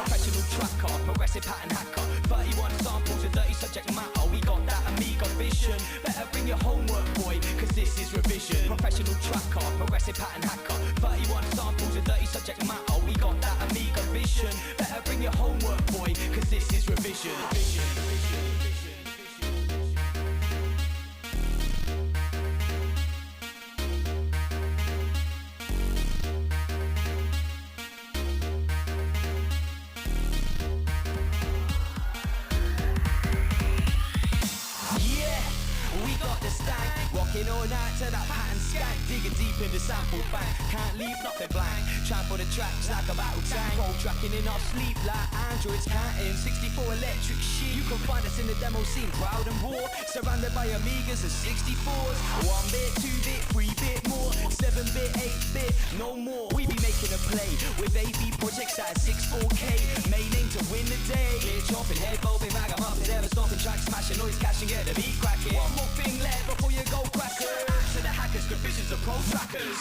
Professional tracker, progressive pattern hacker. 31 samples of dirty subject matter. We got that Amiga vision. Better bring your homework, boy, cause this is revision. Professional tracker, progressive pattern hacker. 31 samples of dirty subject matter. We got that Amiga vision. Better bring your homework, boy, cause this is revision. Rocking all night to that pattern skank. Digging deep in the sample bank. Can't leave nothing blank. Trying for the tracks like a battle tank. Roll tracking in our sleep like androids counting. 64 electric sheep. You can find us in the demo scene, proud and raw. Surrounded by Amigas and 64s. 1-bit, 2-bit, 3-bit more. 7-bit, 8-bit, no more. We be making a play with AV projects at 64K. Main aim to win the day. Clear chopping, head bobbing, mag 'em up, never stopping, track smashing, noise catching, get the beat cracking. One more thing left before you go crackers. To the hackers, good visions of pro trackers.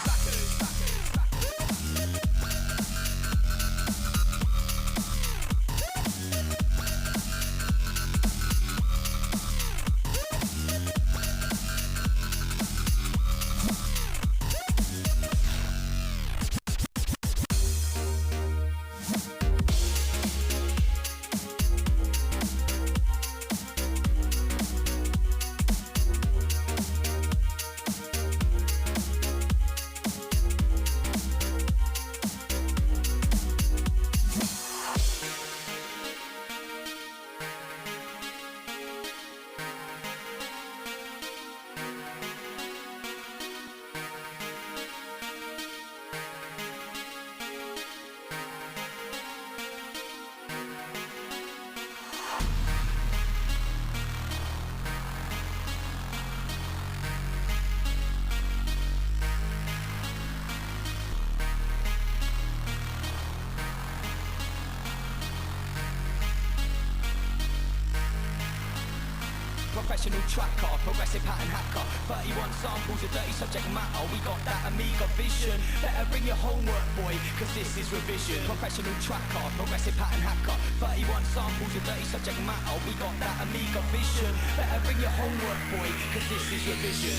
Professional tracker, progressive pattern hacker. 31 samples of dirty subject matter. We got that Amiga vision. Better bring your homework, boy, cause this is revision. Professional tracker, progressive pattern hacker. 31 samples of dirty subject matter. We got that Amiga vision. Better bring your homework, boy, cause this is revision.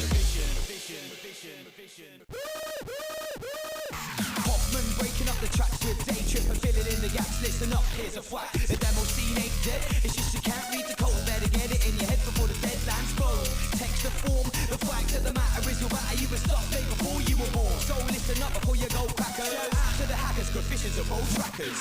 Hoffman breaking up the tracks with day trip and filling in the gaps. Listen up, here's a fact. The demo scene ain't dead. It's just you can't read the code. Better get it in your head before the deadline's closed. Text the form. The fact of the matter is you'll matter. You were stopped made before you were born. So listen up before you go crackers. Out to the hackers, good visions of road trackers.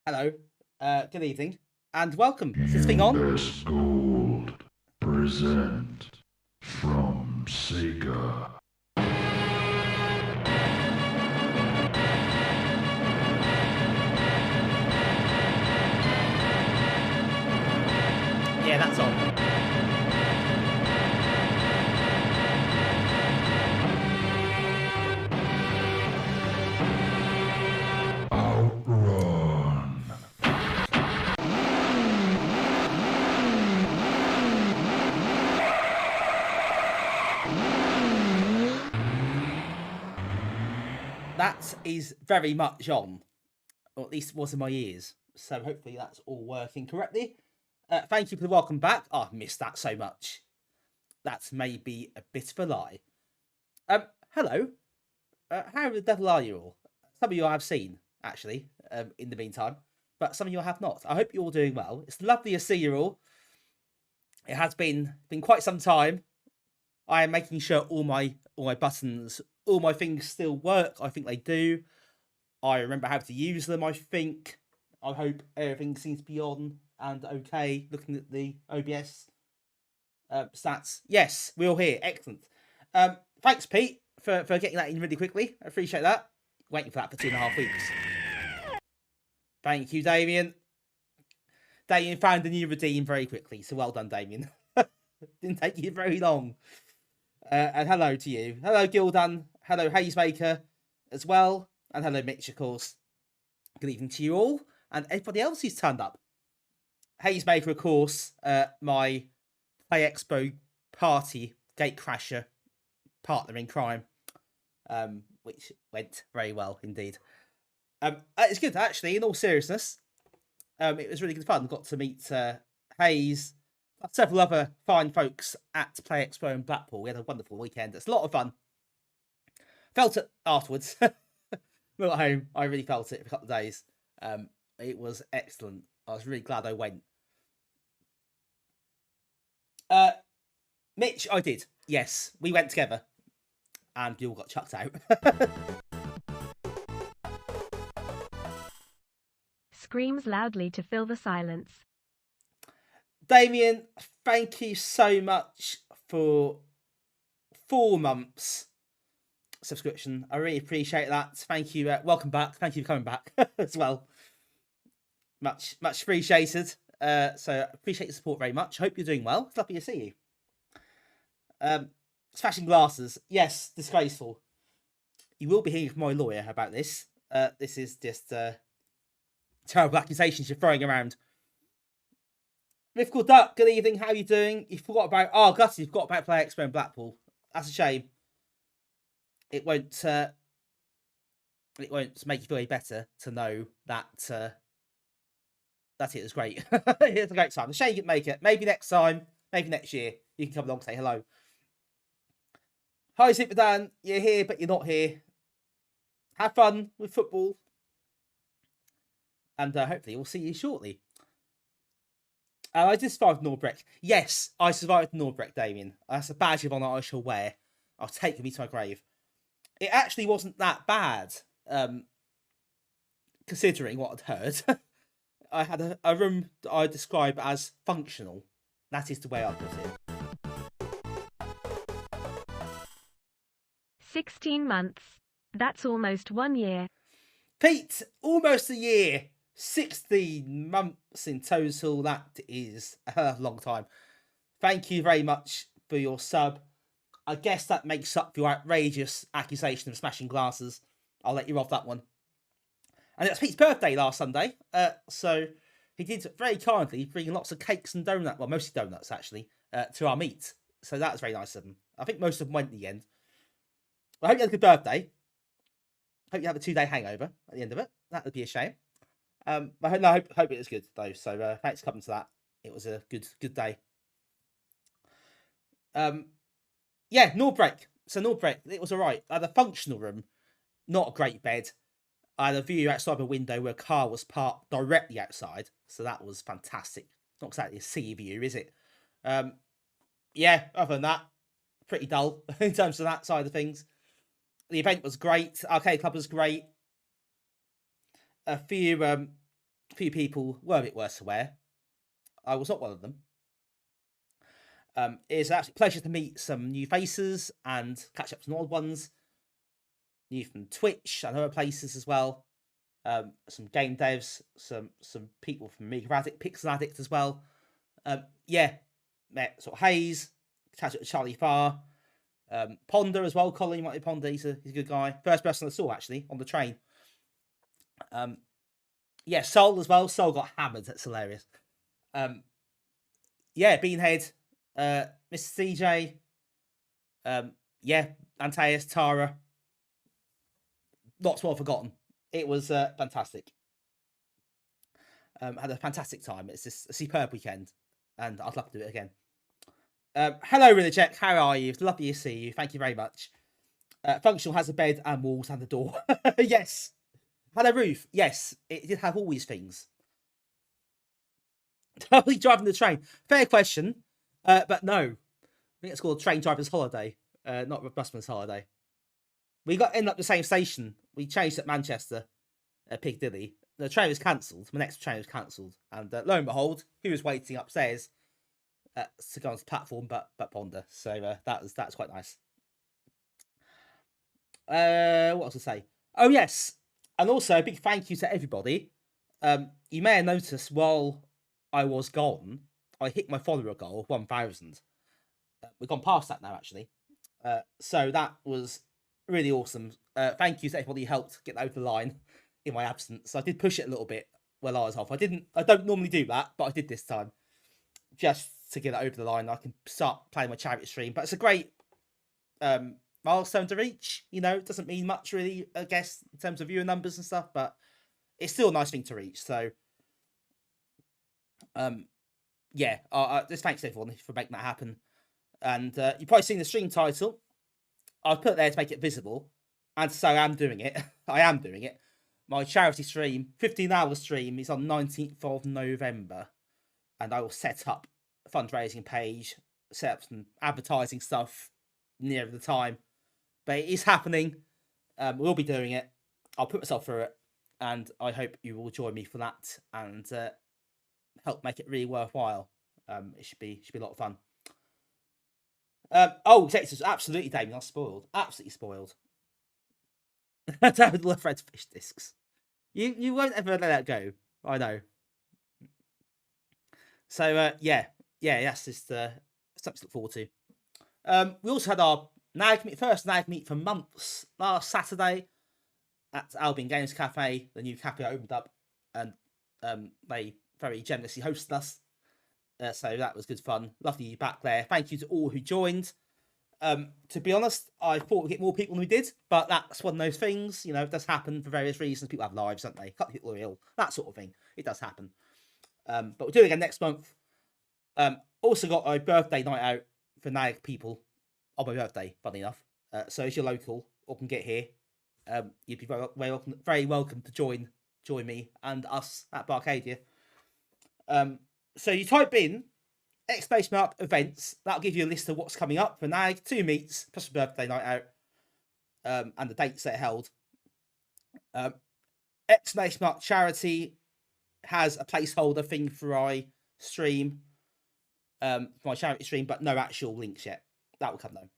Hello, good evening, and welcome. Is this thing on? Best Gold present from Sega. Yeah, that's on. Outrun. That is very much on, or at least it was in my ears. So hopefully that's all working correctly. Thank you for the welcome back. Oh, I've missed that so much. That's maybe a bit of a lie. Hello. How the devil are you all? Some of you I have seen, actually, in the meantime, but some of you I have not. I hope you're all doing well. It's lovely to see you all. It has been quite some time. I am making sure all my buttons, all my things still work. I think they do. I remember how to use them, I think. I hope everything seems to be on and okay. Looking at the OBS stats. Yes, we're all here. Excellent. Thanks, Pete, for getting that in really quickly. I appreciate that. Waiting for that for 2.5 weeks. Thank you, Damien. Damien found a new redeem very quickly, so well done, Damien. Didn't take you very long. And hello to you. Hello, Gildan. Hello, Hazemaker as well. And hello, Mitch, of course. Good evening to you all. And everybody else who's turned up. Hazemaker, of course, my Play Expo party gatecrasher partner in crime, which went very well indeed. It's good, actually, in all seriousness. It was really good fun. Got to meet Hayes, several other fine folks at Play Expo in Blackpool. We had a wonderful weekend. It's a lot of fun. Felt it afterwards. Not at home. I really felt it for a couple of days. It was excellent. I was really glad I went. Mitch, I did. Yes, we went together. And we all got chucked out. Screams loudly to fill the silence. Damien, thank you so much for 4 months subscription. I really appreciate that. Thank you. Welcome back. Thank you for coming back as well. Much appreciated. So appreciate the support very much. Hope you're doing well. It's lovely to see you. Smashing glasses. Yes, disgraceful. You will be hearing from my lawyer about this. This is just terrible accusations you're throwing around. Mythical Duck, good evening. How are you doing? You forgot about... Oh, Gutty, you forgot about Play Expo in Blackpool. That's a shame. It won't make you feel any better to know that it was great. It's a great time. The shame you didn't make it. Maybe next time. Maybe next year. You can come along and say hello. Hi, Super Dan. You're here, but you're not here. Have fun with football. And hopefully we'll see you shortly. I did survive Norbreck. Yes, I survived Norbreck, Damien. That's a badge of honour I shall wear. I'll take with me to my grave. It actually wasn't that bad, considering what I'd heard. I had a room that I describe as functional. That is the way I put it. 16 months. That's almost 1 year. Pete, almost a year. 16 months in total. That is a long time. Thank you very much for your sub. I guess that makes up for your outrageous accusation of smashing glasses. I'll let you off that one. And it was Pete's birthday last Sunday. So he did very kindly bring lots of cakes and donuts. Well, mostly donuts, actually, to our meet. So that was very nice of him. I think most of them went in the end. I hope you had a good birthday. Hope you have a 2-day hangover at the end of it. That would be a shame. I hope it was good, though. So thanks for coming to that. It was a good day. Yeah, Norbreck. So Norbreck, it was all right. I had a functional room, not a great bed. I had a view outside my window where a car was parked directly outside. So that was fantastic. Not exactly a sea view, is it? Yeah, other than that, pretty dull in terms of that side of things. The event was great. Arcade Club was great. A few a few people were a bit worse aware. I was not one of them. It's an absolute pleasure to meet some new faces and catch up to some old ones. New from Twitch and other places as well. Some game devs, some people from Amiga Addict, Pixel Addict as well. Yeah, met sort of Hayes, catch up with Charlie Farr, Ponder as well. Colin, you might be Ponder. He's a good guy. First person I saw actually on the train. Yeah, Soul as well. Soul got hammered. That's hilarious. Yeah, Beanhead, Mr. CJ. Yeah, Antaeus, Tara. Lots more forgotten. It was fantastic. Had a fantastic time. It's just a superb weekend, and I'd love to do it again. Hello, Rillicheck. How are you? It's lovely to see you. Thank you very much. Functional has a bed and walls and a door. Yes. Had a roof. Yes, it did have all these things. Totally driving the train. Fair question, but no. I think it's called Train Driver's Holiday, not Busman's Holiday. We ended up the same station. We changed at Manchester, Piccadilly. The train was cancelled. My next train was cancelled, and lo and behold, who was waiting upstairs to go on the platform but Ponder. So that's quite nice. What else to say? Oh yes, and also a big thank you to everybody. You may have noticed while I was gone, I hit my follower goal of 1,000. We've gone past that now, actually. So that was really awesome. Thank you to everybody who helped get over the line in my absence. I did push it a little bit while I was off. I don't normally do that, but I did this time just to get it over the line. I can start playing my charity stream, but it's a great milestone to reach. You know, it doesn't mean much really, I guess, in terms of viewer numbers and stuff, but it's still a nice thing to reach. So, yeah, just thanks to everyone for making that happen. And you've probably seen the stream title. I've put it there to make it visible, and so I am doing it. I am doing it. My charity stream, 15-hour stream, is on 19th of November, and I will set up a fundraising page, set up some advertising stuff near the time. But it is happening. We'll be doing it. I'll put myself through it, and I hope you will join me for that and help make it really worthwhile. It should be a lot of fun. Oh, Texas, absolutely, Damien. I'm spoiled. Absolutely spoiled. David love Fred's fish discs. You won't ever let that go. I know. So yeah, that's just something to look forward to. We also had our first NAG meet for months last Saturday at Albion Games Cafe. The new cafe opened up, and they very generously hosted us. So that was good fun. Lovely to be back there. Thank you to all who joined. To be honest, I thought we'd get more people than we did, but that's one of those things, you know, it does happen for various reasons. People have lives, don't they? A couple of people are ill, that sort of thing. It does happen. But we'll do it again next month. Also got a birthday night out for NAG people on my birthday, funny enough. So if you're local or can get here, you'd be very welcome to join me and us at Barcadia. So you type in ! events, that'll give you a list of what's coming up for NAG, 2 meets, plus a birthday night out, and the dates that are held. ! charity has a placeholder thing for my stream, for my charity stream, but no actual links yet. That will come though.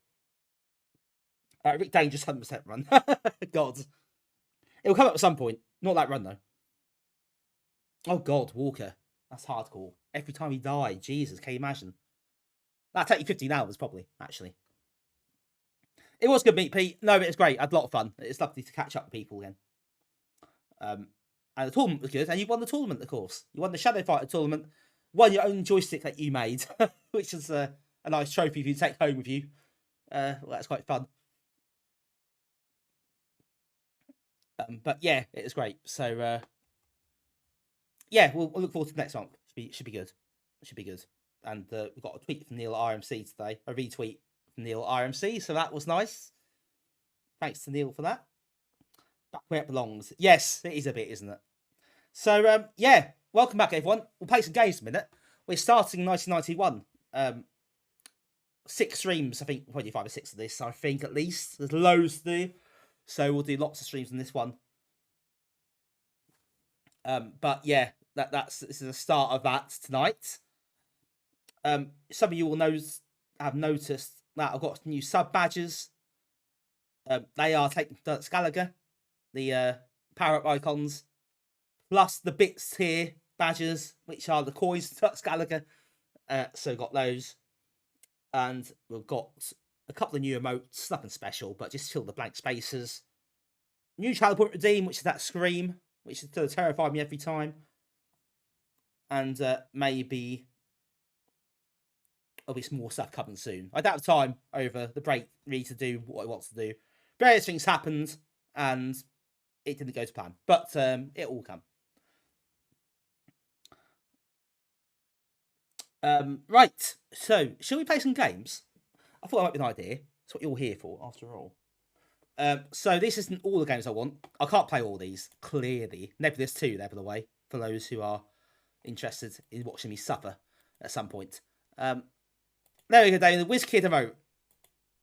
Rick Dangerous 100% run. God. It will come up at some point. Not that run though. Oh God, Walker. That's hardcore. Every time he died, Jesus, can you imagine? That'd take you 15 hours, probably, actually. It was good meet, Pete. No, it was great. I had a lot of fun. It's lovely to catch up with people again. And the tournament was good, and you won the tournament, of course. You won the Shadow Fighter tournament, won your own joystick that you made, which is a nice trophy for you to take home with you. Well, that's quite fun. But yeah, it was great. So, yeah, we'll look forward to the next month. Should be good. Should be good. And we got a tweet from Neil at RMC today. A retweet from Neil at RMC. So that was nice. Thanks to Neil for that. Back where it belongs. Yes, it is a bit, isn't it? So, yeah. Welcome back, everyone. We'll play some games in a minute. We're starting in 1991. 6 streams, I think. Probably 5 or 6 of this, I think, at least. There's loads to do. So we'll do lots of streams in this one. But yeah, this is the start of that tonight. Some of you will have noticed that I've got new sub badges. They are taken from Turks Gallagher, the power-up icons, plus the bits tier badges, which are the coins to Turks Gallagher. So got those. And we've got a couple of new emotes, nothing special, but just fill the blank spaces. New channel point redeem, which is that scream, which is to terrify me every time. And maybe there'll be some more stuff coming soon. I don't have time over the break really to do what I want to do. Various things happened, and it didn't go to plan. But it will come. Right, so shall we play some games? I thought that might be an idea. That's what you're here for, after all. So this isn't all the games I want. I can't play all these, clearly. Nebulous 2, there, by the way, for those who are interested in watching me suffer at some point. There we go, David. The WizKid emote.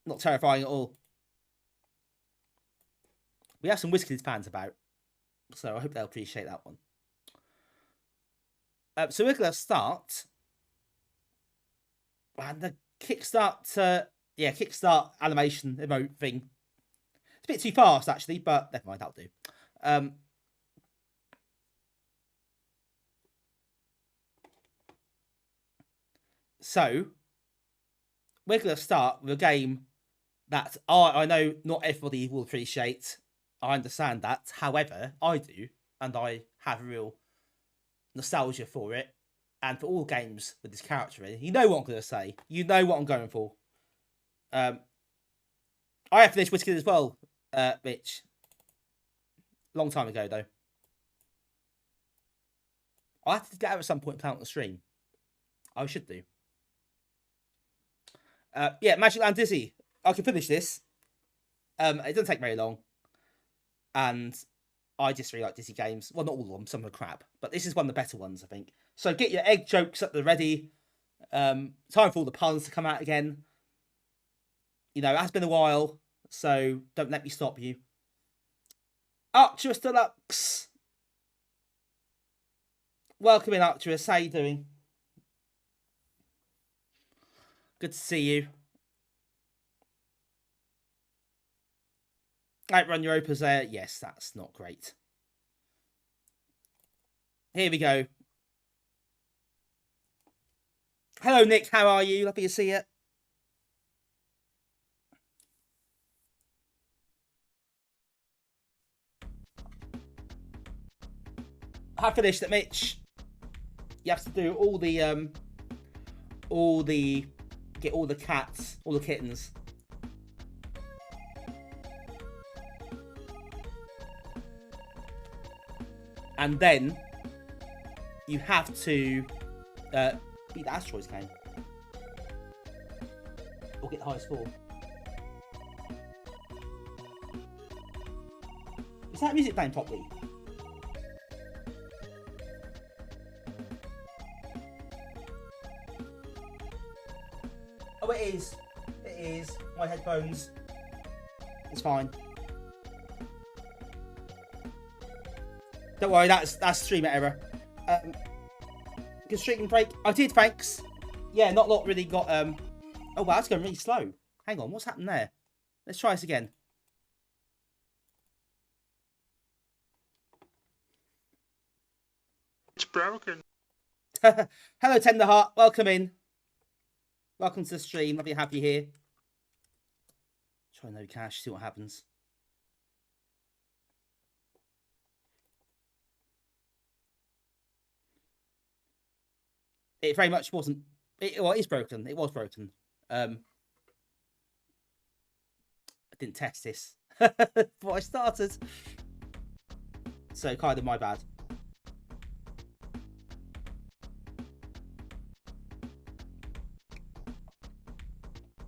Not terrifying at all. We have some WizKid fans about, so I hope they'll appreciate that one. So we're going to start. And the kickstart animation emote thing. It's a bit too fast, actually, but never mind, that'll do. So, we're going to start with a game that I know not everybody will appreciate. I understand that. However, I do, and I have real nostalgia for it. And for all games with this character in, you know what I'm going to say. You know what I'm going for. I have finished WizKid as well, Rich. Long time ago, though. I'll have to get out at some point and play on the stream. I should do. Yeah, Magic Land Dizzy. I can finish this. It doesn't take very long. And I just really like Dizzy games. Well, not all of them. Some are crap. But this is one of the better ones, I think. So get your egg jokes at the ready. Time for all the puns to come out again. You know, it has been a while, so don't let me stop you. Arcturus Deluxe. Welcome in, Arcturus. How you doing? Good to see you. Outrun Europa's there. Yes, that's not great. Here we go. Hello, Nick. How are you? Lovely to see you. I finished it, Mitch. You have to do get all the cats, all the kittens. And then you have to beat the asteroids game. Or get the highest score. Is that music playing properly? Oh, it is. It is. My headphones. It's fine. Don't worry, that's streamer error. Good streaming break. I did, thanks. Yeah, not a lot really got. Oh wow, that's going really slow. Hang on, what's happened there? Let's try this again. It's broken. Hello, Tenderheart. Welcome in. Welcome to the stream. Lovely to have you here. Try no cash. See what happens. It very much wasn't. Well, it is broken. It was broken. I didn't test this before I started, so kind of my bad.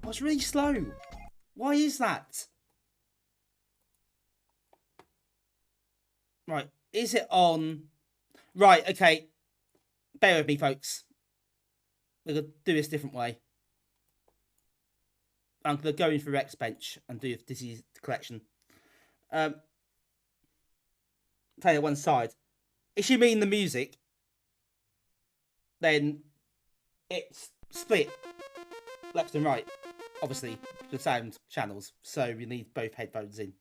Oh, it's really slow. Why is that? Right, is it on? Right, okay. Bear with me, folks. We're going to do this a different way. I'm going to go in for X Bench and do Dizzy's collection. Play it one side. If you mean the music, then it's split left and right, obviously, the sound channels. So you need both headphones in.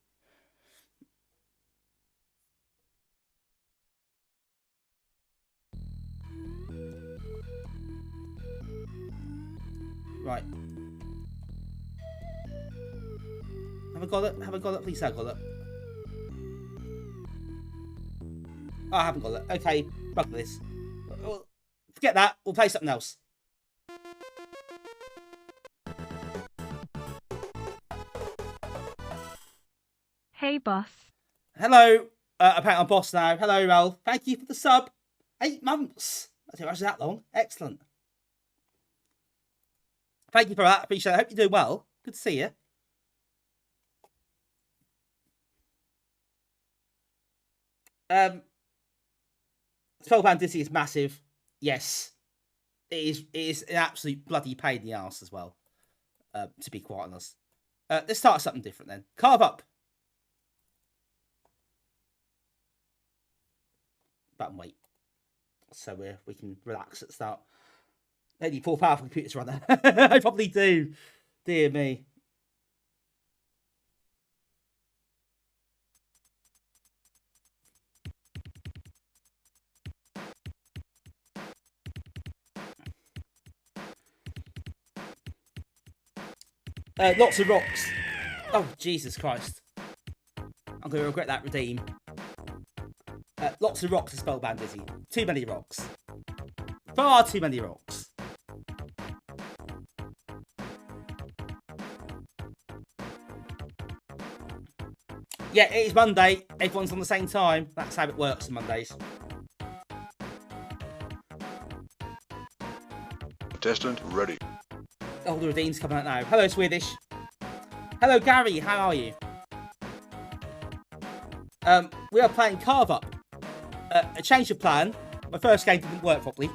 Right. Have I got it? Have I got it? Please say I got it. Oh, I haven't got it. Okay, bug this. Forget that. We'll play something else. Hey, boss. Hello. Apparently I'm boss now. Hello, Ralph. Thank you for the sub. 8 months. I didn't realize that long. Excellent. Thank you for that. Appreciate it. I hope you're doing well. Good to see you. Spellbound Dizzy is massive. Yes. It is an absolute bloody pain in the arse as well. To be quite honest. Let's start something different then. Car-Vup. Button wait. So we can relax at the start. I need 4 powerful computers to run that. I probably do. Dear me. Lots of rocks. Oh, Jesus Christ. I'm going to regret that redeem. Lots of rocks are spellbound dizzy. Too many rocks. Far too many rocks. Yeah, it is Monday. Everyone's on the same time. That's how it works on Mondays. Contestant ready. Oh, the redeem's coming out now. Hello, Swedish. Hello, Gary. How are you? We are playing Car-Vup. A change of plan. My first game didn't work properly,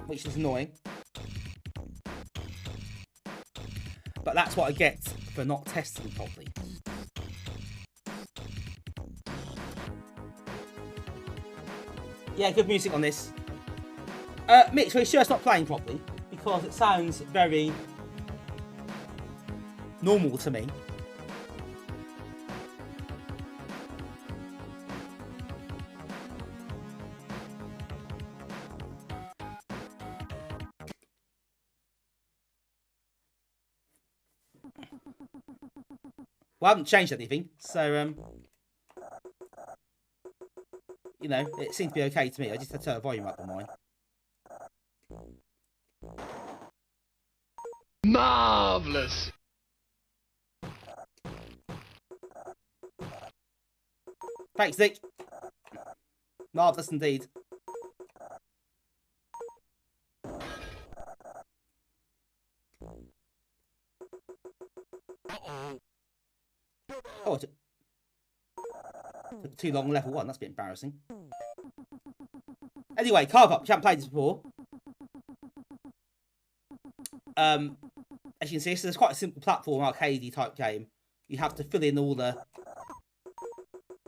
which is annoying. But that's what I get for not testing properly. Yeah, good music on this. Mitch, are you sure it's not playing properly? Because it sounds very normal to me. Well, I haven't changed anything, so, you know, it seems to be okay to me. I just had to turn the volume up on mine. Marvelous. Thanks, Nick. Marvellous indeed. Oh, it took too long level 1. That's a bit embarrassing. Anyway, Car-Vup. You haven't played this before. As you can see, this is quite a simple platform, arcadey type game. You have to fill in all the...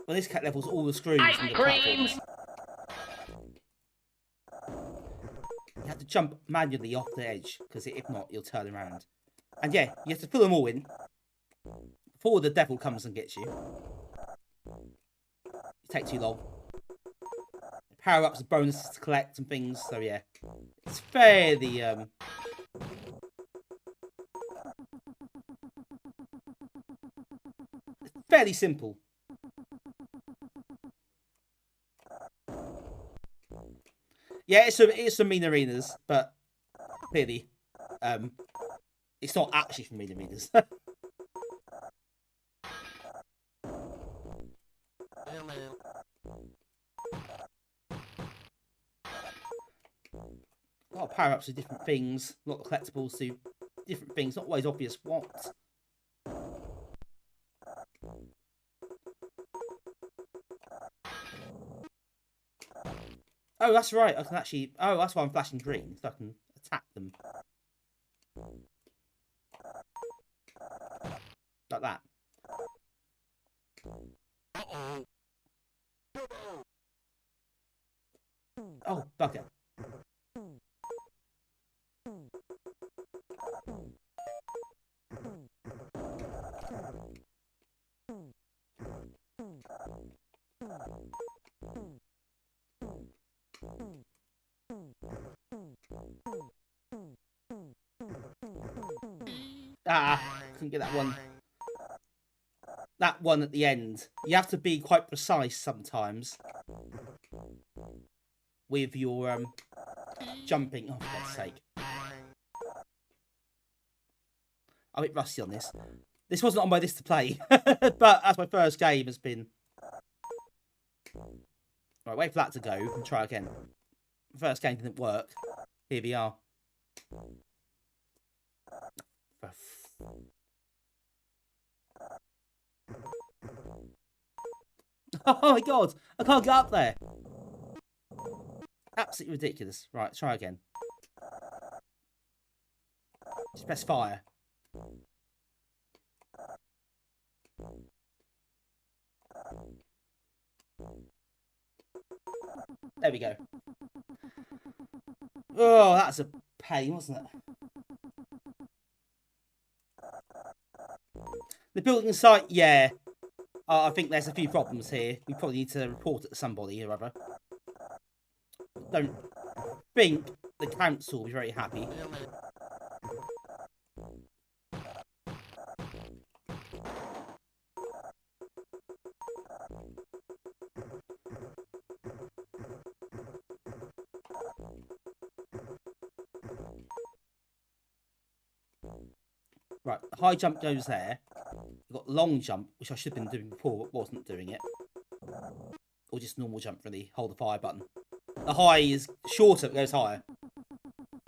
Well, this level's all the screws in the platforms. You have to jump manually off the edge, because if not, you'll turn around. And yeah, you have to fill them all in before the devil comes and gets you. It takes too long. Power-ups and bonuses to collect and things, so yeah. It's fairly, fairly simple. Yeah, it's from Mean Arenas, but clearly, it's not actually from Mean Arenas. A lot of power-ups do different things. A lot of collectibles do different things. Not always obvious what. Oh, that's right. I can actually... Oh, that's why I'm flashing green. So I can attack them. Like that. Oh, bugger. Ah, couldn't get that one. That one at the end. You have to be quite precise sometimes with your jumping. Oh, for God's sake. I'm a bit rusty on this. This wasn't on my list to play, but as my first game has been. Right, wait for that to go and try again. First game didn't work. Here we are. Oh my god! I can't get up there! Absolutely ridiculous. Right, try again. Just press fire. There we go. Oh, that's a pain, wasn't it? The building site, yeah. I think there's a few problems here. We probably need to report it to somebody or other. Don't think the council will be very happy. Right, high jump goes there. You've got long jump, which I should have been doing before, but wasn't doing it. Or just normal jump, really. Hold the fire button. The high is shorter, it goes higher.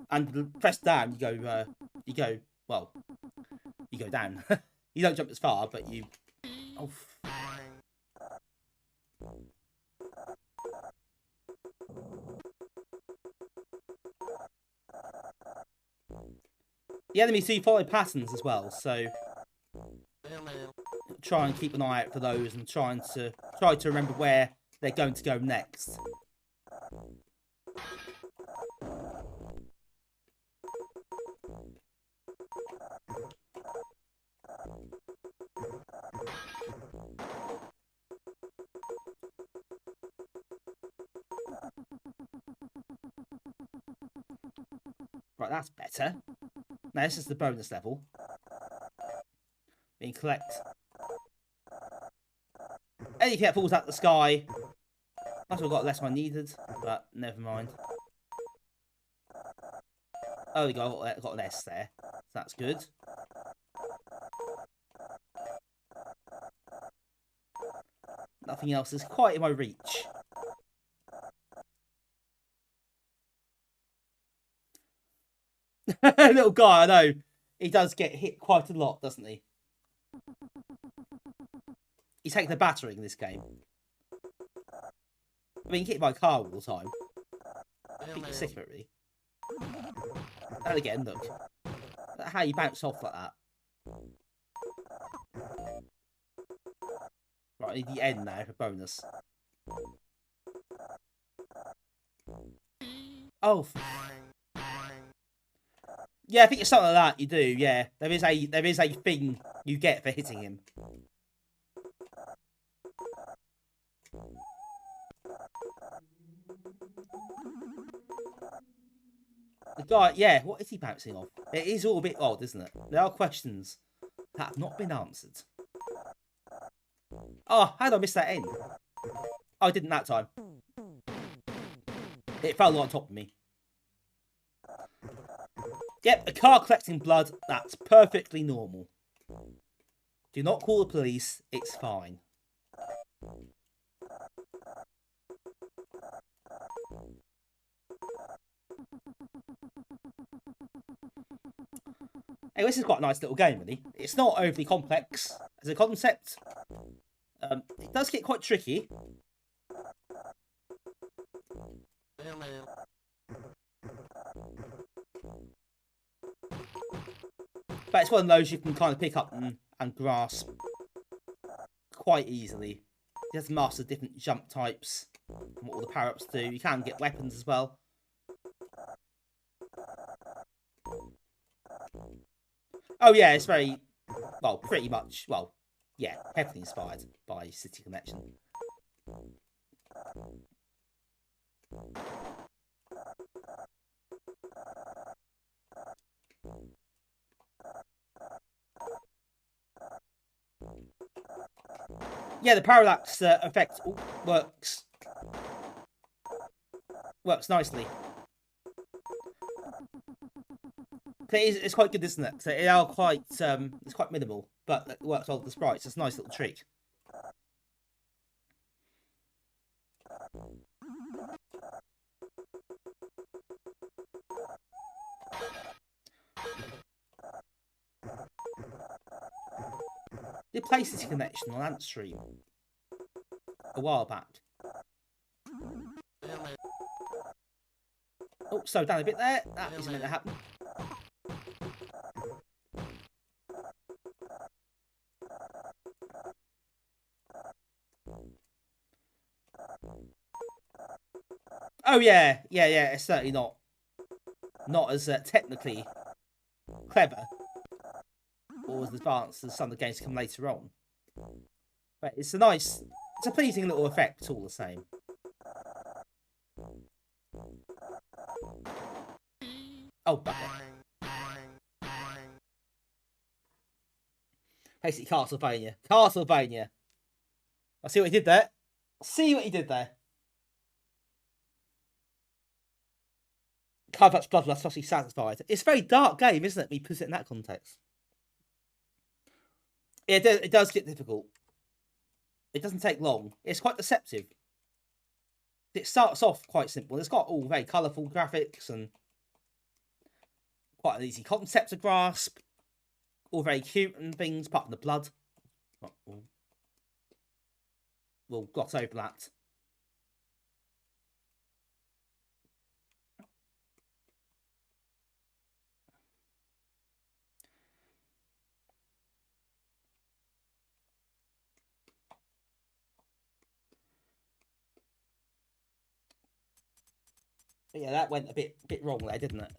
And press down, you go down. You don't jump as far, but you... Oh. The enemies do follow patterns as well, so try and keep an eye out for those and try to remember where they're going to go next. Right, that's better. Now this is the bonus level. We can collect anything that falls out of the sky. Must have got less than I needed, but never mind. Oh, we got an S there. So that's good. Nothing else is quite in my reach. Little guy, I know. He does get hit quite a lot, doesn't he? He takes the battering in this game. I mean, he hit by a car all the time. I think you're sick of it, really. And again, look. Look at how you bounce off like that. Right, I need the end now for bonus. Oh. Yeah, I think it's something like that. You do, yeah. There is a thing you get for hitting him. The guy, yeah, what is he bouncing off? It is all a bit odd, isn't it? There are questions that have not been answered. Oh, how did I miss that end? Oh, I didn't that time. It fell on top of me. Yep, a car collecting blood, that's perfectly normal. Do not call the police, it's fine. Anyway, this is quite a nice little game, really. It's not overly complex as a concept. It does get quite tricky. But it's one of those you can kind of pick up and grasp quite easily. You have to master different jump types and what all the power-ups do. You can get weapons as well. Oh yeah, it's very, well, pretty much, well, yeah, heavily inspired by City Connection. Yeah, the parallax effect works nicely. It's quite good, isn't it? So it are quite it's quite minimal, but it works well with the sprites. It's a nice little trick. Did play City Connection on Ant Stream a while back. Oh, slow down a bit there. That isn't meant to happen. Oh yeah. It's certainly not as technically clever or as advanced as some of the games come later on. But it's a pleasing little effect all the same. Oh, bugger. Basically, Castlevania. I see what he did there. Car-Vup's bloodlust must be satisfied. It's a very dark game, isn't it? We put it in that context. It does get difficult. It doesn't take long. It's quite deceptive. It starts off quite simple. It's got all very colourful graphics and quite an easy concept to grasp. All very cute and things, apart from the blood. We'll gloss over that. But yeah, that went a bit wrong there, didn't it?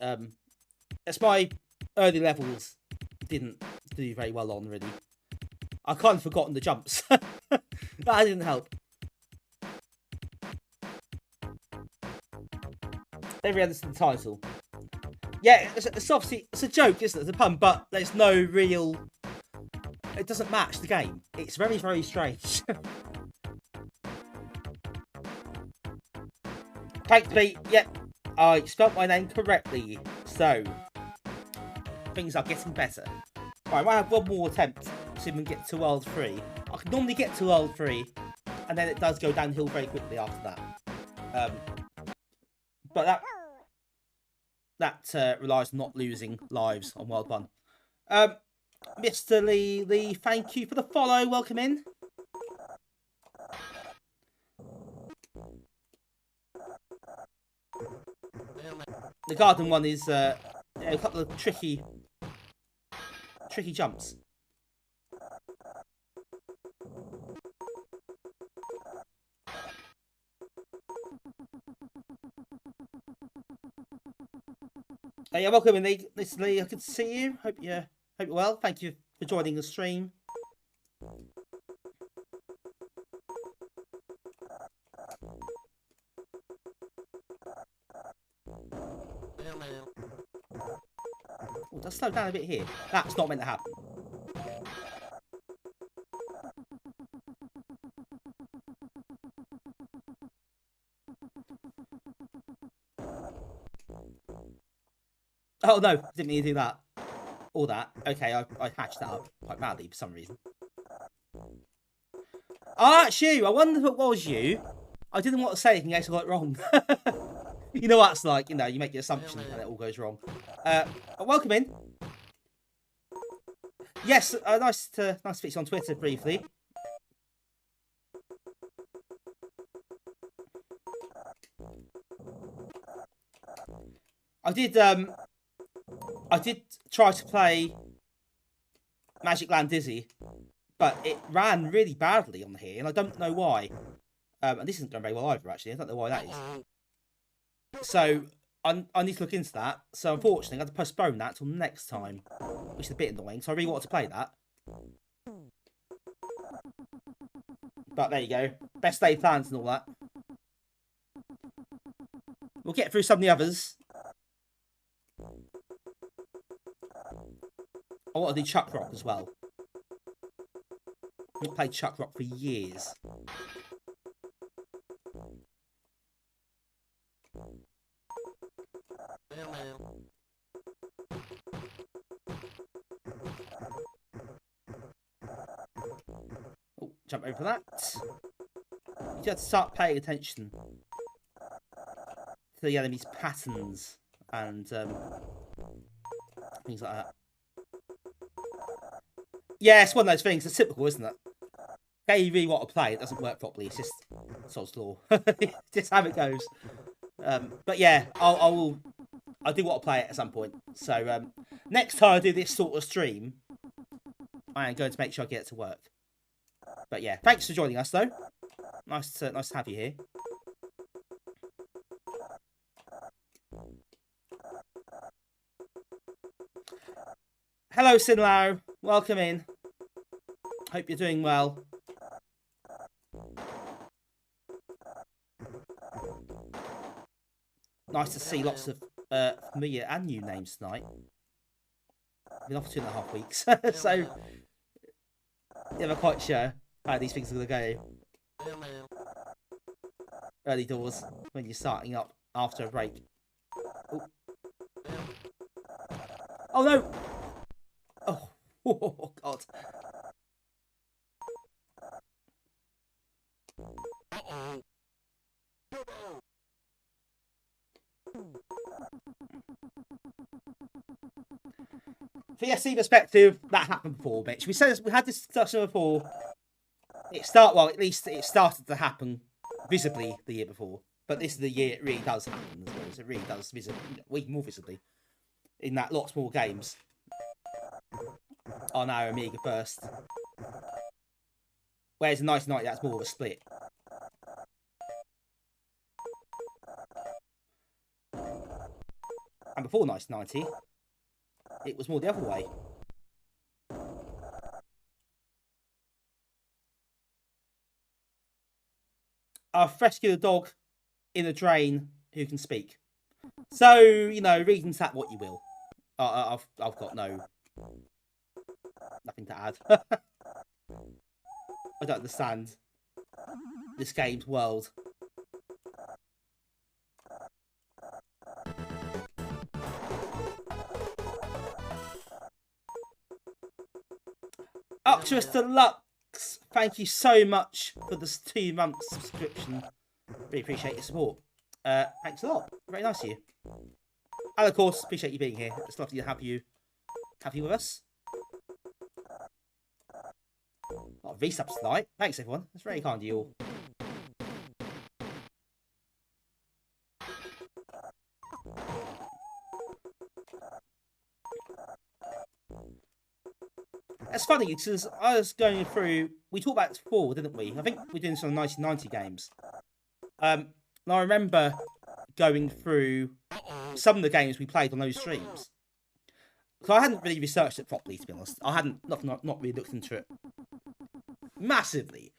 That's my early levels didn't do very well on, really. I kind of forgotten the jumps. That didn't help. Every understood the title. Yeah, it's obviously it's a joke, isn't it? It's a pun, but there's no real. It doesn't match the game. It's very, very strange. Thanks, Pete. Yep, I spelt my name correctly. So things are getting better. Right, I might have one more attempt to even get to World 3. I can normally get to World 3, and then it does go downhill very quickly after that. But that relies on not losing lives on World 1. Mr. Lee, thank you for the follow. Welcome in. The garden one is a couple of tricky jumps. Yeah, welcome in, Mr. Lee. Good to see you. Hope you're well. Thank you for joining the stream. Oh, let's slow down a bit here. That's not meant to happen. Oh no, didn't mean to do that. Or that. Okay, I hatched that up quite badly for some reason. Ah, it's you! I wonder if it was you. I didn't want to say anything in case I got it wrong. You know what it's like, you know, you make the assumption and it all goes wrong. Welcome in. Yes, nice to speak to you on Twitter briefly. I did try to play Magic Land Dizzy, but it ran really badly on here, and I don't know why. And this isn't going very well either, actually. I don't know why that is. So I need to look into that. So unfortunately, I have to postpone that till next time, which is a bit annoying. So I really want to play that. But there you go. Best laid plans and all that. We'll get through some of the others. I want to do Chuck Rock as well. I've not played Chuck Rock for years. Oh, jump over that. You have to start paying attention to the enemy's patterns and things like that. Yeah, it's one of those things. It's typical, isn't it? Game you really want to play, it doesn't work properly. It's just sod's law. Just how it goes. But yeah, I do want to play it at some point. So next time I do this sort of stream, I am going to make sure I get it to work. But yeah, thanks for joining us though. Nice to have you here. Hello, Sinlau. Welcome in. Hope you're doing well. Nice to see lots of familiar and new names tonight. I've been off for 2.5 weeks, so never quite sure how these things are going to go. Early doors when you're starting up after a break. Oh, oh no! Oh, God. For the SC perspective, that happened before, Mitch. We had this discussion before. At least it started to happen visibly the year before. But this is the year it really does happen as well. It really does way more visibly in that lots more games on our Amiga first. Whereas in 1990, that's more of a split. And before 1990, it was more the other way. I've rescued a dog in a drain who can speak. So, you know, read into that what you will. I've got nothing to add. I don't understand this game's world. Uctus Deluxe, thank you so much for this 2-month subscription. Really appreciate your support. Thanks a lot. Very nice of you. And of course, appreciate you being here. It's lovely to have you with us. A lot of resubs tonight. Thanks everyone. That's very kind of you all. It's funny because I was going through. We talked about this before, didn't we? I think we're doing some 1990 games. And I remember going through some of the games we played on those streams. Because I hadn't really researched it properly, to be honest. I hadn't not really looked into it massively.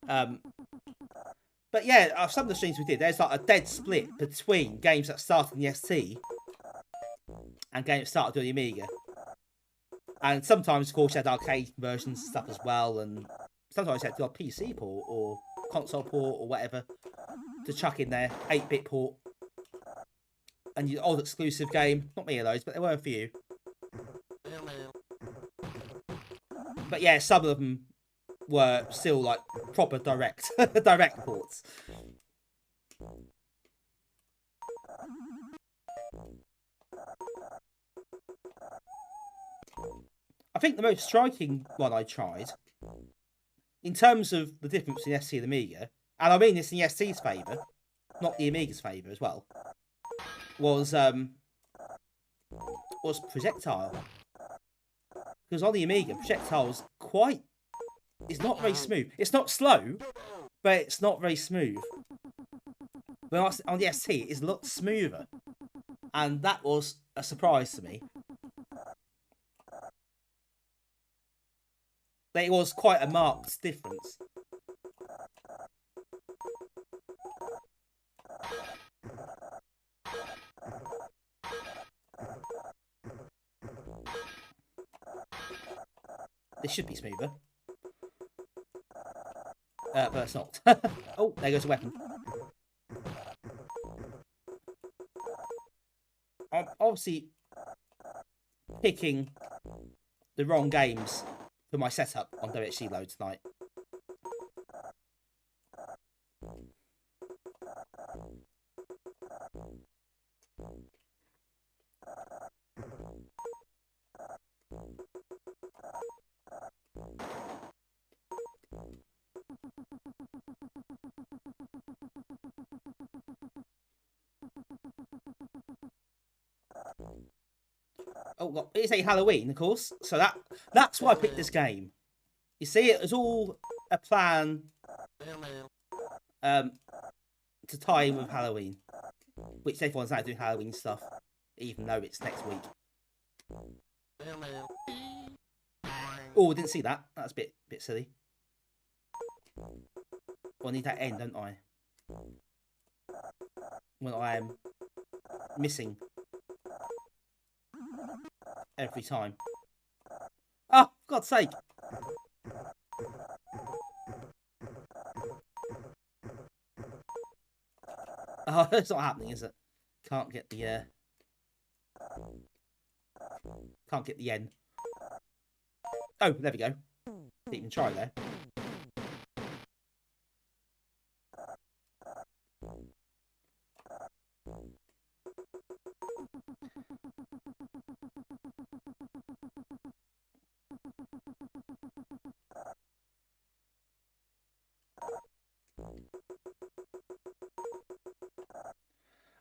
But yeah, some of the streams we did, there's like a dead split between games that started on the ST and games that started on the Amiga. And sometimes, of course, you had arcade versions and stuff as well, and sometimes you had a PC port or console port or whatever to chuck in there, 8-bit port, and your old exclusive game. Not many of those, but there were a few. But yeah, some of them were still like proper direct ports. I think the most striking one I tried, in terms of the difference between ST and Amiga, and I mean this in the ST's favour, not the Amiga's favour as well, was projectile. Because on the Amiga, projectile's it's not very smooth. It's not slow, but it's not very smooth. But on the ST, it's a lot smoother, and that was a surprise to me. It was quite a marked difference. This should be smoother. But it's not. Oh, there goes a weapon. I'm obviously picking the wrong games for my setup on WHC Load tonight. Oh, well, it's a Halloween, of course. So that's why I picked this game. You see, it was all a plan to tie in with Halloween, which everyone's now doing Halloween stuff, even though it's next week. Oh, I didn't see that. That's a bit silly. Well, I need that end, don't I? When I am missing every time. Oh, for God's sake! Oh, it's not happening, is it? Can't get the end. Oh, there we go. Didn't even try there.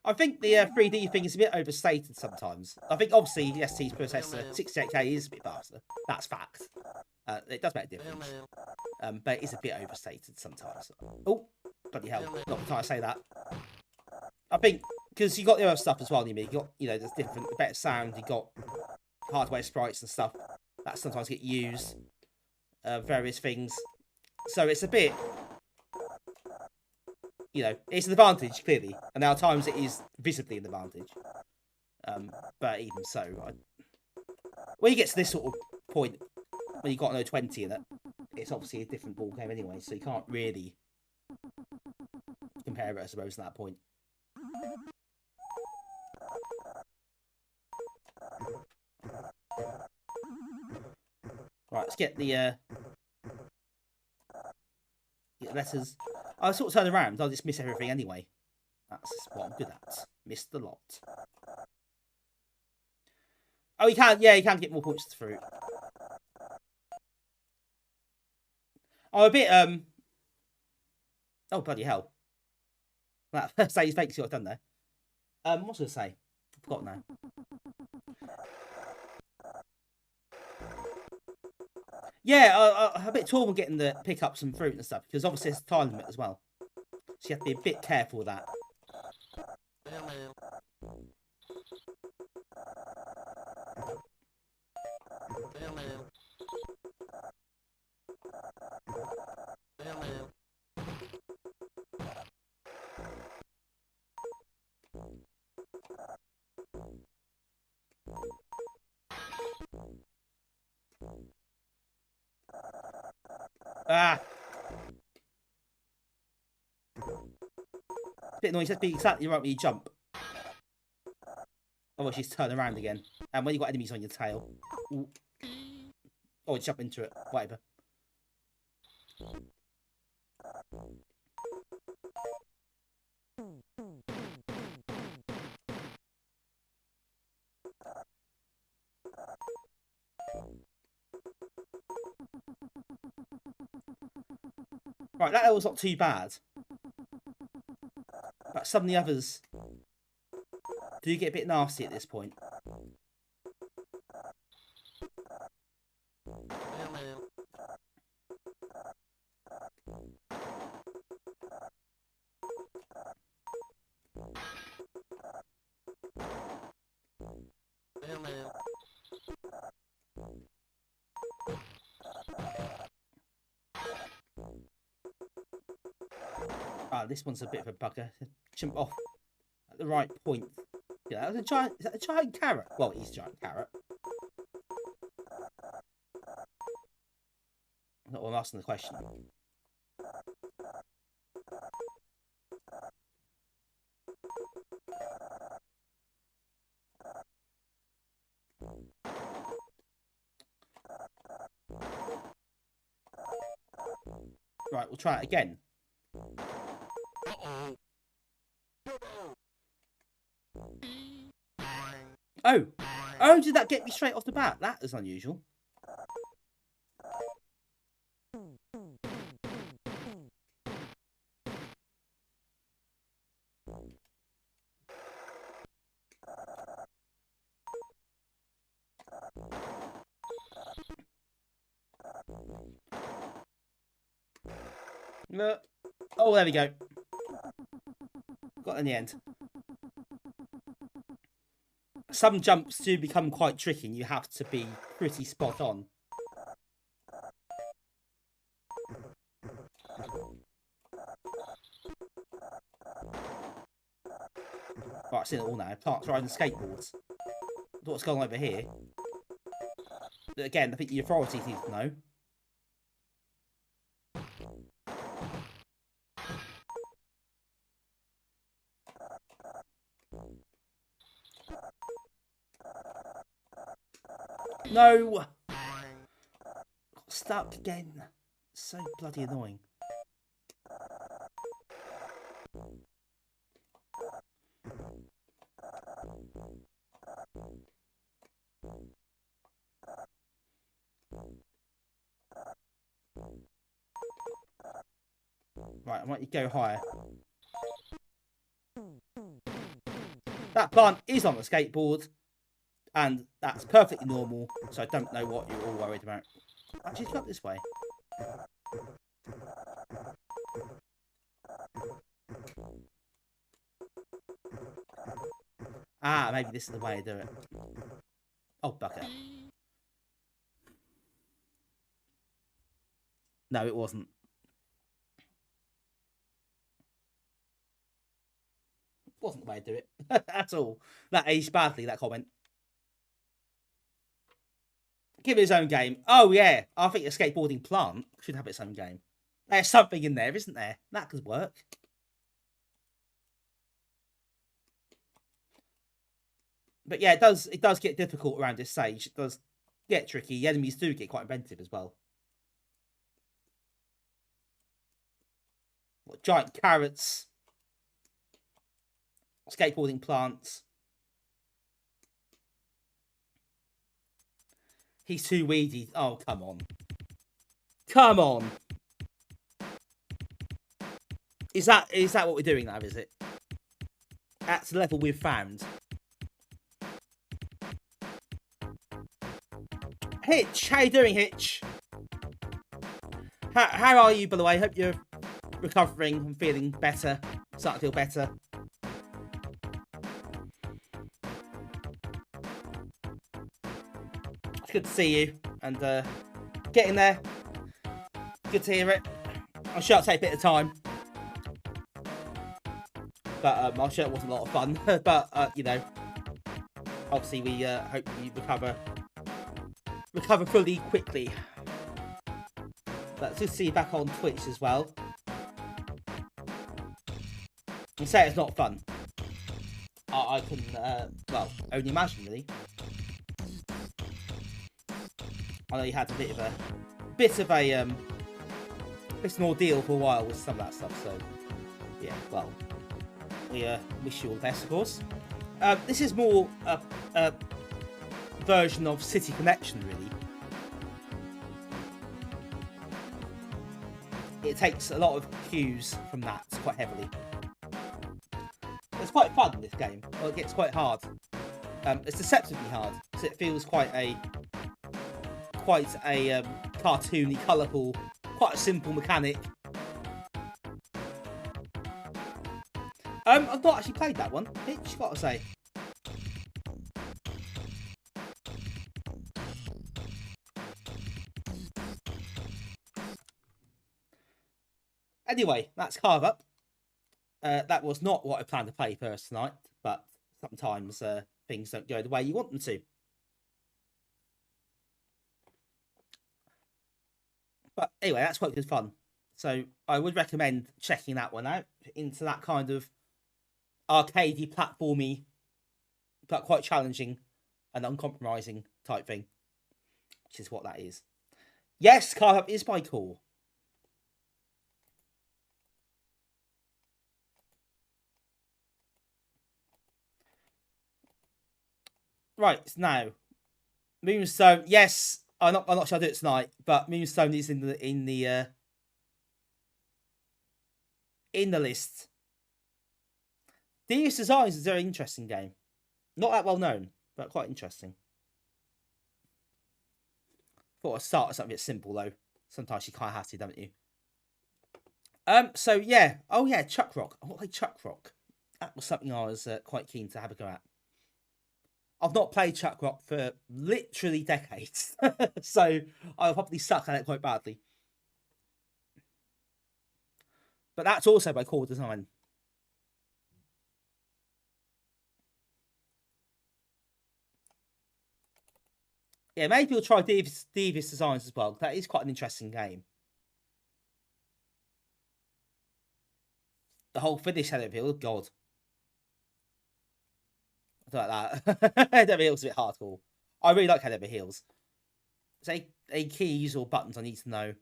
I think the 3D thing is a bit overstated sometimes. I think obviously the ST's processor 68K is a bit faster. That's fact. It does make a difference. But it is a bit overstated sometimes. Oh, bloody hell. Not the time I say that. I think because you got the other stuff as well, you got, there's different, better sound, you got hardware sprites and stuff that sometimes get used. Various things. So it's a bit, it's an advantage, clearly. And there are times it is visibly an advantage. But even so, when you get to this sort of point, when you've got no 20 in it, it's obviously a different ball game anyway, so you can't really compare it, I suppose, at that point. Right, let's get the letters. I'll sort of turn around, I'll just miss everything anyway. That's what I'm good at. Miss the lot. Oh, you can get more points through. Oh, a bit, oh, bloody hell. That stage fake, see what I've done there. What was I going to say? I forgot now. Yeah, a bit torn with getting the pickups and fruit and stuff, because obviously it's a time limit as well. So you have to be a bit careful with that. Ah! A bit annoying, you have to be exactly right when you jump. Otherwise, you just turn around again. And when you've got enemies on your tail. Ooh. Or jump into it, whatever. Right, that was not too bad. But some of the others do get a bit nasty at this point. Ah, this one's a bit of a bugger. Jump off at the right point. Yeah, that was a giant. Is that a giant carrot? Well, it is a giant carrot. Not what I'm asking the question. Right, we'll try it again. Oh! Oh, did that get me straight off the bat? That is unusual. No. Oh, there we go. Got it in the end. Some jumps do become quite tricky and you have to be pretty spot on. Right, I've seen it all now. Plants riding skateboards. What's going on over here? But again, I think the authorities need to know. No! Got stuck again. So bloody annoying. Right, I want you to go higher. That plant is on the skateboard. And that's perfectly normal, so I don't know what you're all worried about. Actually, it's not this way. Ah, maybe this is the way to do it. Oh, bugger. No, it wasn't. It wasn't the way to do it at all. That aged badly, that comment. Give it its own game. Oh, yeah. I think a skateboarding plant should have its own game. There's something in there, isn't there? That could work. But yeah, it does get difficult around this stage. It does get tricky. The enemies do get quite inventive as well. What, giant carrots. Skateboarding plants. He's too weedy. Oh, come on. Come on. Is that what we're doing now, is it? That's the level we've found. Hitch! How you doing, Hitch? How are you, by the way? Hope you're recovering and feeling better. Starting to feel better. It's good to see you and getting there. Good to hear it. I'm sure it'll take a bit of time, but I'm sure it wasn't a lot of fun. But you know, obviously we hope you recover fully quickly. Let's just see you back on Twitch as well. You say it's not fun. I can well only imagine really. I know you had a bit of an ordeal for a while with some of that stuff, so yeah, well, we wish you all the best, of course. This is more a version of City Connection, really. It takes a lot of cues from that quite heavily. It's quite fun in this game. Well, it gets quite hard. It's deceptively hard, so it feels quite a cartoony, colourful, quite a simple mechanic. I've not actually played that one. Hitch, gotta say. Anyway, that's Car-Vup. That was not what I planned to play first tonight, but sometimes things don't go the way you want them to. But anyway, that's quite good fun. So I would recommend checking that one out, into that kind of arcadey, platformy, but quite challenging and uncompromising type thing, which is what that is. Yes, Car-Vup is my call. Right, now, Moonstone. Yes, I'm not sure I'll do it tonight, but Moonstone is in the list. Devious Designs is a very interesting game. Not that well known, but quite interesting. Thought I'd start with something a bit simple though. Sometimes you kind of have to, don't you? So yeah. Oh yeah, Chuck Rock. I want to play Chuck Rock. That was something I was quite keen to have a go at. I've not played Chuck Rock for literally decades, so I'll probably suck at it quite badly. But that's also by Core Design. Yeah, maybe we'll try Devious Designs as well. That is quite an interesting game. The whole finish head of it, oh god. I don't like that. Head over heels is a bit hardcore. I really like head over heels. Is any keys or buttons I need to know?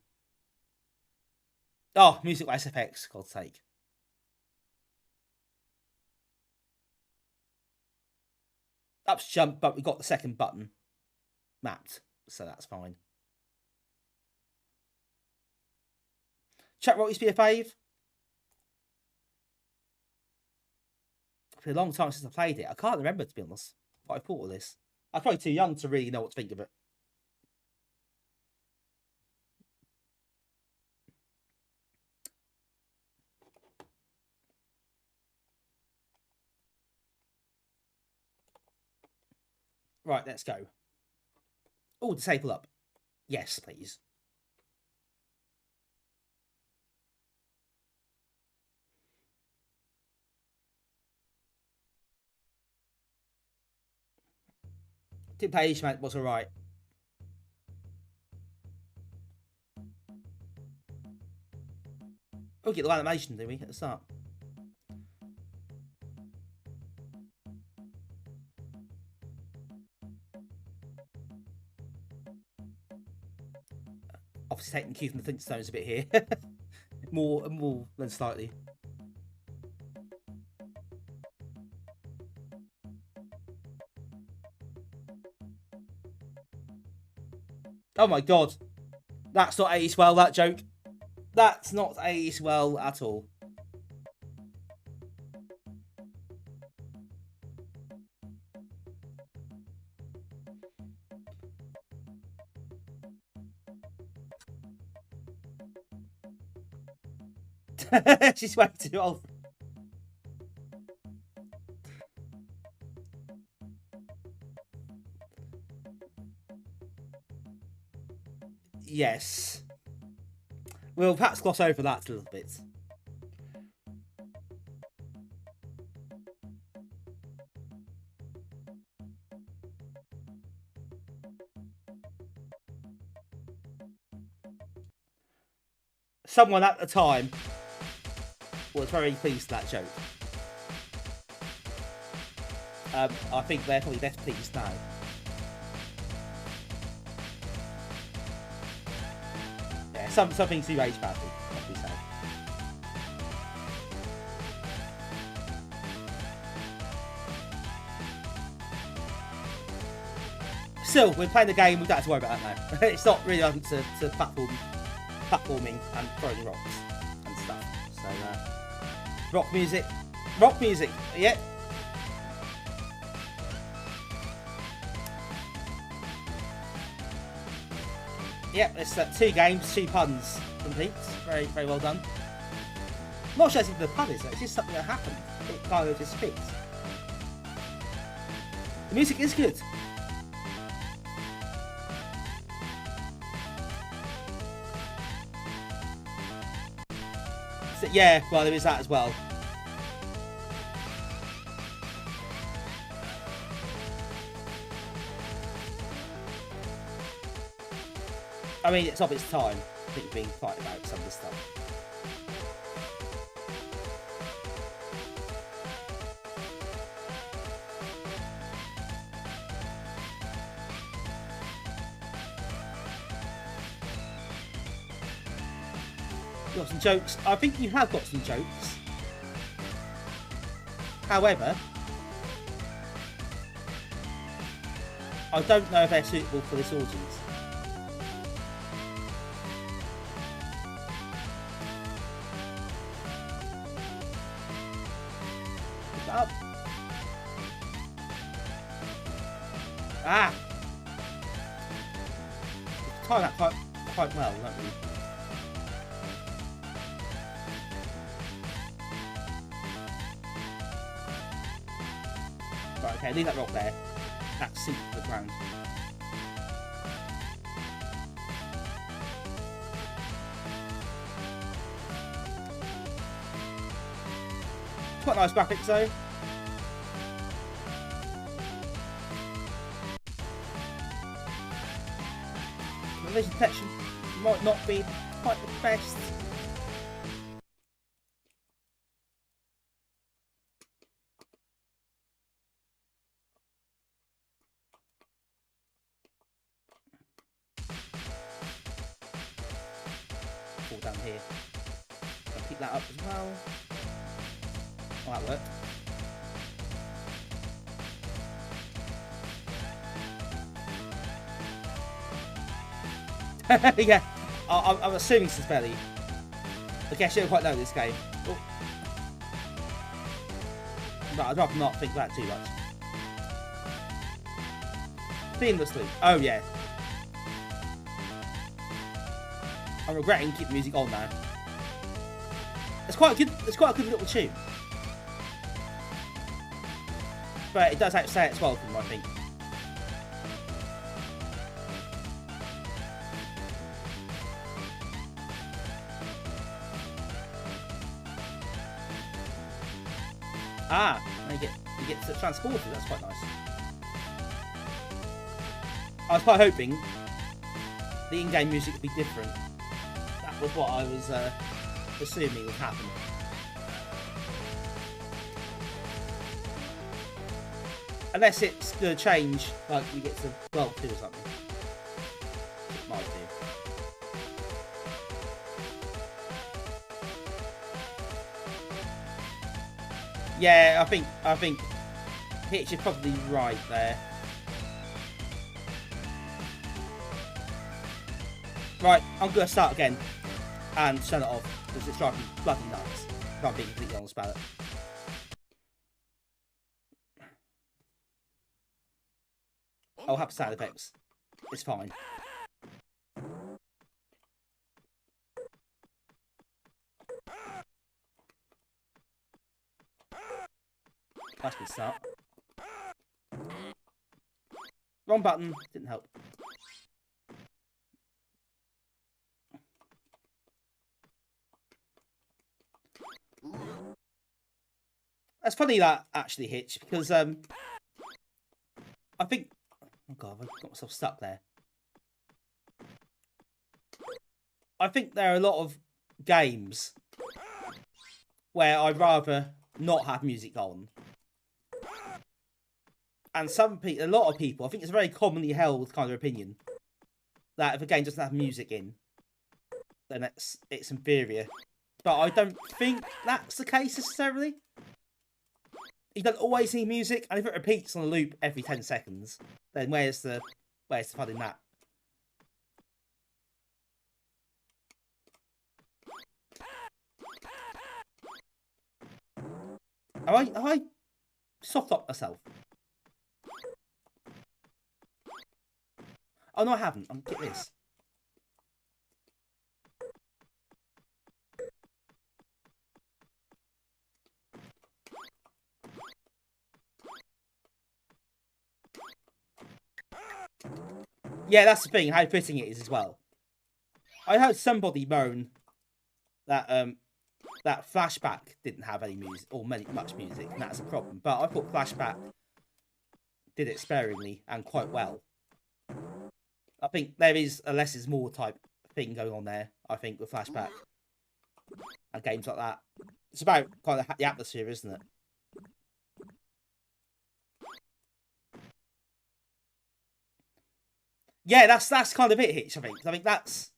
Oh, music by SFX, God's sake. Up's jump, but we got the second button mapped, so that's fine. Chuck Rock used to be a fave. For a long time since I played it. I can't remember, to be honest, what I thought of this. I'm probably too young to really know what to think of it. Right, let's go. Oh, disable up. Yes, please. Didn't play H-Man, was alright. Oh, get the animation, do we, at the start? Obviously taking cue from the Flintstones a bit here. more than slightly. Oh my god. That's not aged well, that joke. That's not aged well at all. She's way too old. Yes. We'll perhaps gloss over that a little bit. Someone at the time was very pleased with that joke. I think they're probably less pleased now. Yeah, some things do age badly, must be said. Still, we're playing the game, we don't have to worry about that now. It's not really open to platforming and throwing rocks and stuff. So, rock music, yeah. Yep, it's 2 games, 2 puns complete. Very, very well done. Not sure if the pun is, it's just something that happened. It kind of just fits. The music is good. So, yeah, well, there is that as well. I mean, it's of its time. I think being fight about some of this stuff. You got some jokes. I think you have got some jokes. However, I don't know if they're suitable for this audience. Pick that up. Ah! Time that quite well, don't we? Right, okay, leave that rock there. That's sink to the ground. Quite nice graphics though. The vision detection might not be quite the best. Fall down here. I'll pick that up as well. Oh, that worked. Yeah, I'm assuming it's belly. I guess you don't quite know this game. Oh. But I'd rather not think about it too much. Seamlessly. Oh yeah. I'm regretting keeping the music on now. It's quite a good. It's quite a good little tune. But it does outstay its welcome, I think. Ah, you get transported. That's quite nice. I was quite hoping the in-game music would be different. That was what I was assuming would happen. Unless it's going to change, like we get to World 2 or something. It might do. Yeah, I think Hitch is probably right there. Right, I'm going to start again and turn it off because it's driving me bloody nuts. If I'm being completely honest about it. I'll have sound effects. It's fine. That's a good start. Wrong button. Didn't help. That's funny that actually, Hitch, because I think. Oh god, I've got myself stuck there. I think there are a lot of games where I'd rather not have music on. And a lot of people, I think it's a very commonly held kind of opinion that if a game doesn't have music in, then it's inferior. But I don't think that's the case necessarily. You don't always need music, and if it repeats on a loop every 10 seconds, then where's the fun in that? Have I soft locked myself? Oh no, I haven't. I'm gonna get this. Yeah, that's the thing, how fitting it is as well. I heard somebody moan that that Flashback didn't have any music or much music, and that's a problem. But I thought Flashback did it sparingly and quite well. I think there is a less is more type thing going on there, I think, with Flashback and games like that. It's about kind of the atmosphere, isn't it? Yeah, that's kind of it, Hitch, I think. I think there's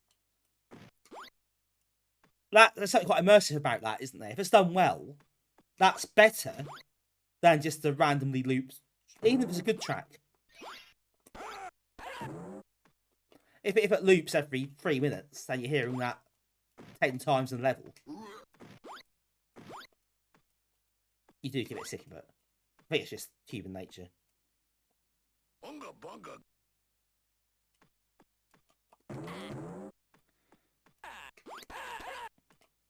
something quite immersive about that, isn't there? If it's done well, that's better than just the randomly loops, even if it's a good track. If it loops every 3 minutes, then you're hearing that 10 times in the level. You do get a bit sick of it. I think it's just human nature. Bunga bunga.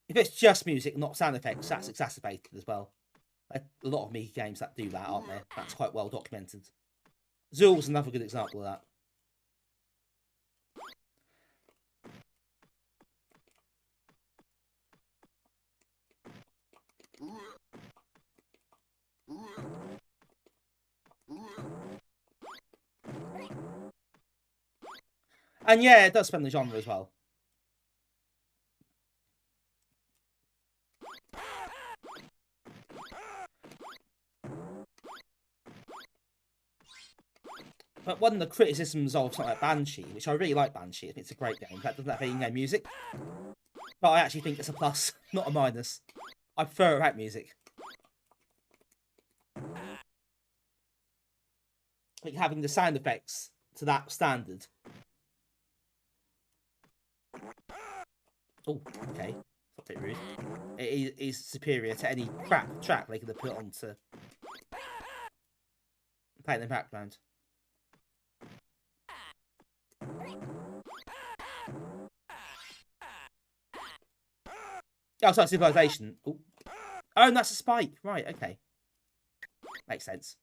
If it's just music, not sound effects, that's exacerbated as well. A lot of Amiga games that do that, aren't there? That's quite well documented. Zool's another good example of that. And yeah, it does spend the genre as well. But one of the criticisms of something like Banshee, which I really like Banshee, I think it's a great game, that doesn't have any in-game music. But I actually think it's a plus, not a minus. I prefer it without music. I think having the sound effects to that standard. Oh, okay. That's a bit rude. It is superior to any crap track they could have put on to play in the background. Oh, sorry, Civilization. Ooh. Oh, and that's a spike. Right, okay. Makes sense.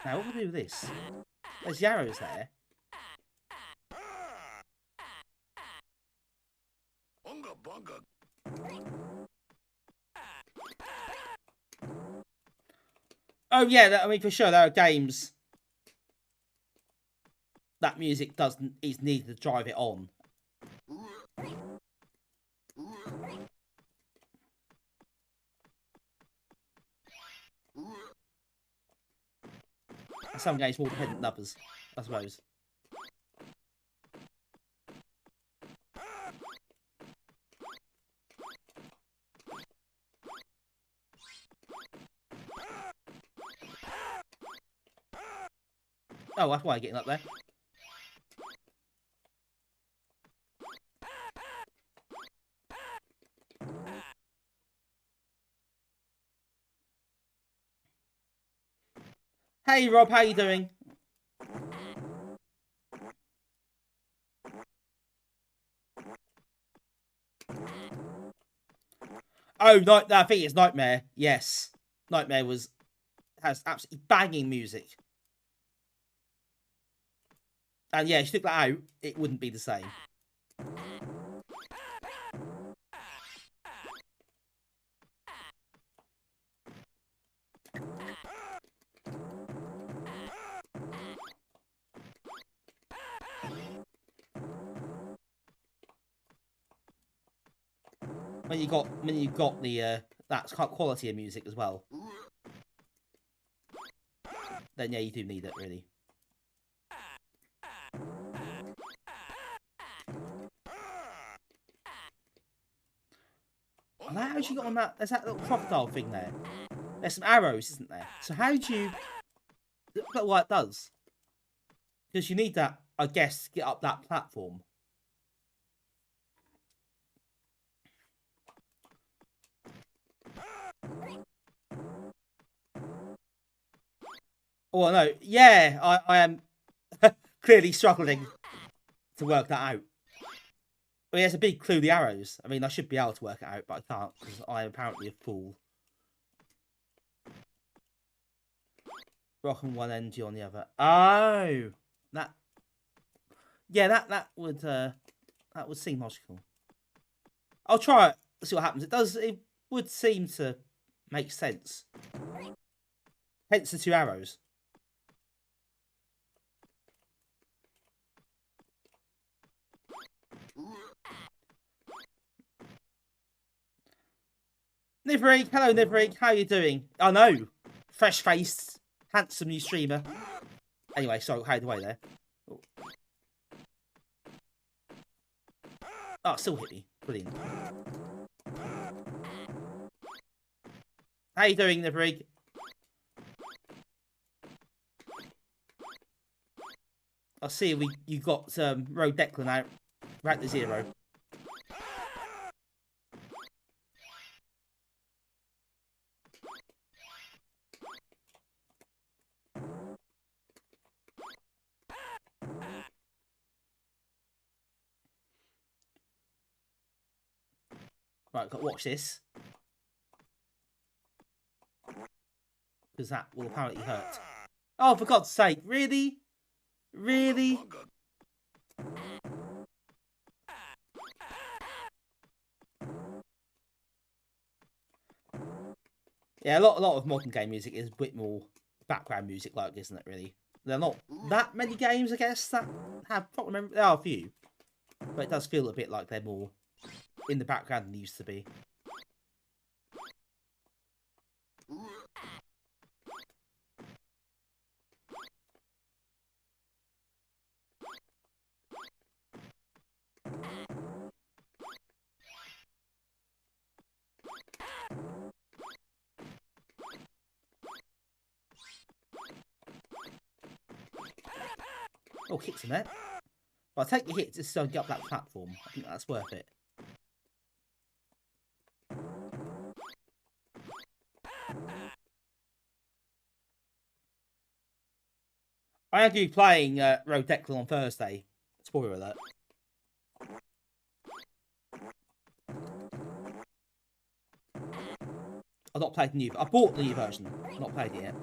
Now, what do we do with this? There's arrows there. Bunga bunga. Oh yeah, I mean for sure there are games that music is needed to drive it on. And some games more dependent than others, I suppose. Oh, that's why I'm getting up there. Hey Rob, how you doing? Oh, I think it's Nightmare. Yes, Nightmare has absolutely banging music. And yeah, if you took that out, it wouldn't be the same. When you got the that quality of music as well, then yeah, you do need it really. And how do you get on that? There's that little crocodile thing there. There's some arrows, isn't there? So how do you look at what it does? Because you need that, I guess, to get up that platform. Oh no, yeah, I am clearly struggling to work that out. I mean, there's a big clue, the arrows. I mean, I should be able to work it out, but I can't because I am apparently a fool. Rock on one, energy on the other. Oh, that. Yeah, that would seem logical. I'll try it. See what happens. It would seem to make sense. Hence the 2 arrows. Nivrig, hello Nivrig, how you doing? I know, fresh-faced, handsome new streamer. Anyway, sorry, hide away there. Oh, still hit me. Brilliant. How you doing, Nivrig? I see you got Road Declan out. Right to 0. Right, got to watch this. Because that will apparently hurt. Oh, for God's sake, really? Really? Yeah, a lot of modern game music is a bit more background music like, isn't it, really? There are not that many games, I guess, that have... I can't remember. There are a few. But it does feel a bit like they're more in the background than they used to be. Oh, kicks in there. Well, I'll take the hit just so I can get up that platform. I think that's worth it. I am going to be playing Road Declan on Thursday. Spoiler alert. I've not played the new... I bought the new version. I've not played it yet.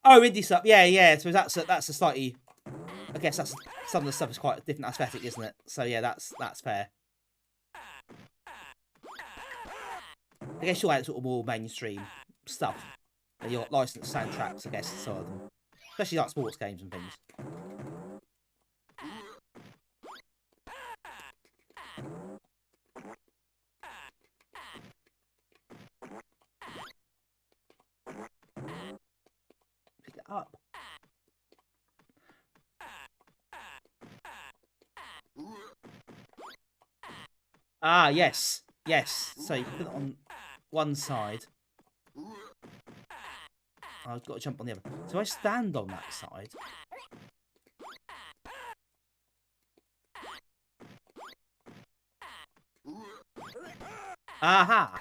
Oh, indie stuff. Yeah. So that's a slightly... I guess that's some of the stuff is quite a different aesthetic, isn't it? So yeah, that's fair. I guess you'll add sort of more mainstream stuff. And you've got licensed soundtracks, I guess, some of them. Especially like sports games and things. Pick it up. Ah, yes. Yes. So you put it on one side. I've got to jump on the other. So I stand on that side. Aha!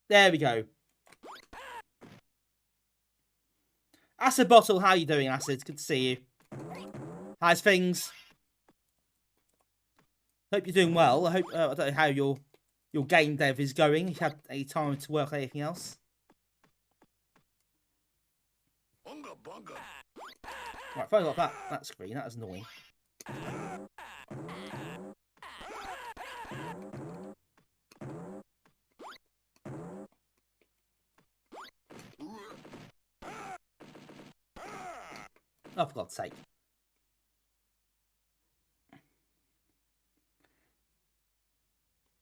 There we go. Acid Bottle, how you doing, Acid? Good to see you. How's things? Hope you're doing well. I hope I don't know how your game dev is going. If you had any time to work on anything else. Right, finally got that screen. That was annoying. Oh, for God's sake.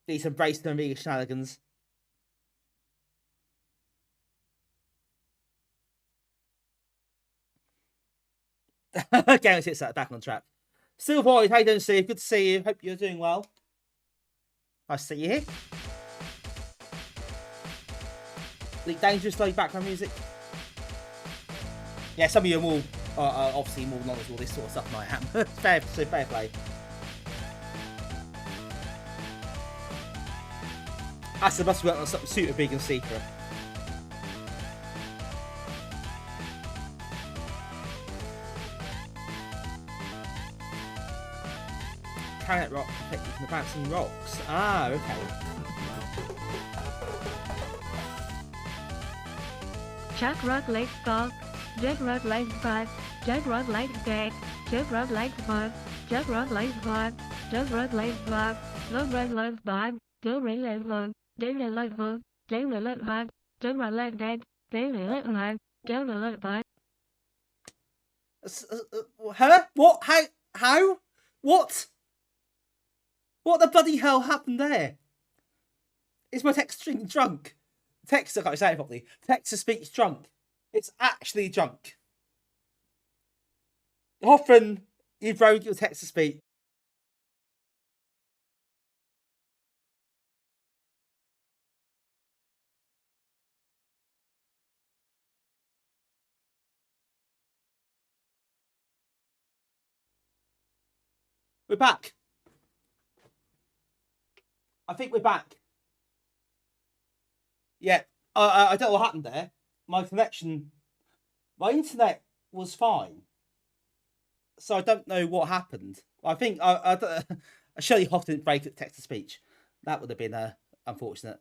Need to embrace the Amiga shenanigans. Game hits that back on track. Still Void, how you doing, Steve? Good to see you. Hope you're doing well. Nice to see you here. Leak Dangerous, like background music. Yeah, some of you are more, obviously more knowledgeable this sort of stuff than I am. fair play. That's the must work on something super big and secret. carrot rock protected from the bouncing rocks. Ah, okay. Chuck Rock Lake Golf, Chuck Rock Lake 5, Chuck Rock Lake Gag, Chuck Rock Lake 5, Chuck Rock Lake 5, Chuck Rock Lake 5, Chuck Rock Lake 5, Chuck Rock Lake 5, Chuck Rock Lake 5, Chuck Rock Lake 5, Chuck Rock Lake Gag, Chuck Rock Lake 5, Chuck Rock Lake 5. Huh? What? How? What? What the bloody hell happened there? Is my text string drunk? Text, I can't say it properly. Text to speech drunk. It's actually drunk. Often you broke your text to speech. We're back. I think we're back. Yeah, I don't know what happened there. My connection, my internet was fine. So I don't know what happened. I think I surely Hoff didn't break it text to speech. That would have been unfortunate.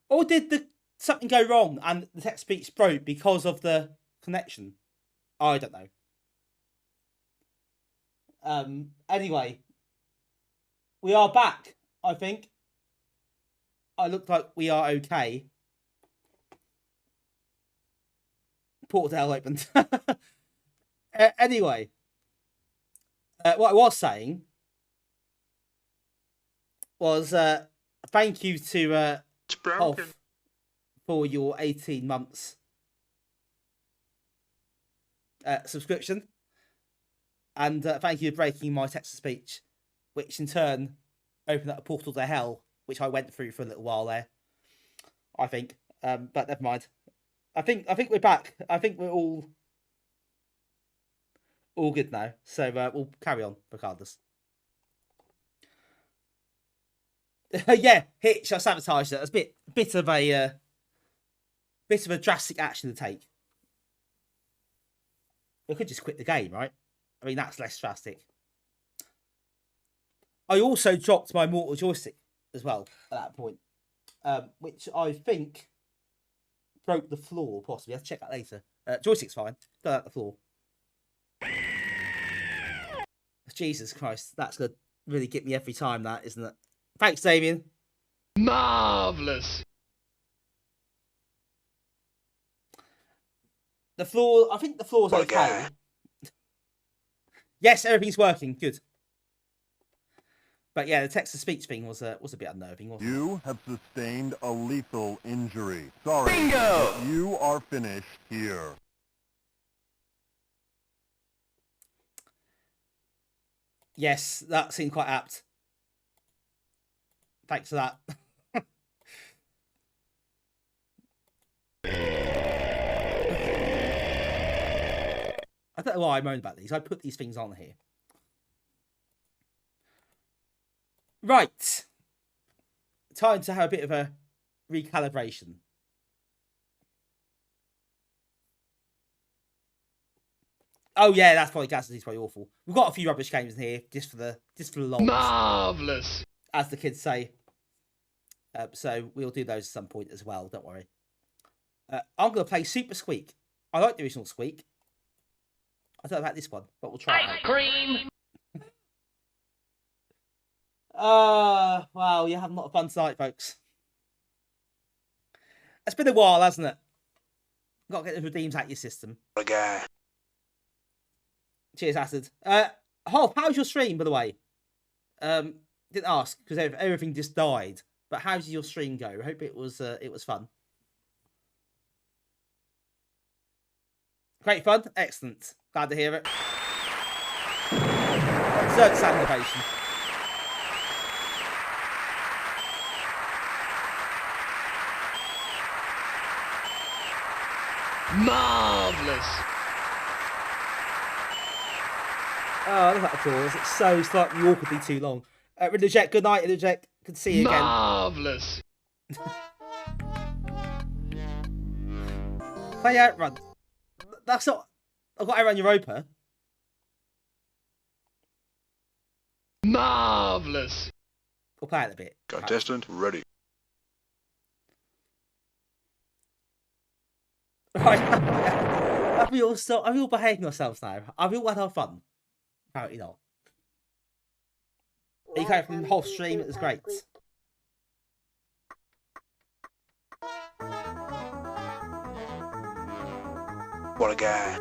Or did something go wrong and the text to speech broke because of the connection? I don't know. Anyway, we are back, I think. I look like we are okay. Portal hell opened. Anyway, what I was saying was thank you to Off for your 18 months subscription. And thank you for breaking my text to speech, which in turn opened up a portal to hell, which I went through for a little while there. I think, but never mind. I think we're back. I think we're all good now. So we'll carry on regardless. Yeah, Hitch. I sabotaged it. It's a bit of a drastic action to take. We could just quit the game, right? I mean, that's less drastic. I also dropped my mortal joystick as well at that point, which I think broke the floor, possibly. I'll check that later. Joystick's fine. Go out the floor. Jesus Christ, that's going to really get me every time, that, isn't it? Thanks, Damien. Marvelous. The floor, I think the floor's okay. Yes, everything's working. Good. But yeah, the text-to-speech thing was a bit unnerving, wasn't it? You have sustained a lethal injury. Sorry. Bingo! But you are finished here. Yes, that seemed quite apt. Thanks for that. I don't know why I moan about these. I put these things on here. Right. Time to have a bit of a recalibration. Oh yeah, that's probably Gassidy's probably awful. We've got a few rubbish games in here just for the lols. Marvelous. As the kids say. So we'll do those at some point as well, don't worry. I'm going to play Super Skweek. I like the original Squeak. I don't know about this one, but we'll try it out. Cream. Wow, you're having a lot of fun tonight, folks. It's been a while, hasn't it? Got to get the redeems out of your system. Okay. Cheers, Acid. Hoff, how's your stream, by the way? Didn't ask, because everything just died. But how did your stream go? I hope it was fun. Great fun? Excellent. Glad to hear it. Deserved standing ovation. Marvelous. Oh, look at that applause. It's so slightly awkwardly too long. Ridderjet, good night, Ridderjet. Good to see you again. Marvelous. Play Outrun. That's not... I've got Outrun Europa. Marvellous. We'll play it a bit. Contestant ready. Right. Have we all behaving ourselves now? Have we all had our fun? Apparently not. You came from the whole stream, it was great. What a guy.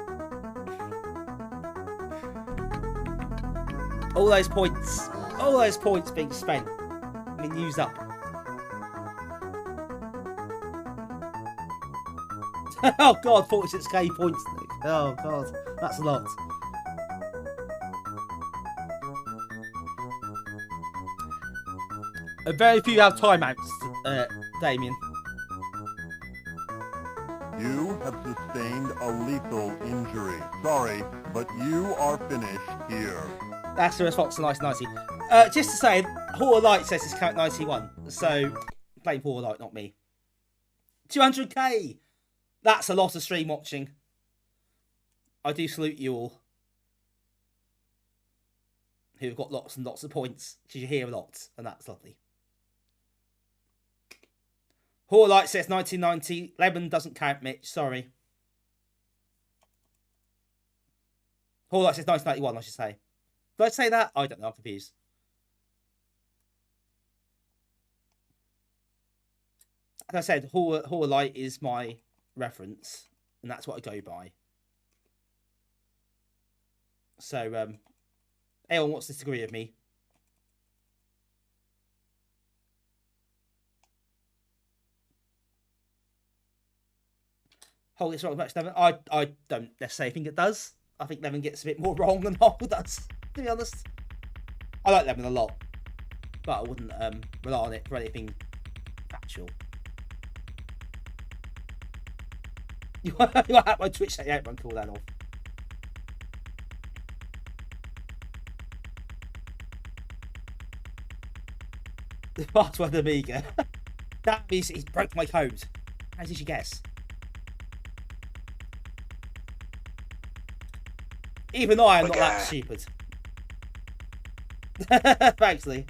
All those points being spent, being used up. Oh god, 46k points. Oh god, that's a lot. Very few have timeouts, Damien. You have sustained a lethal injury. Sorry, but you are finished here. That's the response to Nice 90. Just to say, Hall of Light says it's count 91, so blame Hall of Light, not me. 200k! That's a lot of stream watching. I do salute you all. Who've got lots and lots of points, because you hear a lot, and that's lovely. Hall of Light says 1990. Lemon doesn't count, Mitch. Sorry. Hall of Light says 1991, I should say. Did I say that? I don't know. I'm confused. As I said, Hall of Light is my reference, and that's what I go by. So, anyone wants to disagree with me? Hold this wrong much, Lemon. I don't necessarily think it does. I think Lemon gets a bit more wrong than Hole does, to be honest. I like Lemon a lot, but I wouldn't rely on it for anything factual. You want to have my Twitch chat? Yeah, everyone call that off. The password Amiga. That means he broke my code. How did you guess? Even though I'm not that stupid. Thanks, Lee.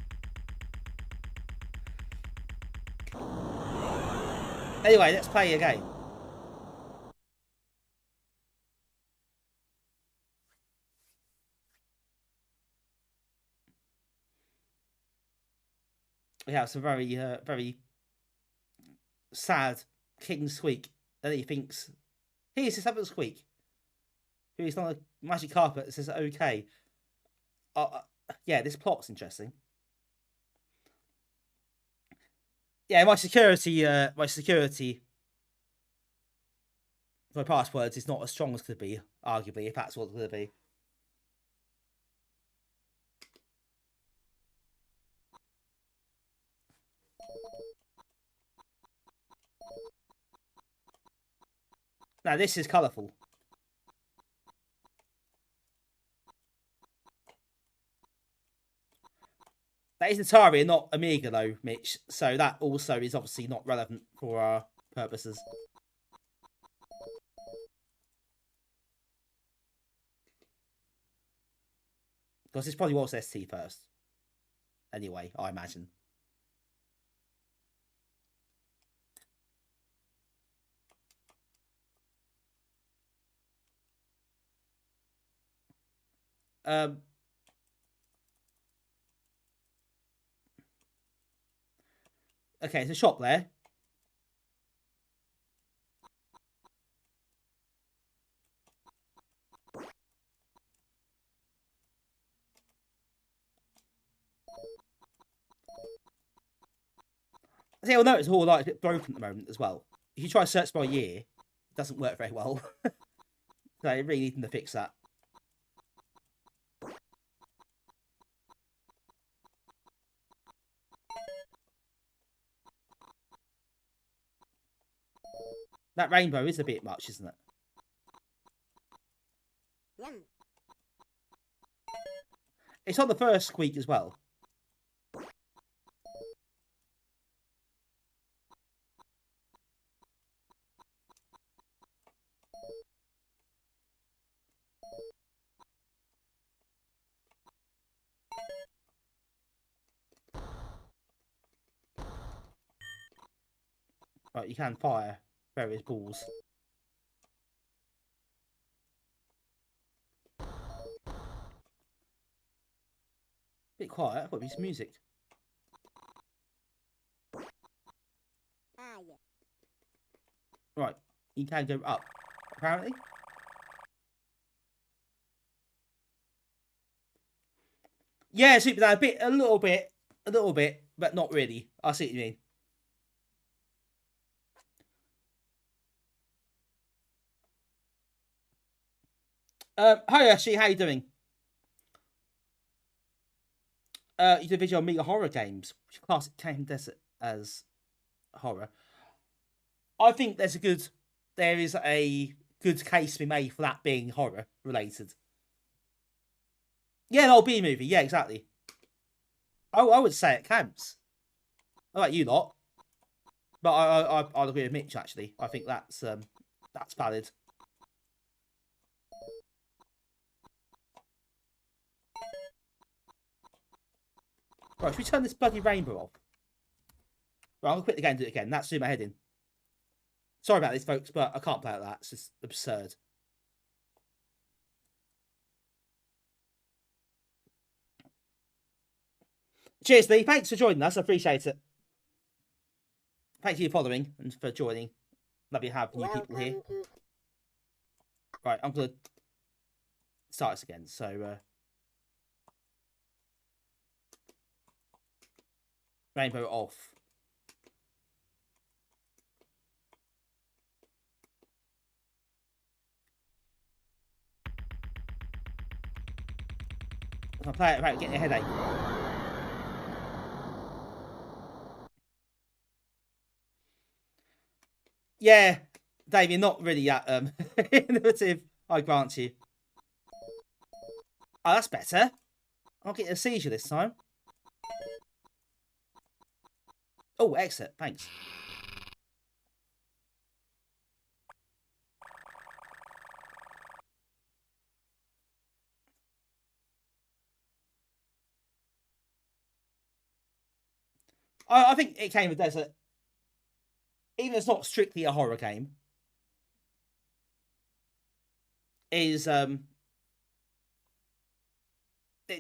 Anyway, let's play a game. We have some very, very sad King Squeak that he thinks he's just having a squeak. Who's on a magic carpet that says okay. Yeah, this plot's interesting. Yeah, my security, my passwords is not as strong as it could be, arguably, if that's what it's going to be. Now, this is colourful. That is Atari and not Amiga, though, Mitch. So that also is obviously not relevant for our purposes. Because this probably was ST first. Anyway, I imagine. Okay, it's a shop there. I think you'll notice Hall of Light is a bit broken at the moment as well. If you try to search by year, it doesn't work very well. So you really need them to fix that. That rainbow is a bit much, isn't it? It's on the first Squeak as well. Right, you can fire various balls. Bit quiet. What is music? Right, you can go up. Apparently. Yeah, super that a little bit, but not really. I see what you mean. Hi Ashley, how you doing? You did a video on Amiga horror games, which class it came as horror. I think there is a good case to be made for that being horror related. Yeah, an old B movie. Yeah, exactly. Oh, I would say it counts. I like you lot, but I'll agree with Mitch. Actually, I think that's valid. Right, should we turn this bloody rainbow off? Right, I'm gonna quit the game and do it again. That's doing my head in. Sorry about this, folks, but I can't play like that. It's just absurd. Cheers, Lee. Thanks for joining us. I appreciate it. Thank you for following and for joining. Love you have new people here. Right, I'm going to start this again. So, rainbow off. If I play it about getting a headache. Yeah, Dave, you're not really that innovative, I grant you. Oh, that's better. I'll get a seizure this time. Oh, exit, thanks. I think it came with Desert. Even though it's not strictly a horror game, is it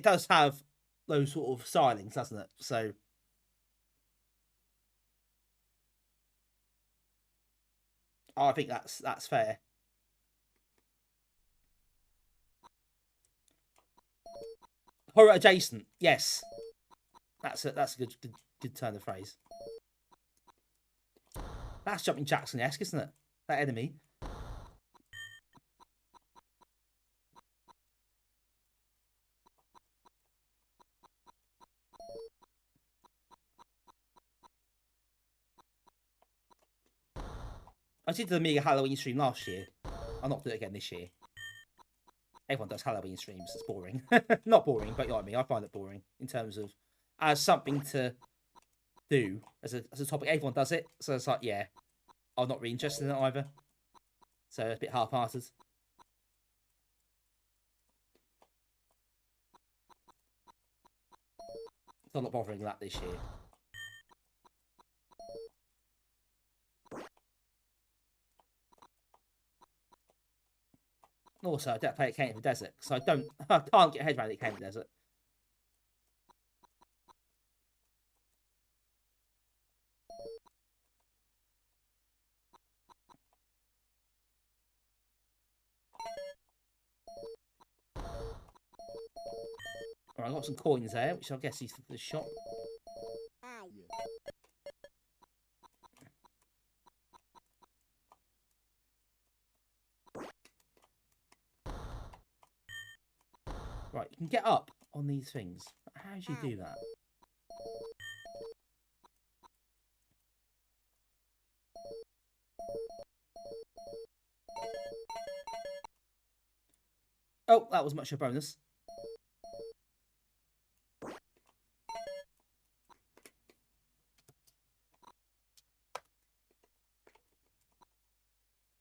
does have those sort of stylings, doesn't it? So I think that's fair. Horror adjacent, yes. That's a good turn of phrase. That's Jumping Jackson-esque, isn't it? That enemy. I did the Amiga Halloween stream last year. I'll not do it again this year. Everyone does Halloween streams. It's boring. Not boring, but you know what I mean. I find it boring in terms of as something to do as a topic. Everyone does it, so it's like, yeah, I'm not really interested in it either. So it's a bit half-hearted. So I'm not bothering that this year. Also, I don't play it came in the desert, so I can't get a head around it came in the desert. Alright, I got some coins there, which I guess is for the shop. Right, you can get up on these things. How do you do that? Oh, that was much a bonus.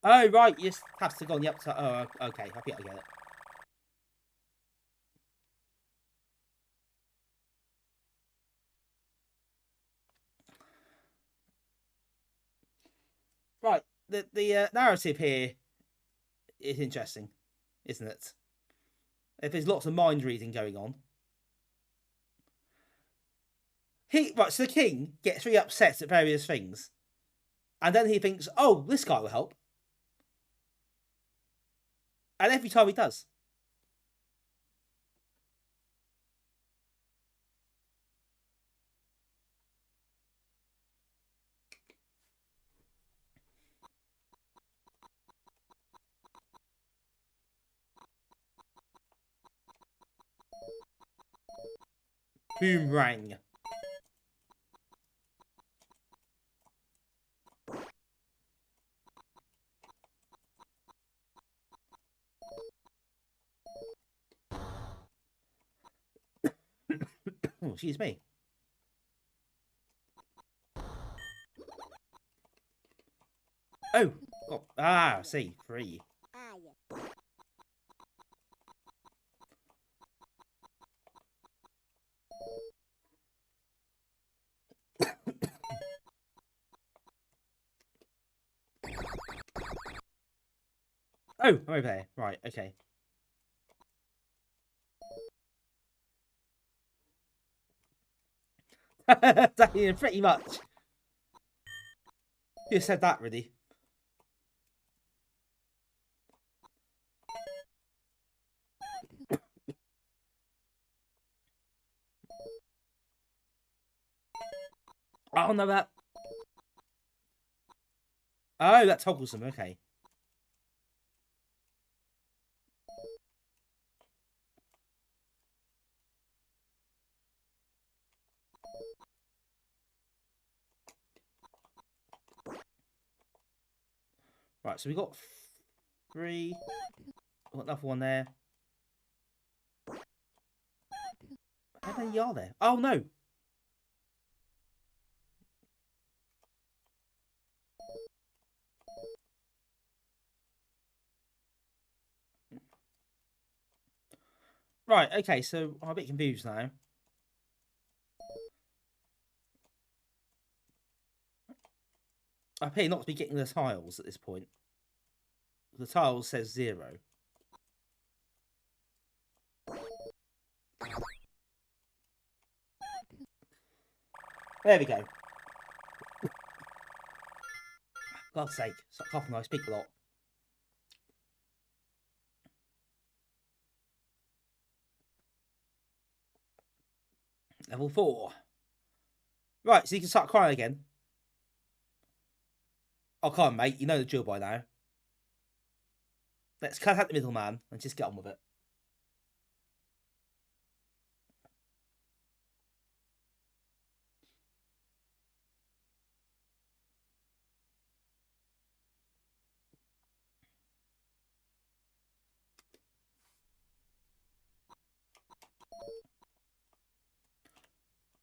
Oh, right, you just have to go on the upside. Oh, okay, I get it. Right, the narrative here is interesting, isn't it? If there's lots of mind reading going on. So the king gets really upset at various things. And then he thinks, oh, this guy will help. And every time he does. Boomerang. Oh, excuse me. Oh, I see. 3. Oh, I'm over there. Right, okay. Pretty much. You said that, really. Oh, no, that. Oh, that toggles them. Okay. Right, so we got 3. Got another one there. How many are there? Oh, no. Right, okay, so I'm a bit confused now. I appear not to be getting the tiles at this point. The tile says 0. There we go. God's sake, stop coughing, I speak a lot. Level 4. Right, so you can start crying again. Oh, come on, mate. You know the drill by now. Let's cut out the middleman and just get on with it.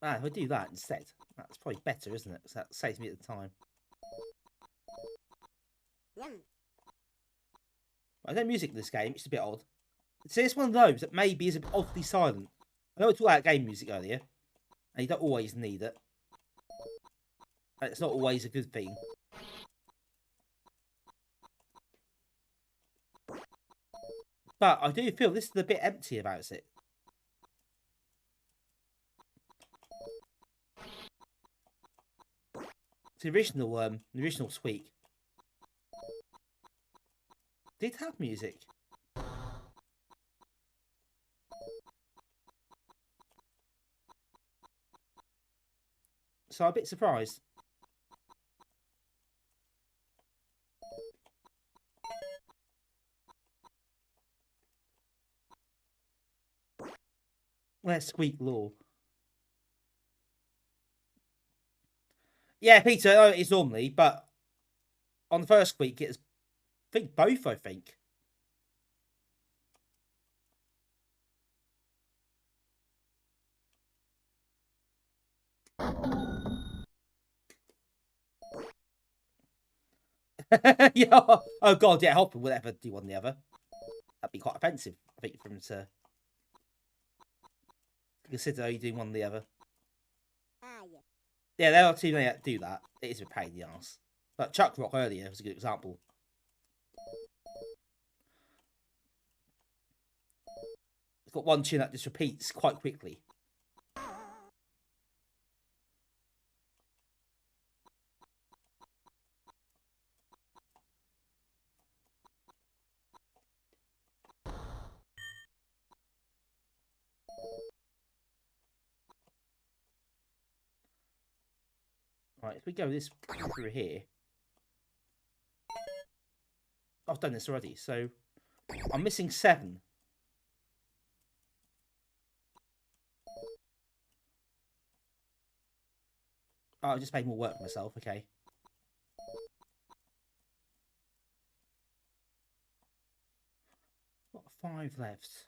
If I do that instead, that's probably better, isn't it? Because that saves me at the time. I know music in this game, it's a bit odd. See, it's one of those that maybe is a bit oddly silent. I know we talked about game music earlier, and you don't always need it. And it's not always a good thing. But I do feel this is a bit empty about it. The original Skweek did have music. So I'm a bit surprised. Where's Skweek Law? Yeah, Peter, I know it is normally, but on the first week, it's, I think both, I think. Yeah. Oh, God, yeah, Hopper would ever do one or the other. That'd be quite offensive, I think, for him to consider you doing one or the other. Yeah, there are too many that do that. It is a pain in the arse. But Chuck Rock earlier was a good example. It's got one tune that just repeats quite quickly. Right, if we go this through here. I've done this already, so I'm missing 7. Oh, I just made more work for myself, okay. Got 5 left.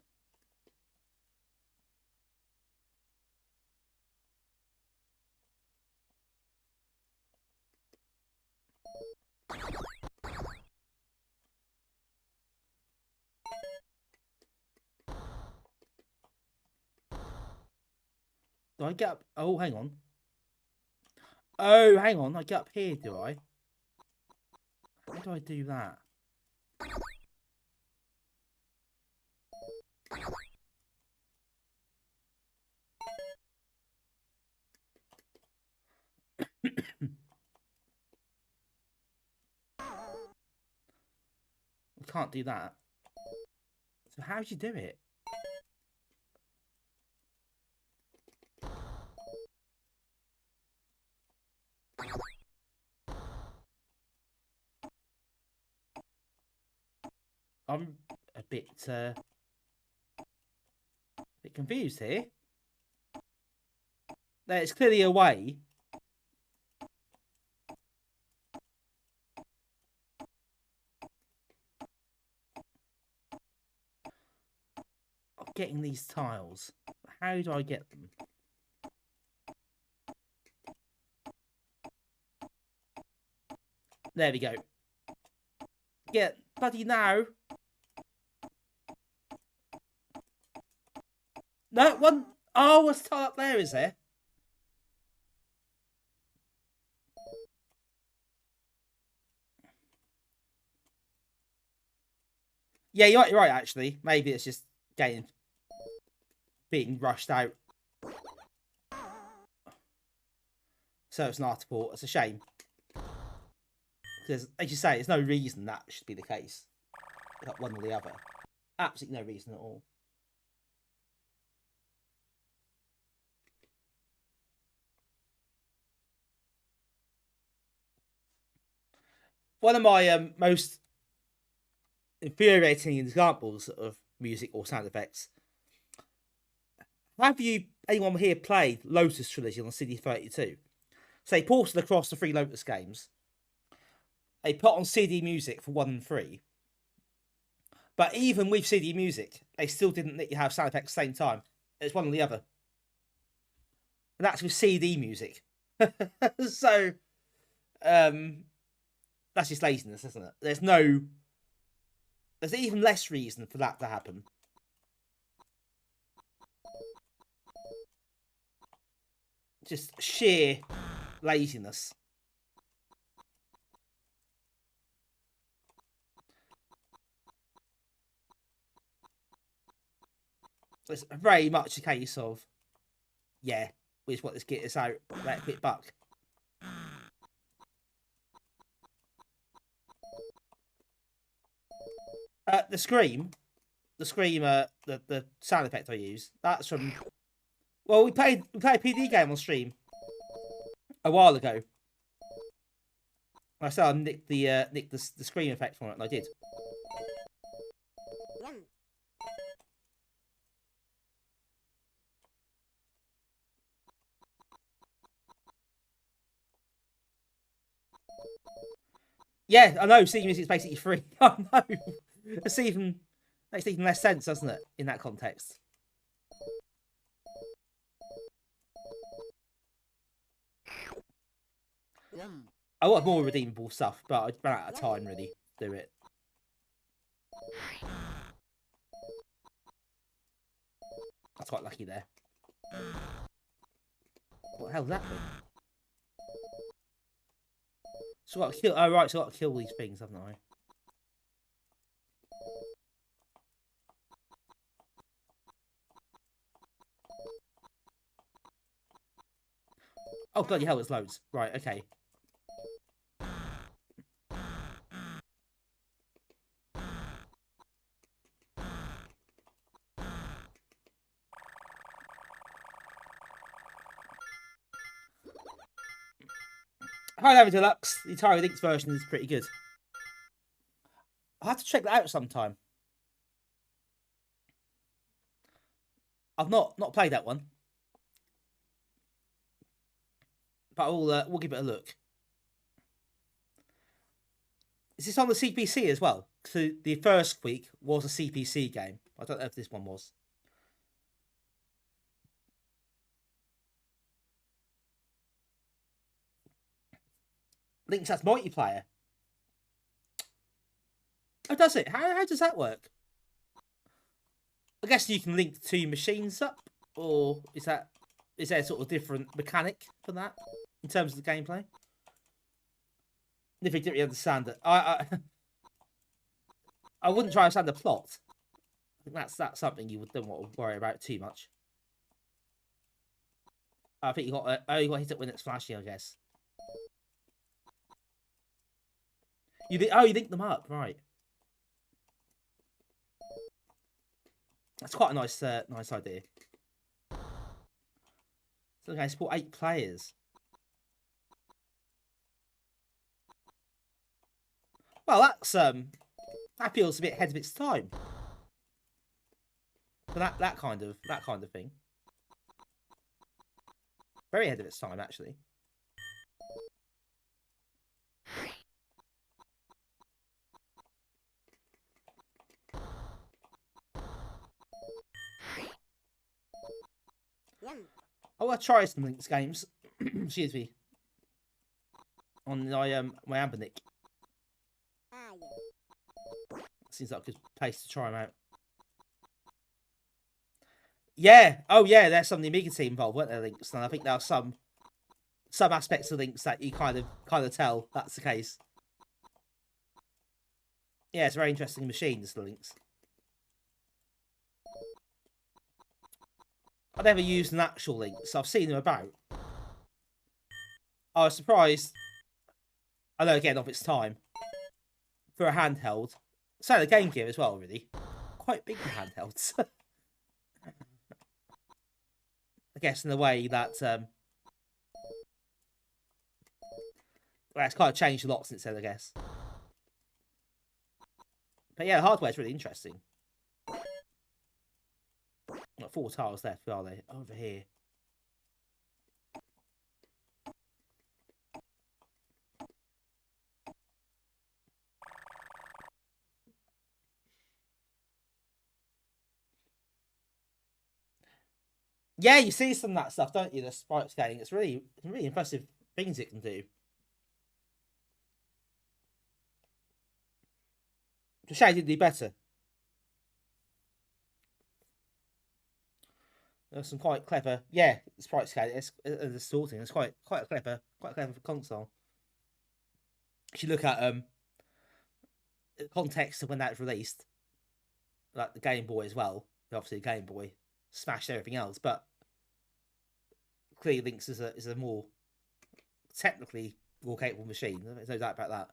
Do I get up? Oh, hang on. Oh, hang on. I get up here, do I? How do I do that? I can't do that. So how do you do it? I'm a bit confused here. There's clearly a way. Of getting these tiles. How do I get them? There we go. Get bloody now. No, one. Oh, what's tile up there, is there? Yeah, you're right, actually. Maybe it's just being rushed out. So it's an article. It's a shame. Because, as you say, there's no reason that should be the case. Like one or the other. Absolutely no reason at all. One of my most infuriating examples of music or sound effects. Have anyone here played Lotus Trilogy on CD32? So they ported across the 3 Lotus games. They put on CD music for 1 and 3. But even with CD music, they still didn't let you have sound effects at the same time. It's one or the other. And that's with CD music. So, that's just laziness, isn't it? There's even less reason for that to happen. Just sheer laziness. So it's very much a case of, yeah, we just want to get this out, let a quick buck. The scream, the sound effect I use, that's from. Well, we played a PD game on stream a while ago. I said I nicked the scream effect from it, and I did. Yeah, I know. CD music is basically free. I know. Makes even less sense, doesn't it, in that context? I want more redeemable stuff, but I ran out of time really to do it. That's quite lucky there. What the hell's that thing? So I got to kill. Oh right, so I got to kill these things, haven't I? Oh bloody hell, it's loads. Right, okay. Hi, Larry Deluxe. The Atari Lynx version is pretty good. I'll have to check that out sometime. I've not played that one, but we'll give it a look. Is this on the CPC as well? So the first Skweek was a CPC game. I don't know if this one was. Lynx has multiplayer. Oh, does it? How does that work? I guess you can link two machines up, or is there a sort of different mechanic for that in terms of the gameplay? If you didn't really understand it, I wouldn't try and understand the plot. I think that's something you don't want to worry about too much. I think you got to hit it when it's flashing, I guess. You link them up, right? That's quite a nice idea. So okay, support 8 players. Well, that feels a bit ahead of its time. For that kind of thing. Very ahead of its time, actually. I want to try some Lynx games. Excuse me. On my Ambinic. Seems like a good place to try them out. Yeah. Oh yeah, there's some of the Amiga team involved, weren't there, Lynx? And I think there are some aspects of Lynx that you kind of tell that's the case. Yeah, it's a very interesting machine, the Lynx. I've never used an actual Lynx. I've seen them about. I was surprised. I know, again, of its time. For a handheld. So the Game Gear as well, really. Quite big for handhelds. I guess in the way that... well, it's kind of changed a lot since then, I guess. But yeah, the hardware's really interesting. Got 4 tiles left, are they? Over here. Yeah, you see some of that stuff, don't you? The sprite scaling. It's really impressive things it can do. The shade did do better. There's some quite clever, yeah, sprite scaling. It's distorting. It's quite clever for console. If you look at the context of when that was released, like the Game Boy as well. Obviously, the Game Boy smashed everything else, but clearly Lynx is a more technically more capable machine. There's no doubt about that.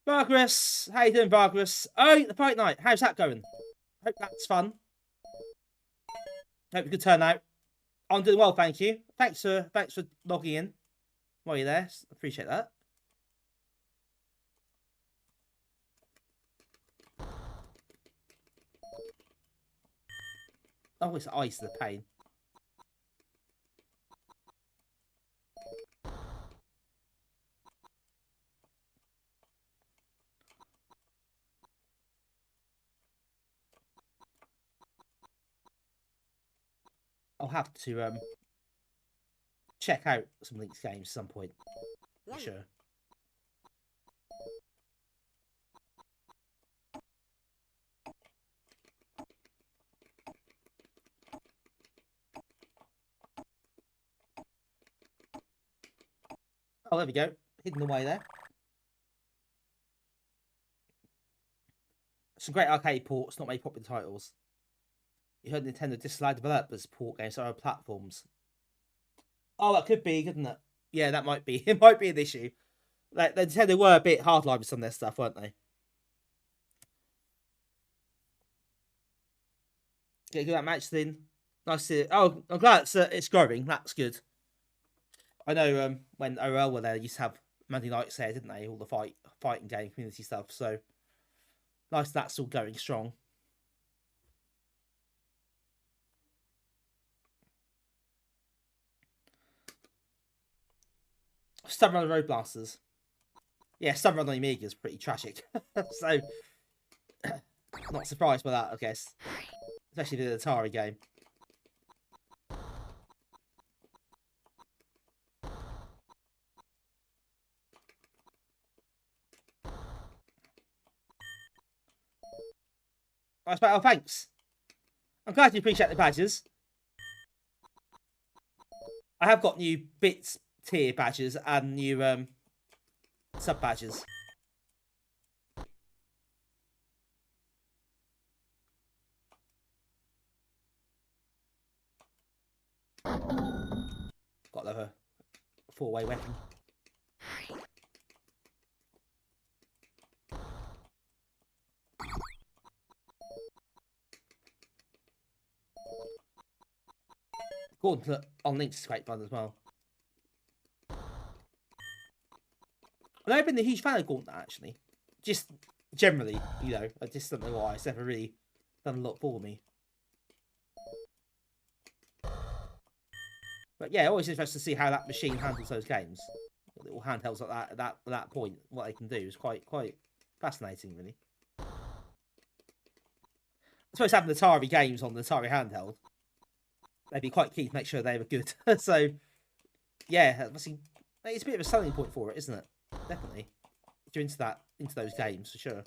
Barbarous, how you doing, Barbarous? Oh, the fight night. How's that going? Hope that's fun. Hope a good turnout. I'm doing well, thank you. Thanks for logging in while you're there. Appreciate that. Oh, it's ice, the pain. I'll have to check out some Link's games at some point. For sure. Oh, there we go. Hidden away there. Some great arcade ports, not many popular titles. You heard Nintendo disallow developers port games to other platforms. Oh, that could be, couldn't it? Yeah, that might be. It might be an issue. Like, Nintendo were a bit hardline with some of their stuff, weren't they? Get that match then. Nice to. Oh, I'm glad it's growing. That's good. I know when OL were there, they used to have Monday nights there, didn't they? All the fighting game community stuff. So nice that's all going strong. Stun Run Road Blasters. Yeah, Stun Run on Amiga is pretty tragic. So not surprised by that, I guess. Especially the Atari game. Oh, thanks. I'm glad you appreciate the badges. I have got new bits tier badges and new sub badges. Got another 4-way weapon. Gauntlet on Link's great fun as well. I've never been a huge fan of Gauntlet actually. Just generally, you know, I just don't know why. It's never really done a lot for me. But yeah, always interested to see how that machine handles those games. Little handhelds like that at that point, what they can do is quite fascinating, really. I suppose having Atari games on the Atari handheld, they'd be quite keen to make sure they were good. So yeah, it's a bit of a selling point for it, isn't it? Definitely. If you're into those games for sure.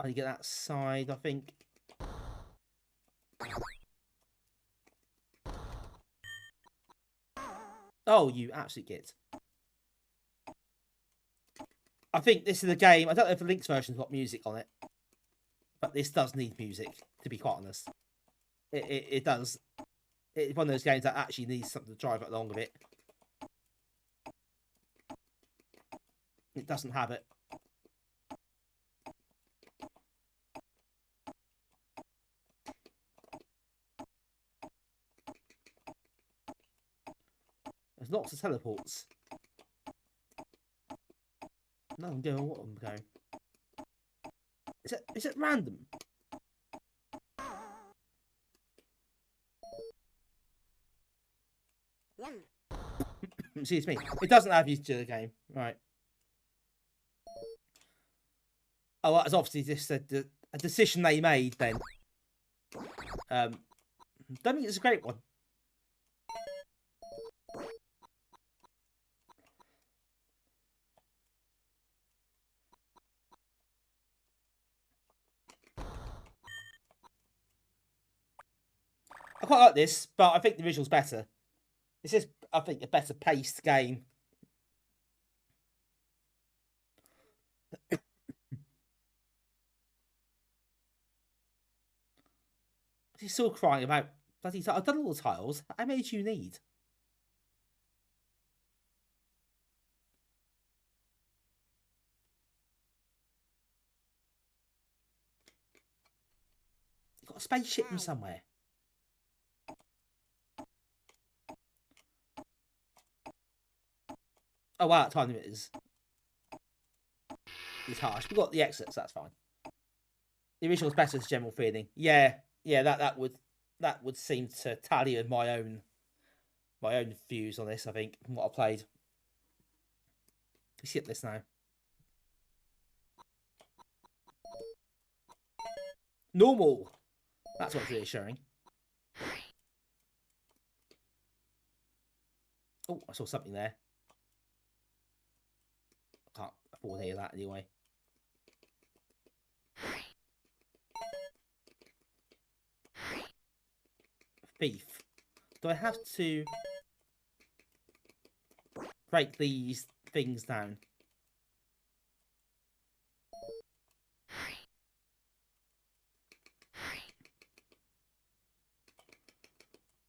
I need to get that side, I think. Oh, you absolute git. I think this is a game. I don't know if the Link's version's got music on it, but this does need music, to be quite honest. It does. It's one of those games that actually needs something to drive it along with it. It doesn't have it. There's lots of teleports. No, I'm going. What I'm going? Is it random? Excuse me. It doesn't have used to the game, right? Oh, that's obviously just a decision they made then. Don't think it's a great one. I quite like this, but I think the visual's better. This is, I think, a better paced game. He's still crying about bloody. I've done all the tiles. How many do you need? You've got a spaceship from somewhere. Oh wow, that time limit is harsh. We've got the exits, that's fine. The original's better as general feeling. Yeah, that would seem to tally with my own my own views on this, I think, from what I played. Skip this now. Normal. That's what's reassuring. Oh, I saw something there. I can't afford to hear that anyway. Thief. Do I have to break these things down?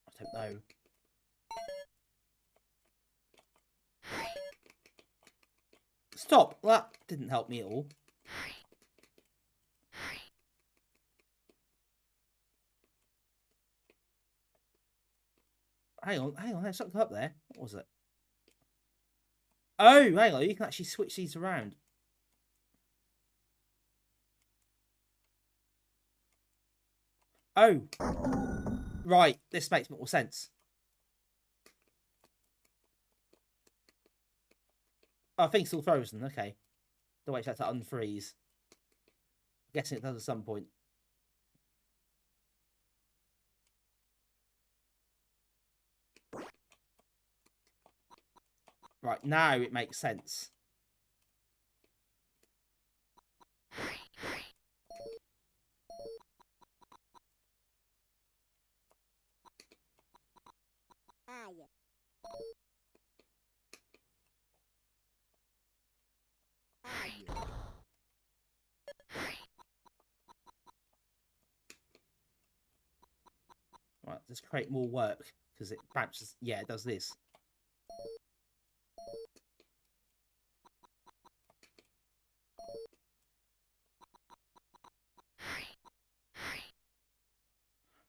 I don't know. Stop! That didn't help me at all. Hang on, there's something up there. What was it? Oh, hang on, you can actually switch these around. Oh. Right, this makes more sense. Oh, I think it's still frozen, okay. Don't wait for that to unfreeze. Guessing it does at some point. Right, now it makes sense. Right, let's create more work because it bounces. Yeah, it does this.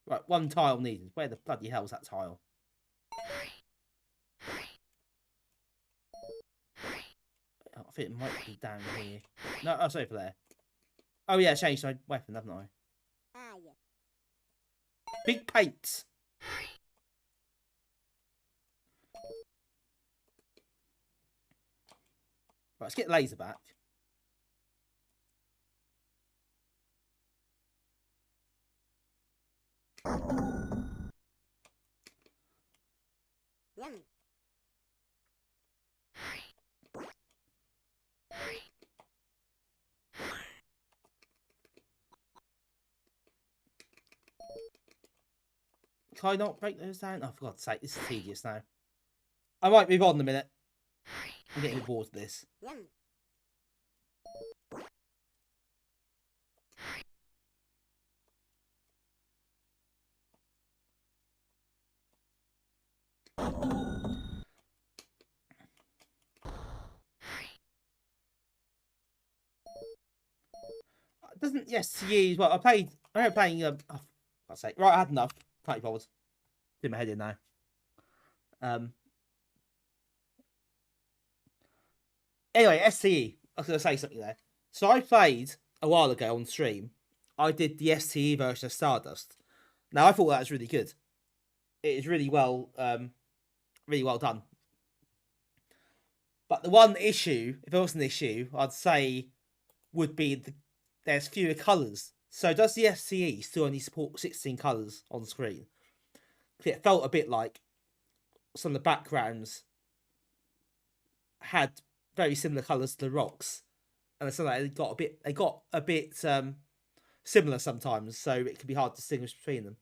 Right, one tile needed. Where the bloody hell is that tile? I think it might be down here. No, oh, it's over there. Oh yeah, I changed my weapon, haven't I? Big paints. Right, let's get laser back. Can I not break those down? Oh, for God's sake, this is tedious now. I might move on in a minute. I'm getting bored of this. Doesn't yes use well I remember playing oh, for God's sake. Right, I had enough. Can't be bothered. Do my head in now. Anyway, STE. I was gonna say something there. So I played a while ago on stream. I did the STE version of Stardust. Now I thought that was really good. It is really well done. But the one issue, if there was an issue, I'd say would be there's fewer colours. So does the STE still only support 16 colours on screen? It felt a bit like some of the backgrounds had very similar colours to the rocks, and it's like they got a bit similar sometimes, so it can be hard to distinguish between them.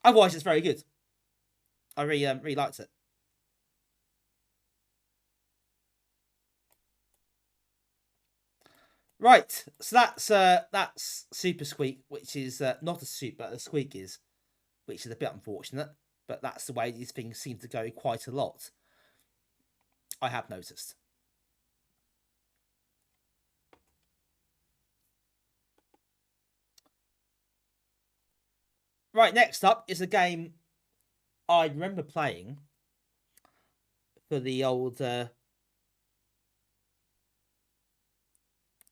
Otherwise, it's very good. I really liked it. Right, so that's Super Skweek, which is not a soup, but a squeak is, which is a bit unfortunate. But that's the way these things seem to go quite a lot. I have noticed. Right, next up is a game I remember playing for the old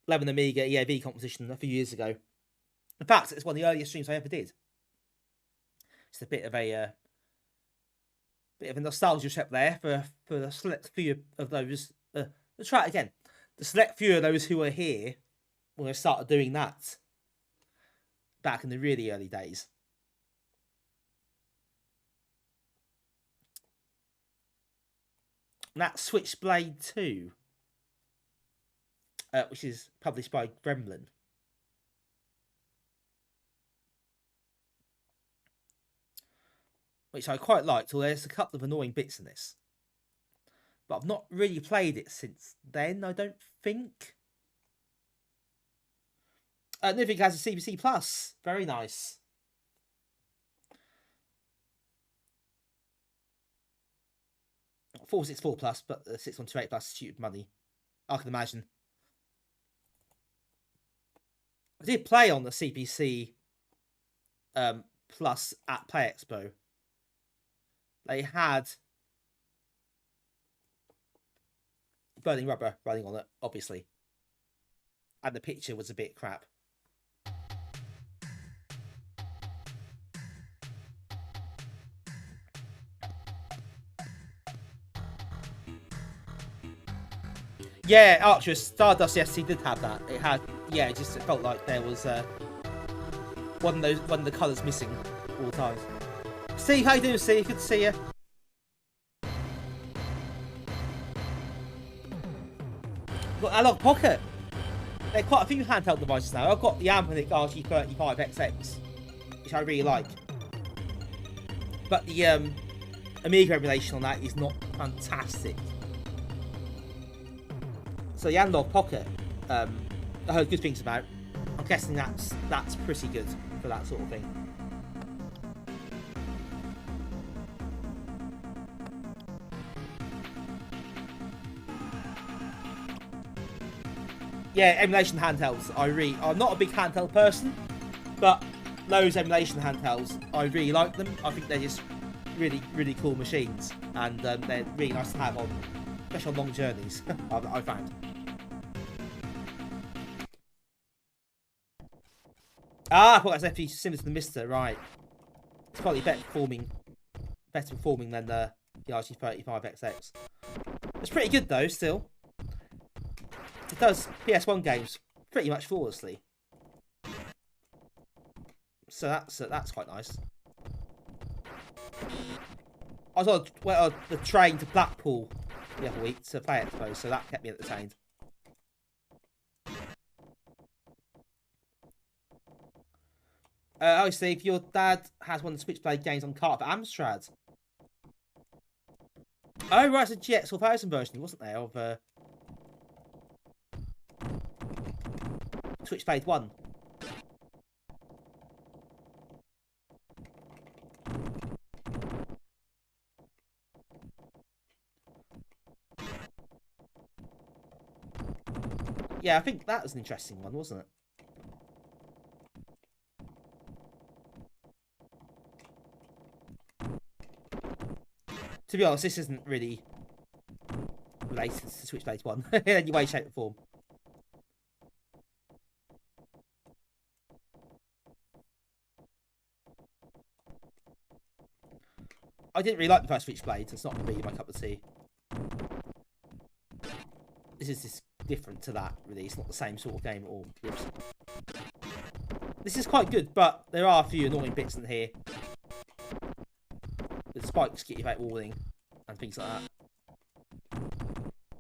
11 Amiga EAV competition a few years ago. In fact, it's one of the earliest streams I ever did. It's a bit of a nostalgia trip there for the select few of those. Let's try it again. The select few of those who are here when I started doing that back in the really early days. And that's Switchblade 2, which is published by Gremlin. Which I quite liked, although there's a couple of annoying bits in this. But I've not really played it since then, I don't think. Nothing has a CBC Plus. Very nice. Not 464 Plus, but 6128 Plus is stupid money. I can imagine. I did play on the CBC Plus at Play Expo. They had Burning Rubber running on it, obviously. And the picture was a bit crap. Yeah, Archer Stardust, yes, he did have that. It had, yeah, it felt like there was one of the colours missing all the time. Steve, how you doing, Steve? Good to see you. Got Analog Pocket. There are quite a few handheld devices now. I've got the Amiga RG35XX, which I really like. But the Amiga emulation on that is not fantastic. So the Analog Pocket, I heard good things about. I'm guessing that's pretty good for that sort of thing. Yeah, emulation handhelds. I'm not a big handheld person, but those emulation handhelds, I really like them. I think they're just really, really cool machines, and they're really nice to have on, especially on long journeys. I found. I thought that's actually similar to the Mister, right? It's slightly better performing than the RG35XX. It's pretty good though, still. It does PS1 games pretty much flawlessly, so that's quite nice. I was on the train to Blackpool the other week to Play Expo, so that kept me entertained. Oh, Steve, your dad has one of the Switchblade games on Car-Vup and Amstrad. Oh, right, it's a GX 4000 version, wasn't there, of Switchblade 1. Yeah, I think that was an interesting one, wasn't it? To be honest, this isn't really related to Switchblade 1 in any way, shape or form. I didn't really like the first Switchblade. It's not really my cup of tea. This is just different to that, really. It's not the same sort of game at all. Oops. This is quite good, but there are a few annoying bits in here. The spikes get you out warning and things like that.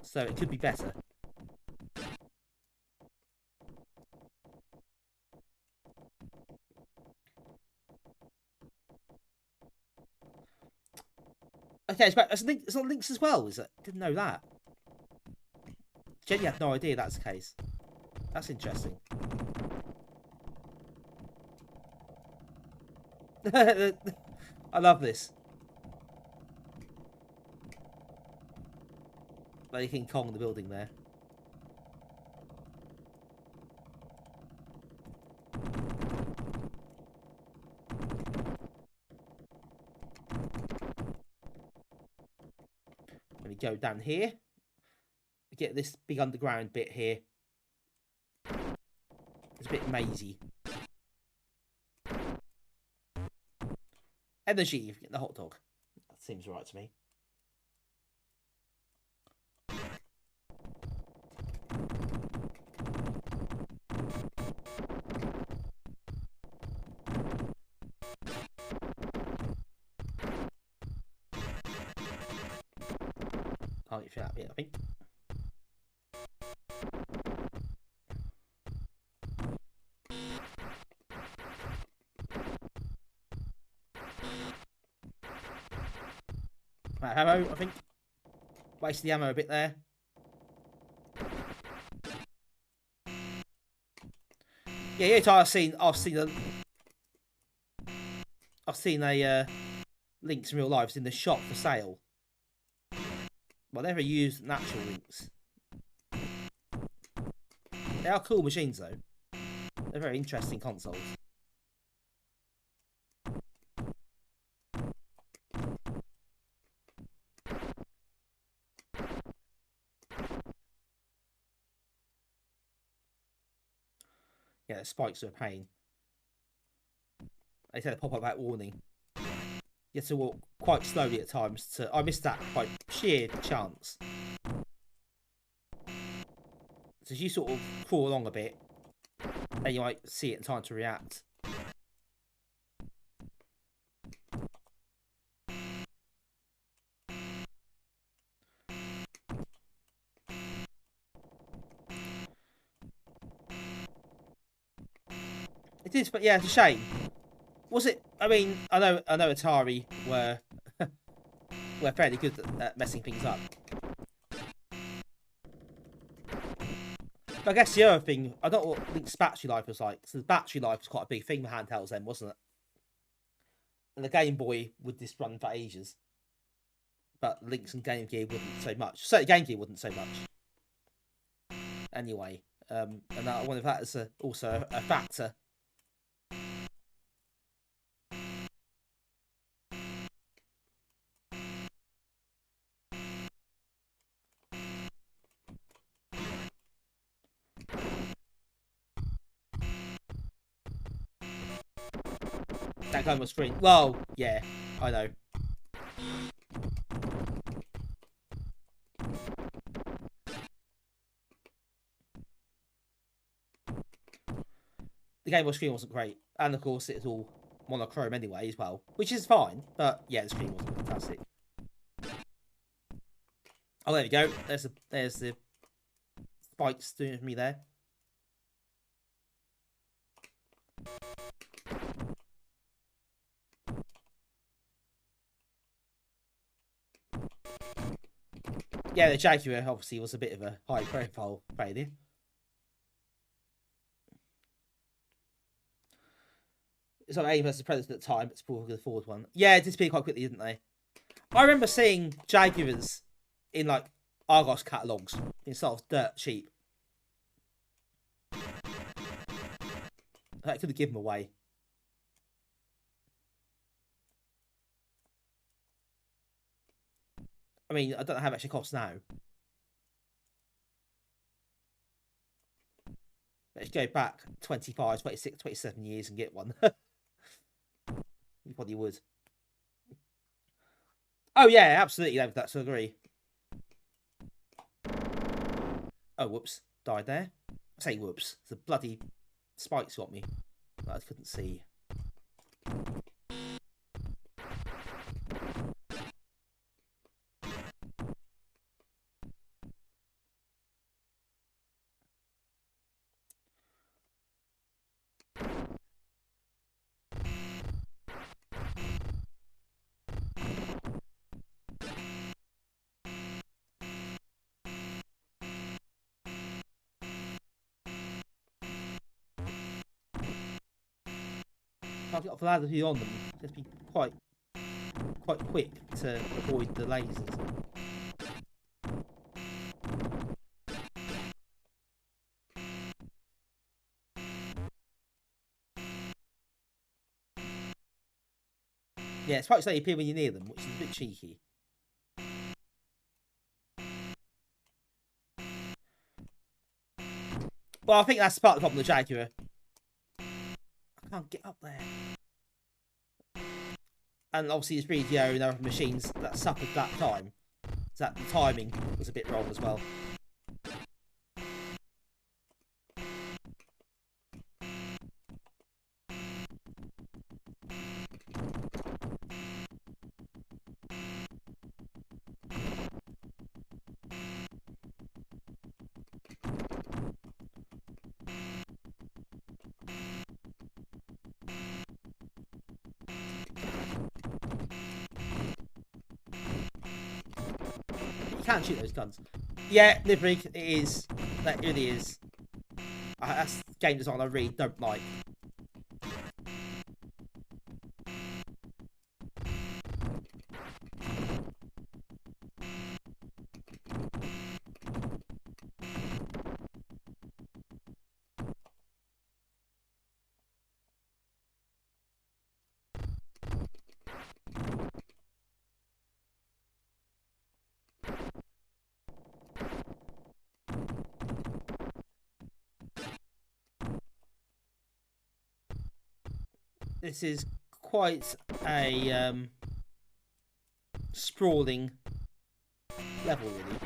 So it could be better. Okay, it's on links as well, is it? Didn't know that. Jenny had no idea that's the case. That's interesting. I love this. Like King Kong in the building there. When we go down here, we get this big underground bit here. It's a bit mazy. Energy, get the hot dog. That seems right to me. I'll get through that bit, I think. Right, ammo, I think. Wasted the ammo a bit there. Yeah, I've seen a links in real life. It's in the shop for sale. Well, I never used natural links. They are cool machines though. They're very interesting consoles. Yeah, the spikes are a pain. They said a pop-up about warning. You have to walk quite slowly at times. I missed that by sheer chance. So as you sort of crawl along a bit, then you might see it in time to react. It is, but yeah, it's a shame. Was it? I mean, I know Atari were fairly good at messing things up. But I guess the other thing, I don't know what Link's battery life was like. So the battery life was quite a big thing for handhelds then, wasn't it? And the Game Boy would just run for ages. But Link's and Game Gear wouldn't so much. Certainly Game Gear wouldn't so much. Anyway, and I wonder if that is also a factor. That kind of screen. Well, yeah, I know. The Game Boy screen wasn't great, and of course it's all monochrome anyway as well, which is fine. But yeah, the screen wasn't fantastic. Oh, there we go. There's the spikes doing for me there. Yeah, the Jaguar obviously was a bit of a high-profile failure. It's not Alien vs Predator at the time, but it's probably the fourth one. Yeah, it disappeared quite quickly, didn't they? I remember seeing Jaguars in, like, Argos catalogues. In sort of dirt cheap. I could have given them away. I mean, I don't know how much it costs now. Let's go back 25, 26, 27 years and get one. You probably would. Oh, yeah, absolutely. That's I agree. Oh, whoops. Died there. I say whoops. The bloody spikes got me. I couldn't see. I've got a ladder on them. Just be quite quick to avoid the lasers. Yeah, spikes only appear when you're near them, which is a bit cheeky. Well, I think that's part of the problem with the Jaguar. I can't get up there. And obviously it's really the only other machines that suffered that time. So that the timing was a bit wrong as well. Can't shoot those guns. Yeah, Livery, it is. That really is. That's game design I really don't like. This is quite a sprawling level, really.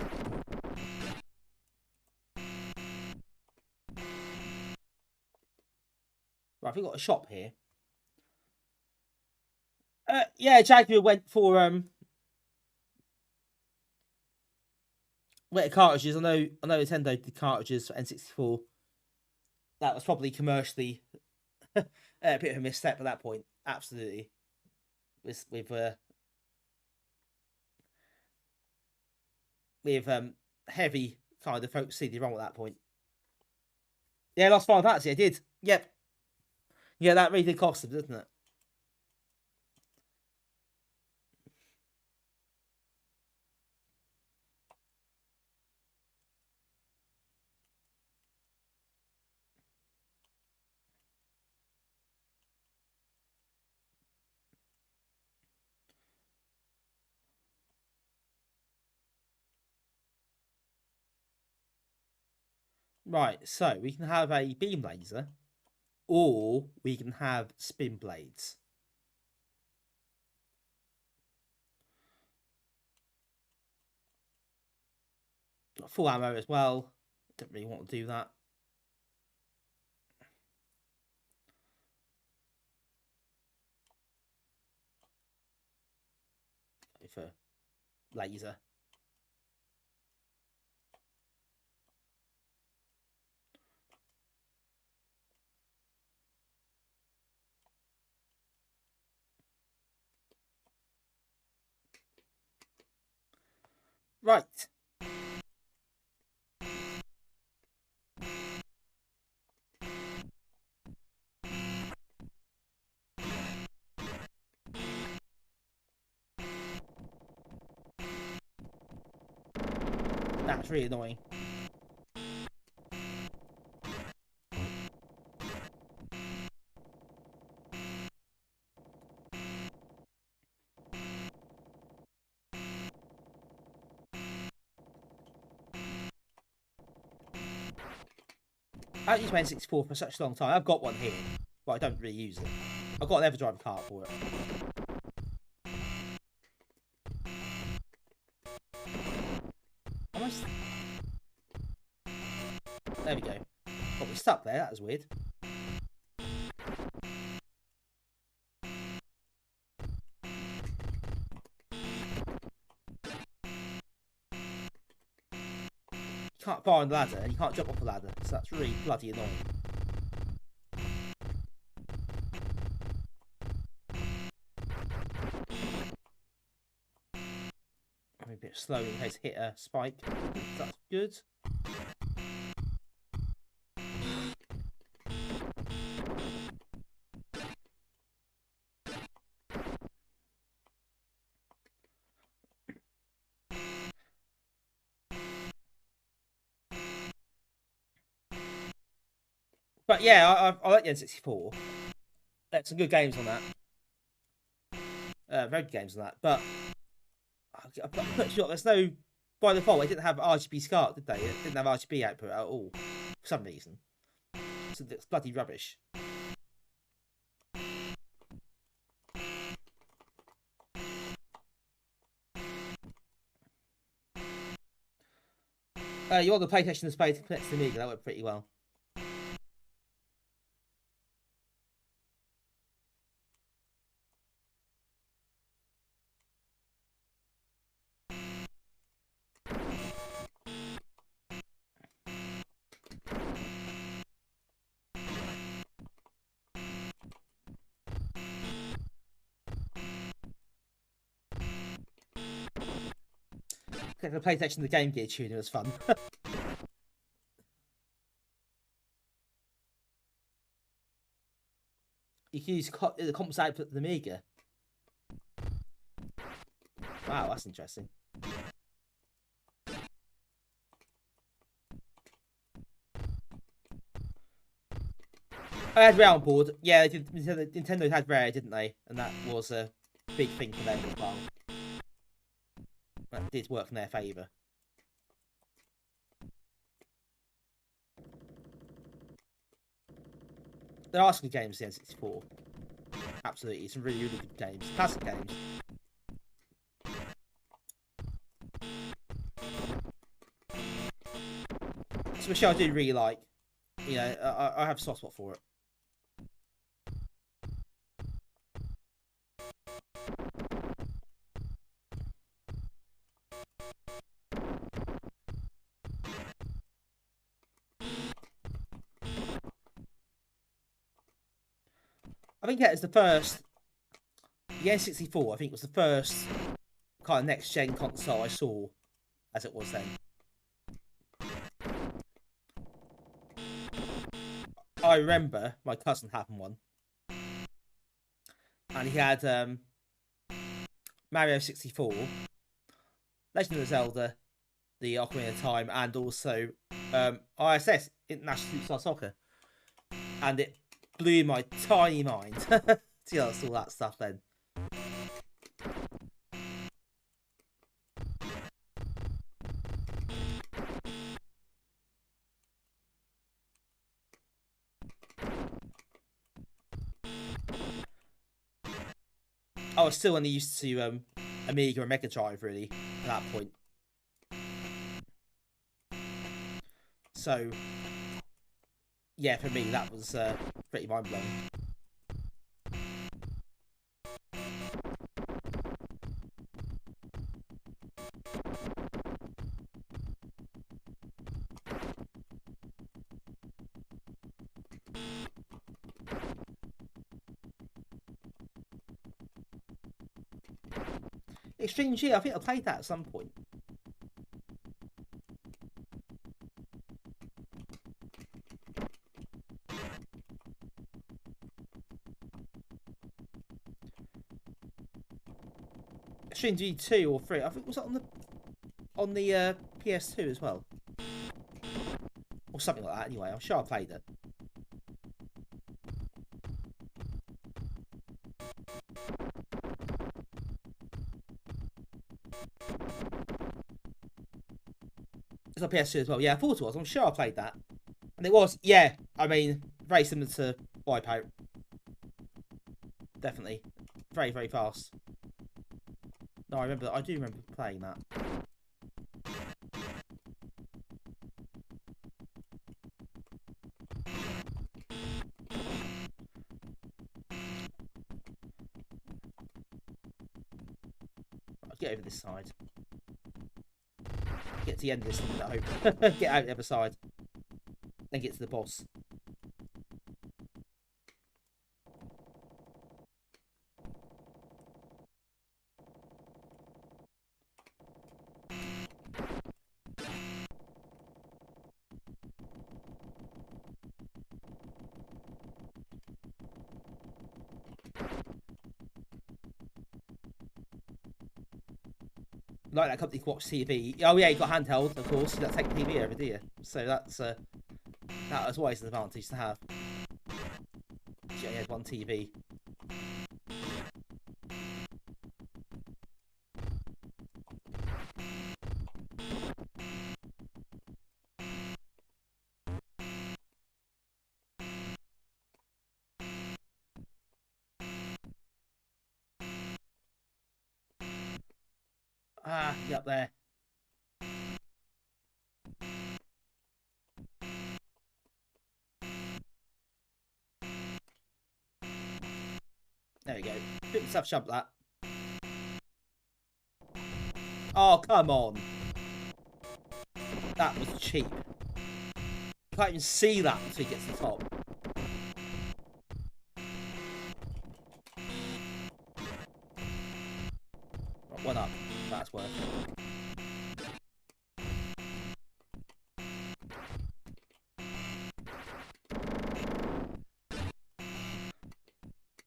Right, we've got a shop here. Yeah, Jaguar went for wet cartridges. I know Nintendo did cartridges for N64. That was probably commercially a bit of a misstep at that point. Absolutely. With heavy kind of folk CD-ROM at that point. Yeah, Lost Final Fantasy, I did. Yep. Yeah, that really did cost them, doesn't it? Right, so we can have a beam laser, or we can have spin blades. Got full ammo as well. Don't really want to do that. Go for laser. Right. That's really annoying. I haven't used my N64 for such a long time. I've got one here, but I don't really use it. I've got an EverDrive cart for it. Almost. There we go. Got me stuck there. That was weird. You can't fire on the ladder, and you can't jump off the ladder, so that's really bloody annoying. I'm a bit slow in case I hit a spike. That's good. But yeah, I like the N64. There's some good games on that. Very good games on that. But I'm pretty sure there's no... By default, they didn't have RGB SCART, did they? It didn't have RGB output at all. For some reason. So it's bloody rubbish. You want the PlayStation display to connect to the Amiga, that worked pretty well. The PlayStation and the Game Gear tuner was fun. You can use the comps output of the Amiga. Wow, that's interesting. I had Rare on board. Yeah, they did, Nintendo had Rare, didn't they? And that was a big thing for them as well. That did work in their favour. There are some good games in the N64. Absolutely, some really, really good games. Classic games. So Michelle I do really like. You know, I have a soft spot for it. I think that is the first. The N64, I think, was the first kind of next gen console I saw as it was then. I remember my cousin having one, and he had Mario 64, Legend of Zelda, the Ocarina of Time, and also ISS, International Superstar Soccer, and it blew my tiny mind to see all that stuff then. I was still only used to Amiga and Mega Drive really at that point. So yeah, for me that was pretty mind blowing. Extreme G, I think I played that at some point. Extreme G 2 or 3, I think was it on the PS2 as well, or something like that. Anyway, I'm sure I played it. It's on PS2 as well. Yeah, I thought it was. I'm sure I played that. And it was, yeah, I mean, very similar to Wipeout. Definitely. Very, very fast. No, I do remember playing that. I'll get over this side. Get to the end of this one, I hope. Get out the other side. Then get to the boss. Like that company to watch TV. Oh yeah, you got handheld, of course. You don't take TV over, do you? So that's that was always an advantage to have. You only had one TV. Ah, get up there. Let's have a shove at that. Oh, come on. That was cheap. Can't even see that until he gets to the top. Right, one up. That's worth it.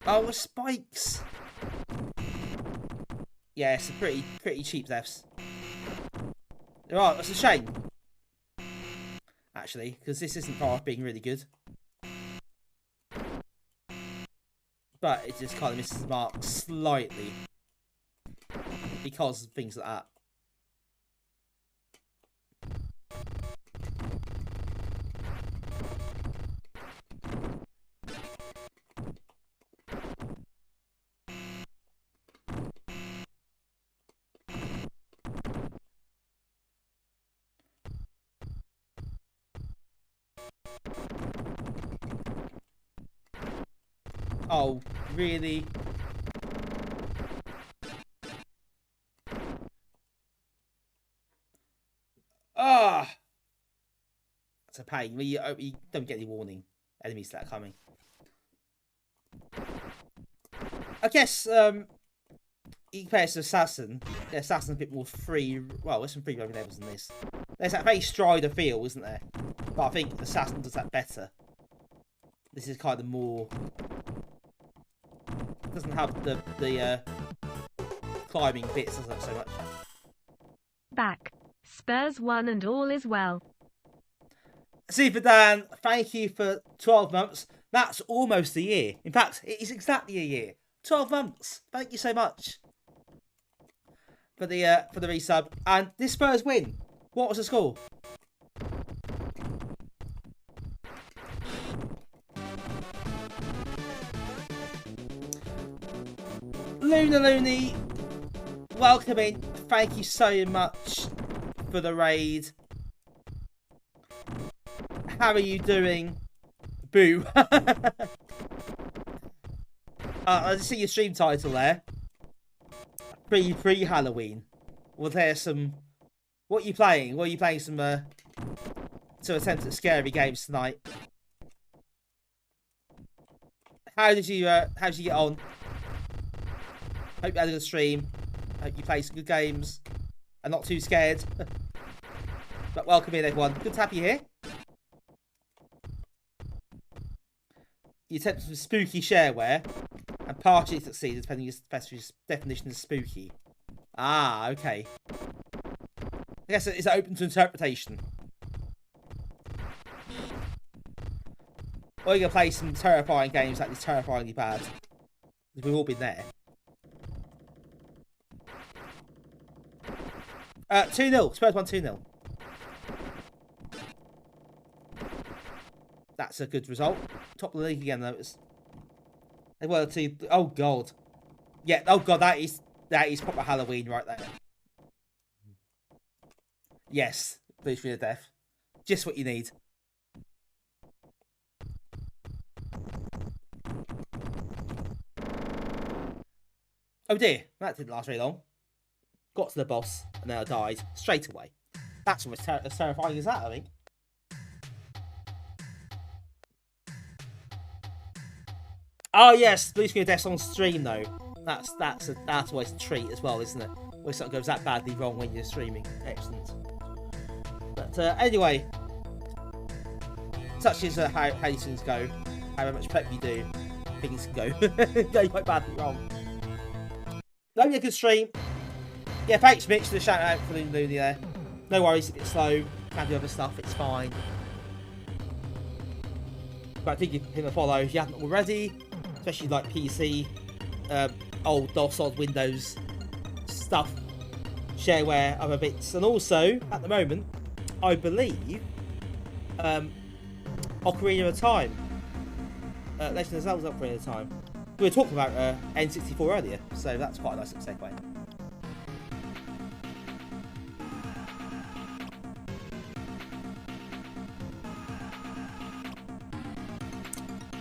Oh, the spikes. Yeah, it's a pretty cheap thefts. Right, that's a shame. Actually, because this isn't far off being really good. But it just kind of misses the mark slightly. Because of things like that. Oh, really? Ah! That's a pain. You don't get any warning. Enemies that are coming. I guess, you compare it to Assassin. The Assassin's a bit more free. Well, there's some free roaming levels in this. There's that very Strider feel, isn't there? But I think Assassin does that better. This is kind of more... Doesn't have the climbing bits so much. Back. Spurs won and all is well. Super Dan, thank you for 12 months. That's almost a year. In fact, it is exactly a year. 12 months. Thank you so much for the resub. And this Spurs win. What was the score? Luna Looney, welcome in. Thank you so much for the raid. How are you doing? Boo. I see your stream title there. Pre-Halloween. Was there some... What are you playing? What are you playing some attempt at scary games tonight? How did you get on? Hope you had a good stream. Hope you played some good games. And not too scared. But welcome in, everyone. Good to have you here. You attempted some spooky shareware. And partially succeeded, depending on your definition of spooky. Ah, okay. I guess it's open to interpretation. Or you're going to play some terrifying games like this terrifyingly bad. We've all been there. 2-0. Spurs won 2-0. That's a good result. Top of the league again, though. They were two. Oh god. Yeah. Oh god. That is proper Halloween right there. Yes. Blue screen of death. Just what you need. Oh dear. That didn't last very long. Got to the boss and then I died straight away. That's almost as terrifying as that, I think. Oh yes, Blue Screen of Death's on stream though. That's always a treat as well, isn't it? When something goes that badly wrong when you're streaming. Excellent. But anyway, such is how these things go. How much prep you do, things can go quite badly wrong. Lovely a good stream. Yeah, thanks Mitch for the shout out for Looney there. No worries, it's slow. Can do other stuff, it's fine. But I think you can hit a follow if you haven't already. Especially like PC, old DOS, old Windows stuff, shareware, other bits. And also, at the moment, I believe, Ocarina of Time. Legend of Zelda's Ocarina of Time. We were talking about N64 earlier, so that's quite a nice segue.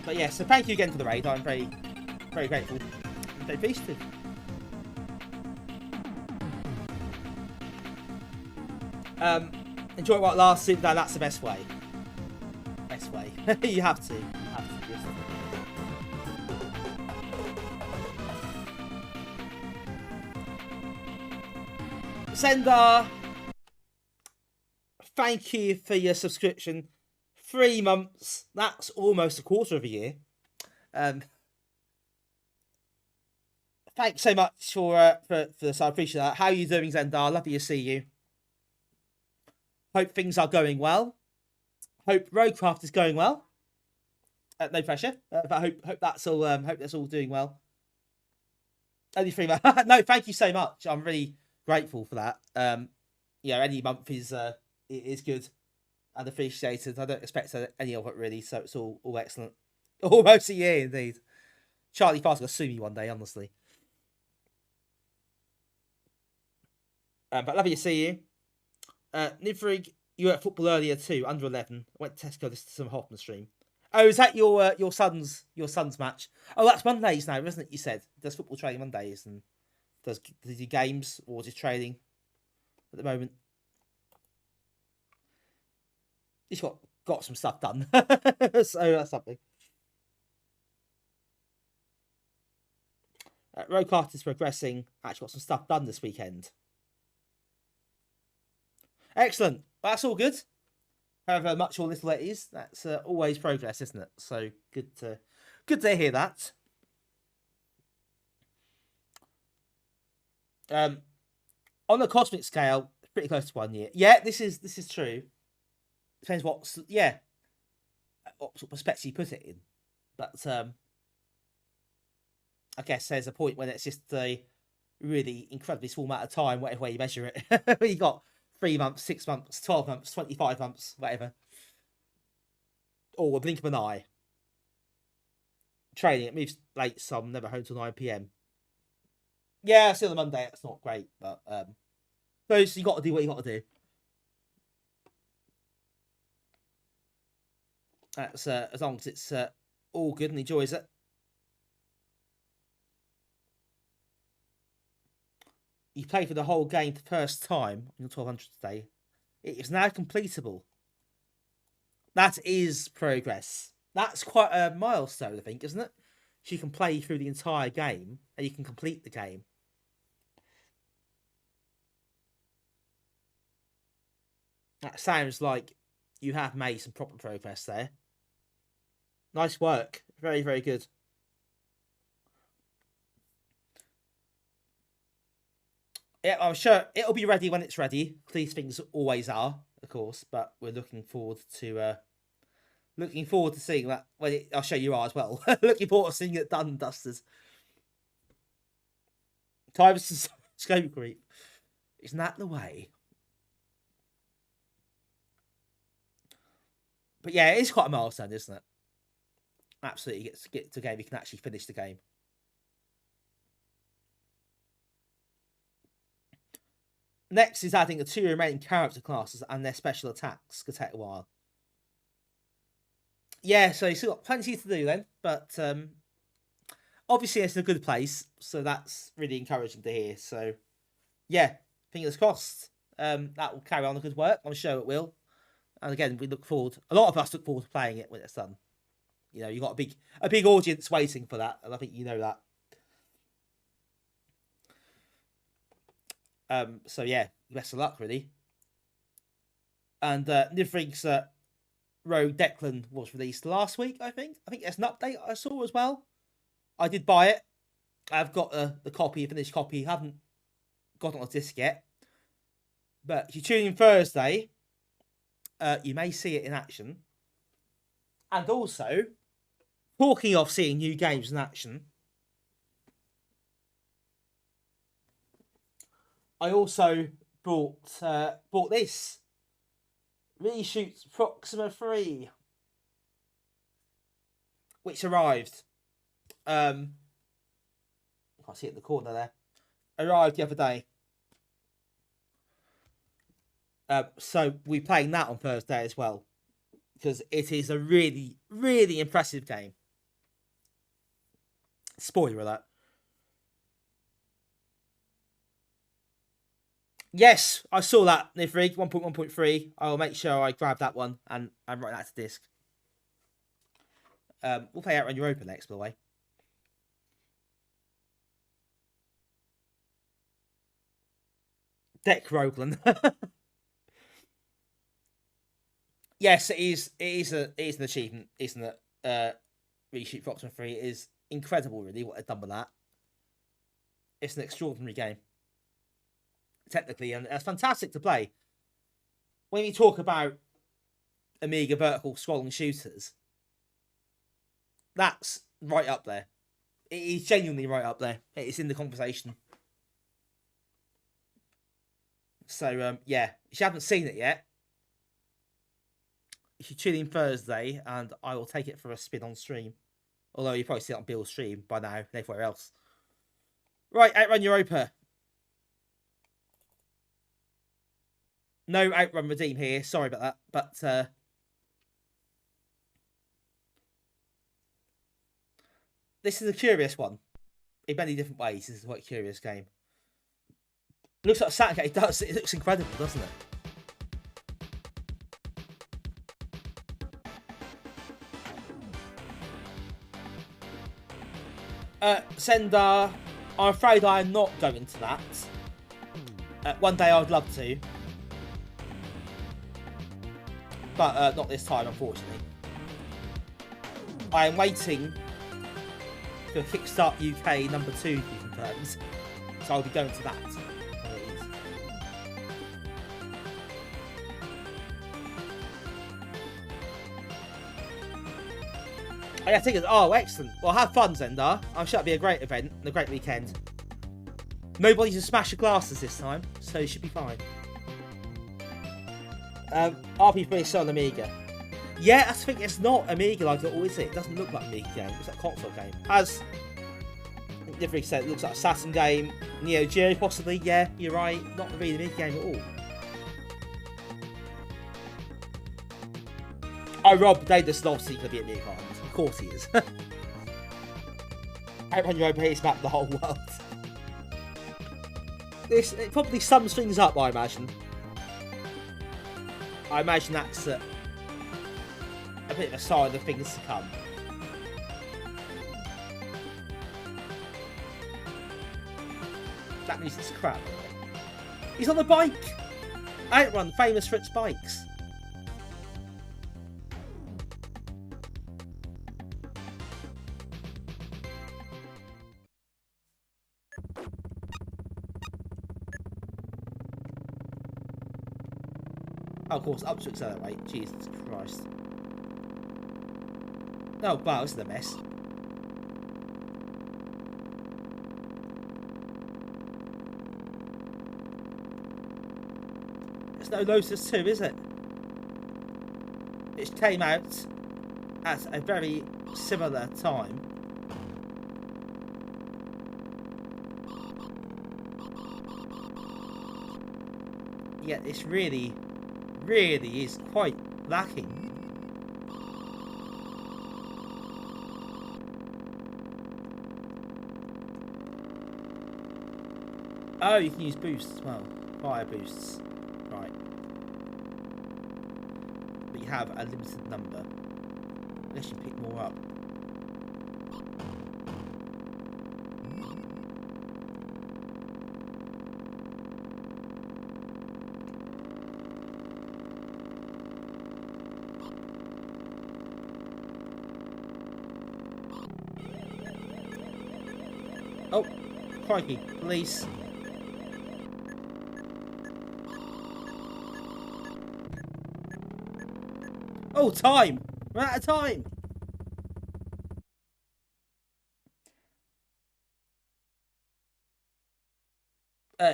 But yeah, so thank you again for the raid. I'm very, very grateful. Stay feasted. Enjoy what lasts. That's the best way. Best way. You have to. Just... Sendar, thank you for your subscription. 3 months. That's almost a quarter of a year. Thanks so much for this. I appreciate that. How are you doing, Zendar? Lovely to see you. Hope things are going well. Hope Roadcraft is going well. No pressure. But hope that's all. Hope that's all doing well. Only 3 months. No, thank you so much. I'm really grateful for that. Any month is good and appreciated. I don't expect any of it really, so it's all excellent. Almost a year indeed. Charlie Fast will sue me one day, honestly. But lovely to see you. Nivrig, you were at football earlier too, under 11. I went to Tesco, listened to some Hoffman stream. Oh, is that your son's match? Oh, that's Mondays now, isn't it? You said does football training Mondays and does he do games or just training at the moment? He's got some stuff done, so that's something. Roadcraft is progressing. Actually, got some stuff done this weekend. Excellent. That's all good. However much or little it is, that's always progress, isn't it? So good to hear that. On the cosmic scale, pretty close to 1 year. Yeah, this is true. Depends what sort of perspective you put it in. But I guess there's a point when it's just a really incredibly small amount of time, whatever way you measure it. You got 3 months, 6 months, 12 months, 25 months, whatever. Or a blink of an eye. Training, it moves late, so I'm never home till 9 PM. Yeah, still on Monday, it's not great, but so you got to do what you got to do. That's as long as it's all good and enjoys it. You play for the whole game the first time on your 1200 today. It is now completable. That is progress. That's quite a milestone, I think, isn't it? So you can play through the entire game and you can complete the game. That sounds like you have made some proper progress there. Nice work. Very, very good. Yeah, I'm sure it'll be ready when it's ready. These things always are, of course, but we're looking forward to seeing that when I'll show you as well. Looking forward to seeing it done, Dusters. Times to scope creep. Isn't that the way? But yeah, it's quite a milestone, isn't it? Absolutely, get to a game you can actually finish the game. Next is adding the 2 remaining character classes and their special attacks. Could take a while. Yeah, so you still got plenty to do then, but obviously it's in a good place, so that's really encouraging to hear. So yeah, fingers crossed. That will carry on the good work. I'm sure it will. And again, a lot of us look forward to playing it when it's done. You know, you've got a big audience waiting for that, and I think you know that. So yeah, best of luck, really. And Nivrig's Rogue Declan was released last week, I think. I think there's an update I saw as well. I did buy it. I've got the finished copy. Haven't got it on a disc yet. But if you tune in Thursday, you may see it in action. And also, talking of seeing new games in action, I also bought this. Reshoots Proxima 3, which arrived. I can't see it in the corner there. Arrived the other day. So we're playing that on Thursday as well, because it is a really, really impressive game. Spoiler alert. Yes, I saw that, Nifrig, 1.1.3. I'll make sure I grab that one and write that to disk. We'll play Outrun Europa next, by the way. Deck Roglin. Yes, it is an achievement, isn't it? Reshoot for Optima 3 is incredible, really, what they've done with that. It's an extraordinary game, technically, and it's fantastic to play. When you talk about Amiga vertical scrolling shooters, that's right up there. It is genuinely right up there. It's in the conversation. So, yeah, if you haven't seen it yet, you should tune in Thursday, and I will take it for a spin on stream. Although you probably see it on Bill's stream by now, and everywhere else. Right, Outrun Europa. No Outrun Redeem here. Sorry about that, but this is a curious one. In many different ways, this is quite a curious game. It looks like Saturday. It does. It looks incredible, doesn't it? Sendar, I'm afraid I'm not going to that. One day I'd love to. But not this time, unfortunately. I am waiting for Kickstart UK #2 to be confirmed. So I'll be going to that. I think it's, oh, excellent. Well, have fun, Zendar. I'm sure it'll be a great event and a great weekend. Nobody's to smash the glasses this time, so you should be fine. RP3 is still on Amiga. Yeah, I think it's not Amiga like it always is. It doesn't look like an Amiga game. It's like a console game. As Niffrey said, it looks like a Saturn game. Neo Geo, possibly. Yeah, you're right. Not really an Amiga game at all. Oh, Rob, this is obviously going to be a Amiga game. Of course he is. Outrun Europa is about the whole world. It probably sums things up, I imagine. I imagine that's a bit of a sign of things to come. That music's crap. He's on the bike! Outrun, famous for its bikes. Oh, of course, up to accelerate. Jesus Christ. Oh, wow, this is a mess. There's no Lotus 2, is it? It came out at a very similar time. Yet it's really is quite lacking. Oh, you can use boosts as well. Fire boosts. Right. But you have a limited number. Unless you pick more up. Oh, crikey, police. Oh, time! We're out of time!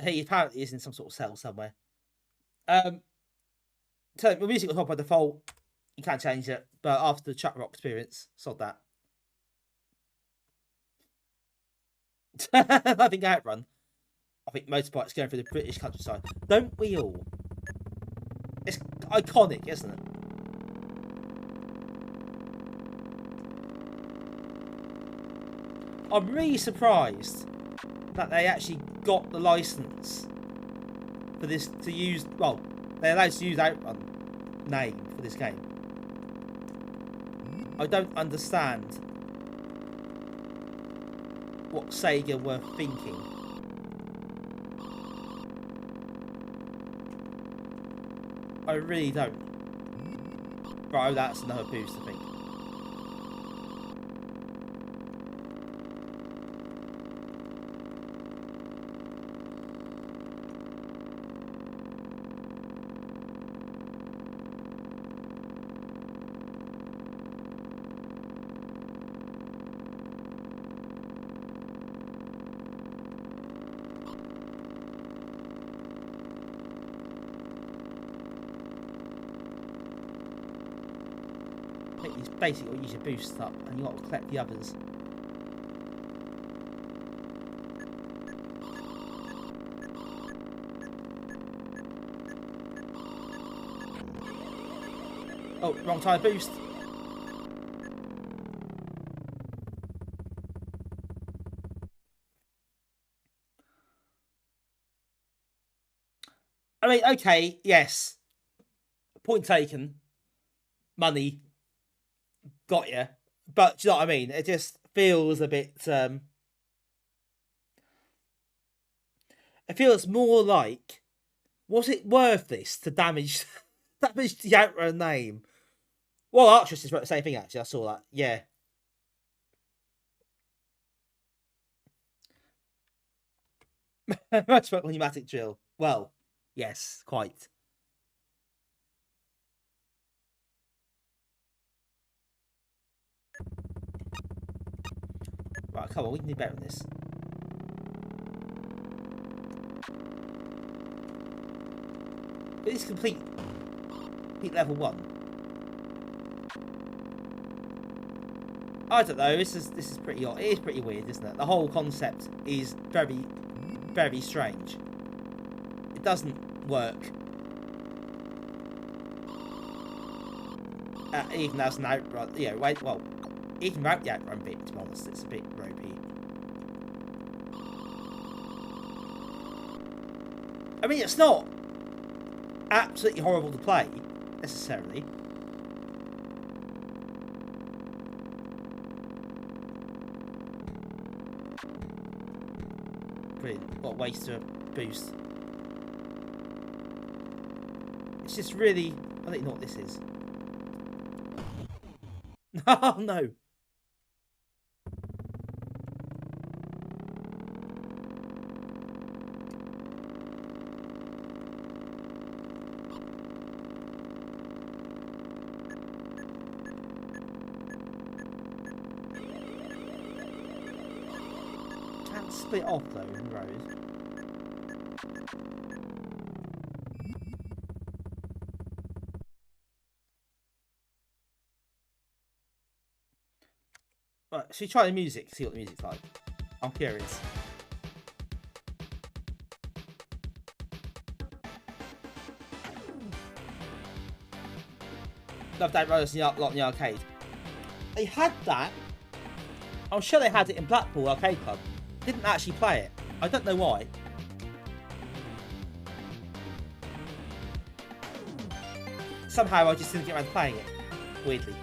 He apparently is in some sort of cell somewhere. So the music was on by default. You can't change it, but after the Chuck Rock experience, sod that. I think Outrun. I think motorbikes going through the British countryside. Don't we all? It's iconic, isn't it? I'm really surprised that they actually got the license for this to use. Well, they're allowed to use Outrun name for this game. I don't understand what Sega were thinking. I really don't. Right, oh, that's another boost, I think. I think it's basically what you use your boost up, and you got to collect the others. Oh, wrong time boost. I mean, okay, yes. Point taken. Money. Got you. But do you know what I mean? It just feels a bit... it feels more like... Was it worth this to damage the Outrun name? Well, Arcturus is the same thing, actually. I saw that. Yeah. Much about pneumatic drill. Well, yes, quite. Right, come on, we can do better than this. It is complete level 1. I don't know, this is pretty odd. It is pretty weird, isn't it? The whole concept is very, very strange. It doesn't work. Even as an Outrun, you know, well, even without the Outrun bit, to be honest, it's a bit ropey. I mean, it's not absolutely horrible to play, necessarily. Brilliant. What a waste to boost. It's just really... I don't even know what this is. Oh no! Can't split off though in rows. Right, should we try the music? See what the music's like. I'm curious. Love that Rollers a lot in the arcade. They had that. I'm sure they had it in Blackpool Arcade Club. Didn't actually play it. I don't know why. Somehow I just didn't get around to playing it. Weirdly.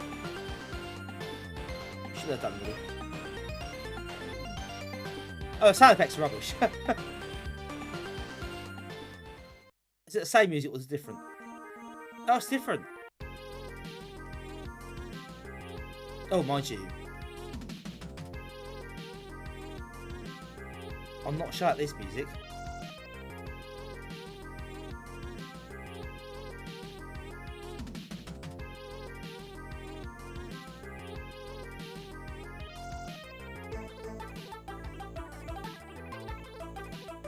Should have done really. Oh, sound effects are rubbish. Is it the same music or was it different? Oh, it's different. Oh, mind you. I'm not sure at this music.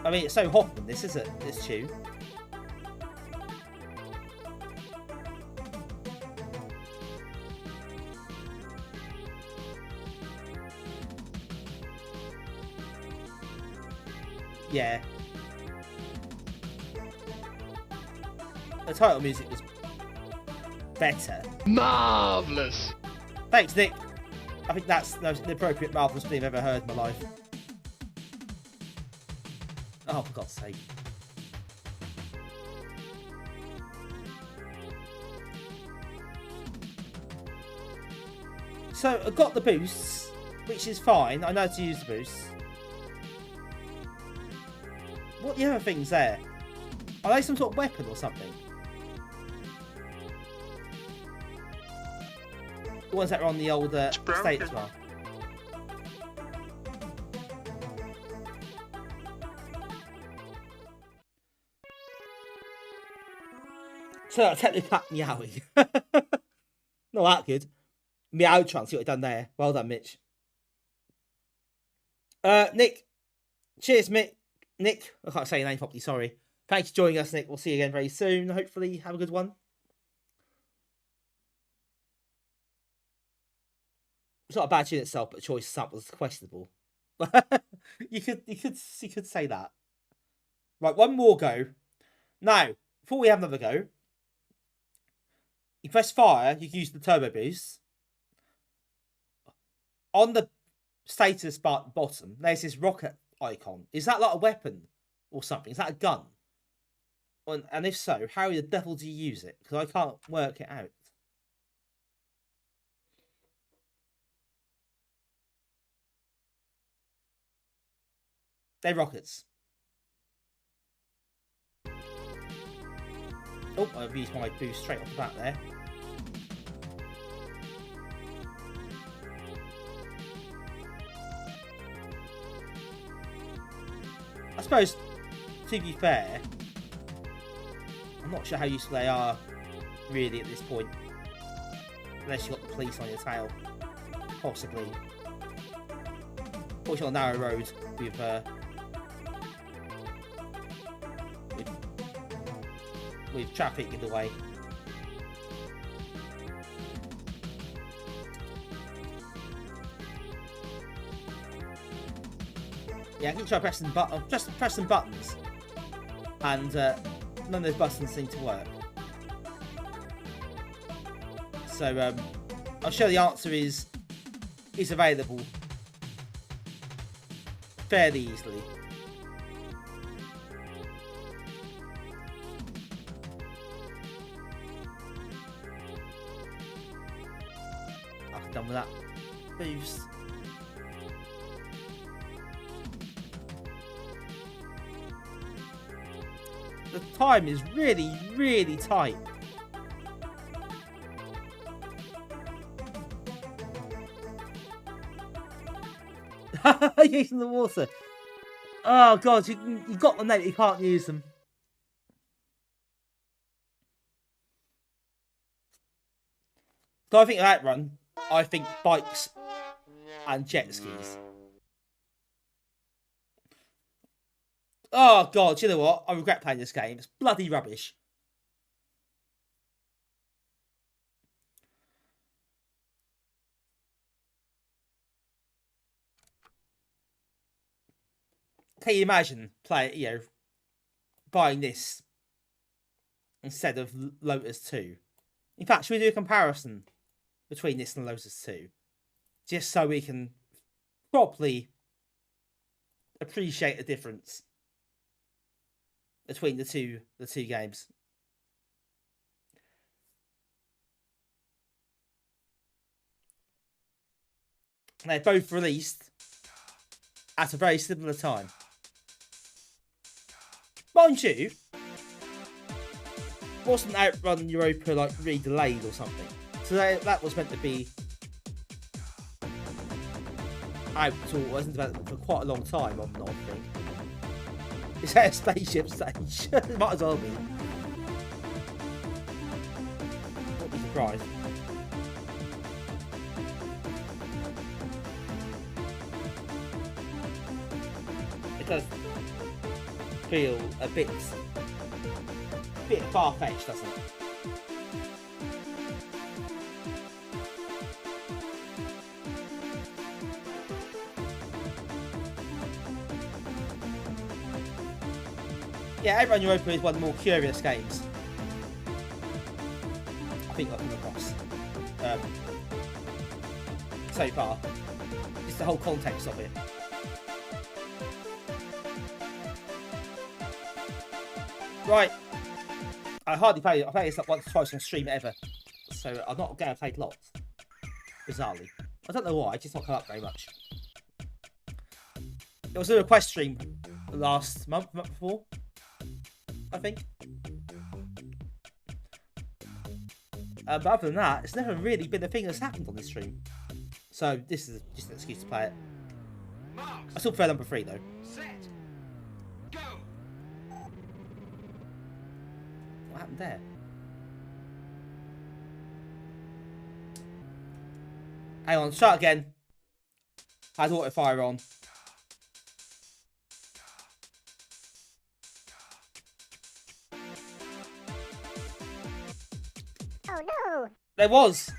I mean, it's so Hoffman, this, isn't it? This tune. Yeah. The title music was better. Marvellous. Thanks, Nick. I think that's the appropriate Marvellous thing I've ever heard in my life. Oh, for God's sake. So I got the boosts, which is fine. I know how to use the boosts. What are the other things there? Are they some sort of weapon or something? The ones that are on the old estate as well. So I technically cut meowing. Not that good. Meow trunk, see what I've done there. Well done, Mitch. Nick. Cheers, Nick. Nick, I can't say your name properly, sorry. Thanks for joining us, Nick. We'll see you again very soon. Hopefully, have a good one. It's not a bad tune itself, but the choice of samples is questionable. you could say that. Right, one more go. Now, before we have another go, you press fire, you can use the turbo boost. On the status bar at the bottom, there's this rocket icon. Is that like a weapon or something? Is that a gun? And if so, how the devil do you use it? Because I can't work it out. They're rockets. Oh, I've used my boost straight off the bat there. I suppose, to be fair, I'm not sure how useful they are really at this point. Unless you've got the police on your tail. Possibly. Or you're on a narrow road with traffic in the way. Yeah, I can try pressing just pressing buttons, and none of those buttons seem to work. So I'm sure the answer is available fairly easily. I'm done with that boost. The time is really, really tight. Using the water. Oh god, you got them there, but you can't use them. So I think that run, I think bikes and jet skis. Oh god, you know what? I regret playing this game. It's bloody rubbish. Can you imagine buying this instead of Lotus 2? In fact, should we do a comparison between this and Lotus 2? Just so we can properly appreciate the difference between the two games. They're both released at a very similar time. Mind you, wasn't Outrun Europa like really delayed or something? So that was meant to be out or wasn't developed for quite a long time on I think. Is that a spaceship stage? It might as well be. Wouldn't be surprised. It does feel a bit far-fetched, doesn't it? Yeah, Outrun Europa is one of the more curious games I think I've come across so far. Just the whole context of it. Right, I hardly play it. I play this like once or twice on stream ever, so I'm not going to play lots, bizarrely. I don't know why, it just not come up very much. It was a request stream last month before, I think. But other than that, it's never really been a thing that's happened on this stream. So this is just an excuse to play it. I still prefer number 3 though. Set. Go. What happened there? Hang on, start again. Had auto fire on. Oh no! There was.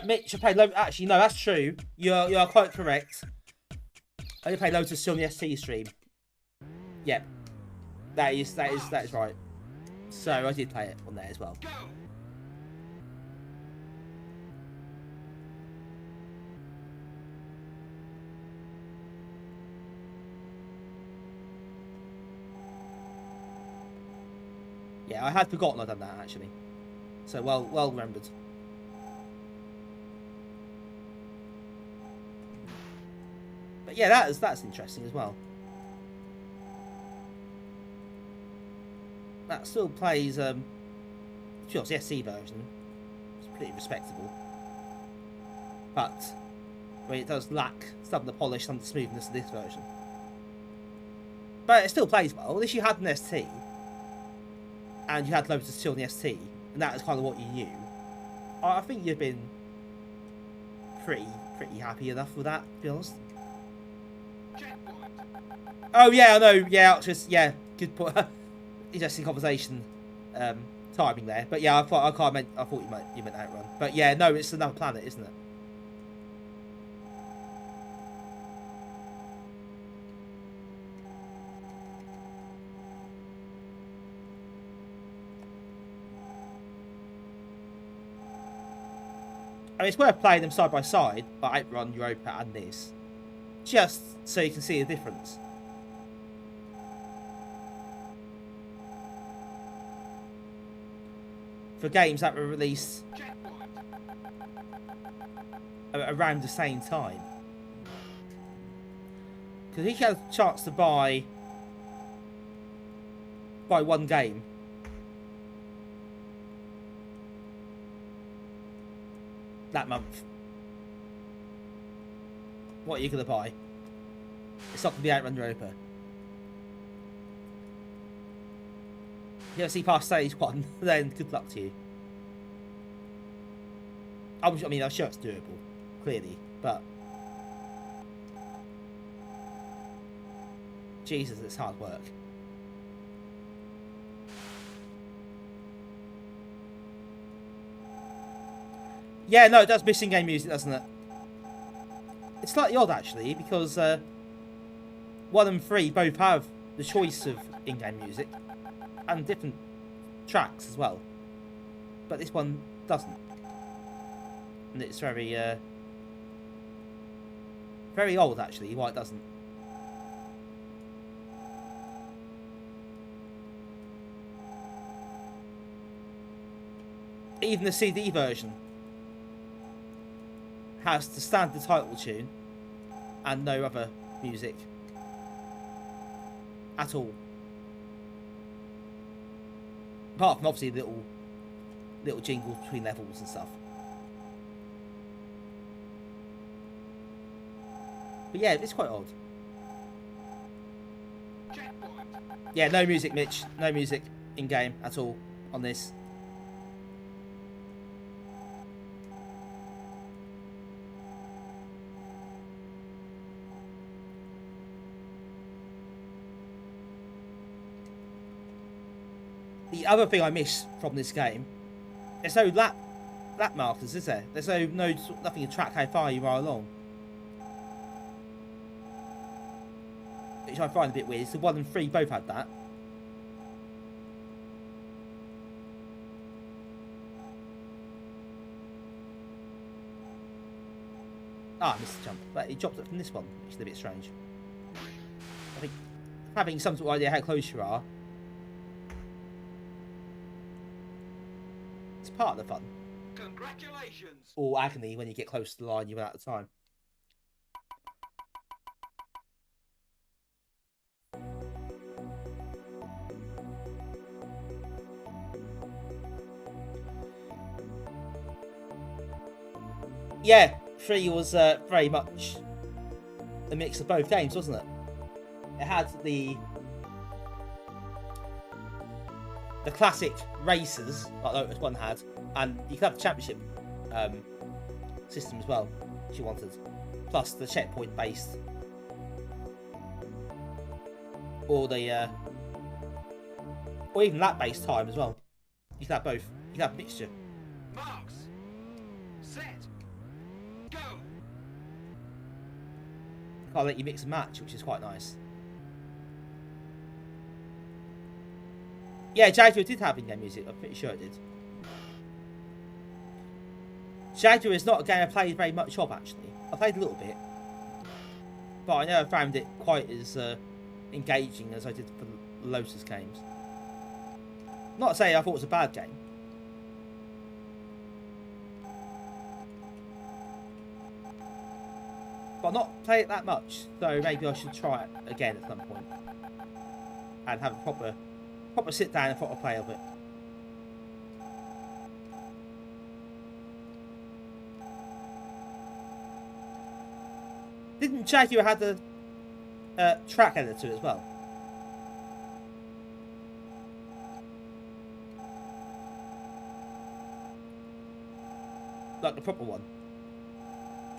Mitch, I played actually no, that's true. You are quite correct. I did play Lotus on the ST stream. Yep. That is right. So I did play it on there as well. Go. Yeah, I had forgotten I'd done that actually. So well remembered. But yeah, that's interesting as well. That still plays sure, it's the SC version. It's pretty respectable. But it does lack some of the polish, some of the smoothness of this version. But it still plays well. At least you had an ST. And you had Lotus 2 on the ST, and that was kind of what you knew. I think you've been pretty happy enough with that, to be honest. Oh yeah, I know. Yeah, just good point. Interesting conversation, timing there. But yeah, I thought you meant Outrun. But yeah, no, it's another planet, isn't it? I mean, it's worth playing them side by side, like Outrun Europa and this, just so you can see the difference. For games that were released around the same time. Because if you had a chance to buy one game, that month, what are you going to buy? It's not going to be Outrun Europa. If you ever see past stage 1, then good luck to you. I mean, I'm sure it's doable, clearly, but Jesus, it's hard work. Yeah, no, it does miss in-game music, doesn't it? It's slightly odd, actually, because 1 and 3 both have the choice of in-game music and different tracks as well. But this one doesn't. And it's very, very old, actually, why it doesn't. Even the CD version has the standard title tune and no other music at all, apart from obviously little jingles between levels and stuff. But yeah, it's quite odd. Yeah, no music, Mitch. No music in game at all on this. The other thing I miss from this game, there's no lap markers, is there? There's nothing to track how far you are along. Which I find a bit weird. So 1 and 3 both had that. Ah, I missed the jump. But he dropped it from this one, which is a bit strange. I think having some sort of idea how close you are, it's part of the fun. Congratulations. or agony when you get close to the line you run out of time. Yeah, 3 was very much a mix of both games, wasn't it? It had the classic races, like Lotus 1 had, and you could have the championship system as well, if you wanted. Plus the checkpoint based. Or the or even that based time as well. You could have both. You could have a mixture. Marks. Set. Go. Can't let you mix and match, which is quite nice. Yeah, Jaguar did have in-game music. I'm pretty sure it did. Jaguar is not a game I played very much of, actually. I played a little bit, but I never found it quite as engaging as I did for the Lotus games. Not to say I thought it was a bad game. But I've not played it that much, so maybe I should try it again at some point. And have a proper sit down and proper play of it. Didn't Jaguar have the track editor as well? Like the proper one?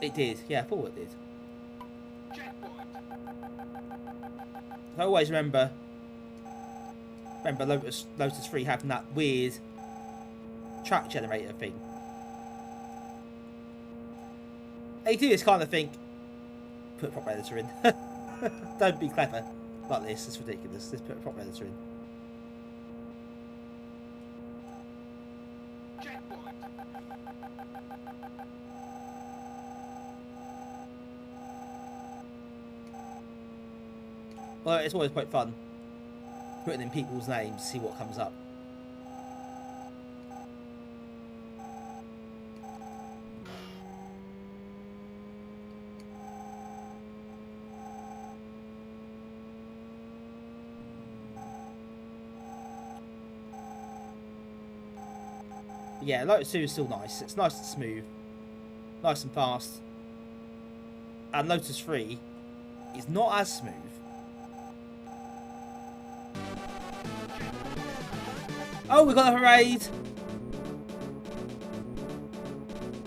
It did, yeah, I thought it did. I always remember Lotus 3 having that weird track generator thing. They do this kind of thing. Put a proper editor in. Don't be clever like this. It's ridiculous. Let's put a proper editor in. Well, it's always quite fun putting in people's names to see what comes up. Yeah, Lotus 2 is still nice. It's nice and smooth. Nice and fast. And Lotus 3 is not as smooth. Oh, we got a parade.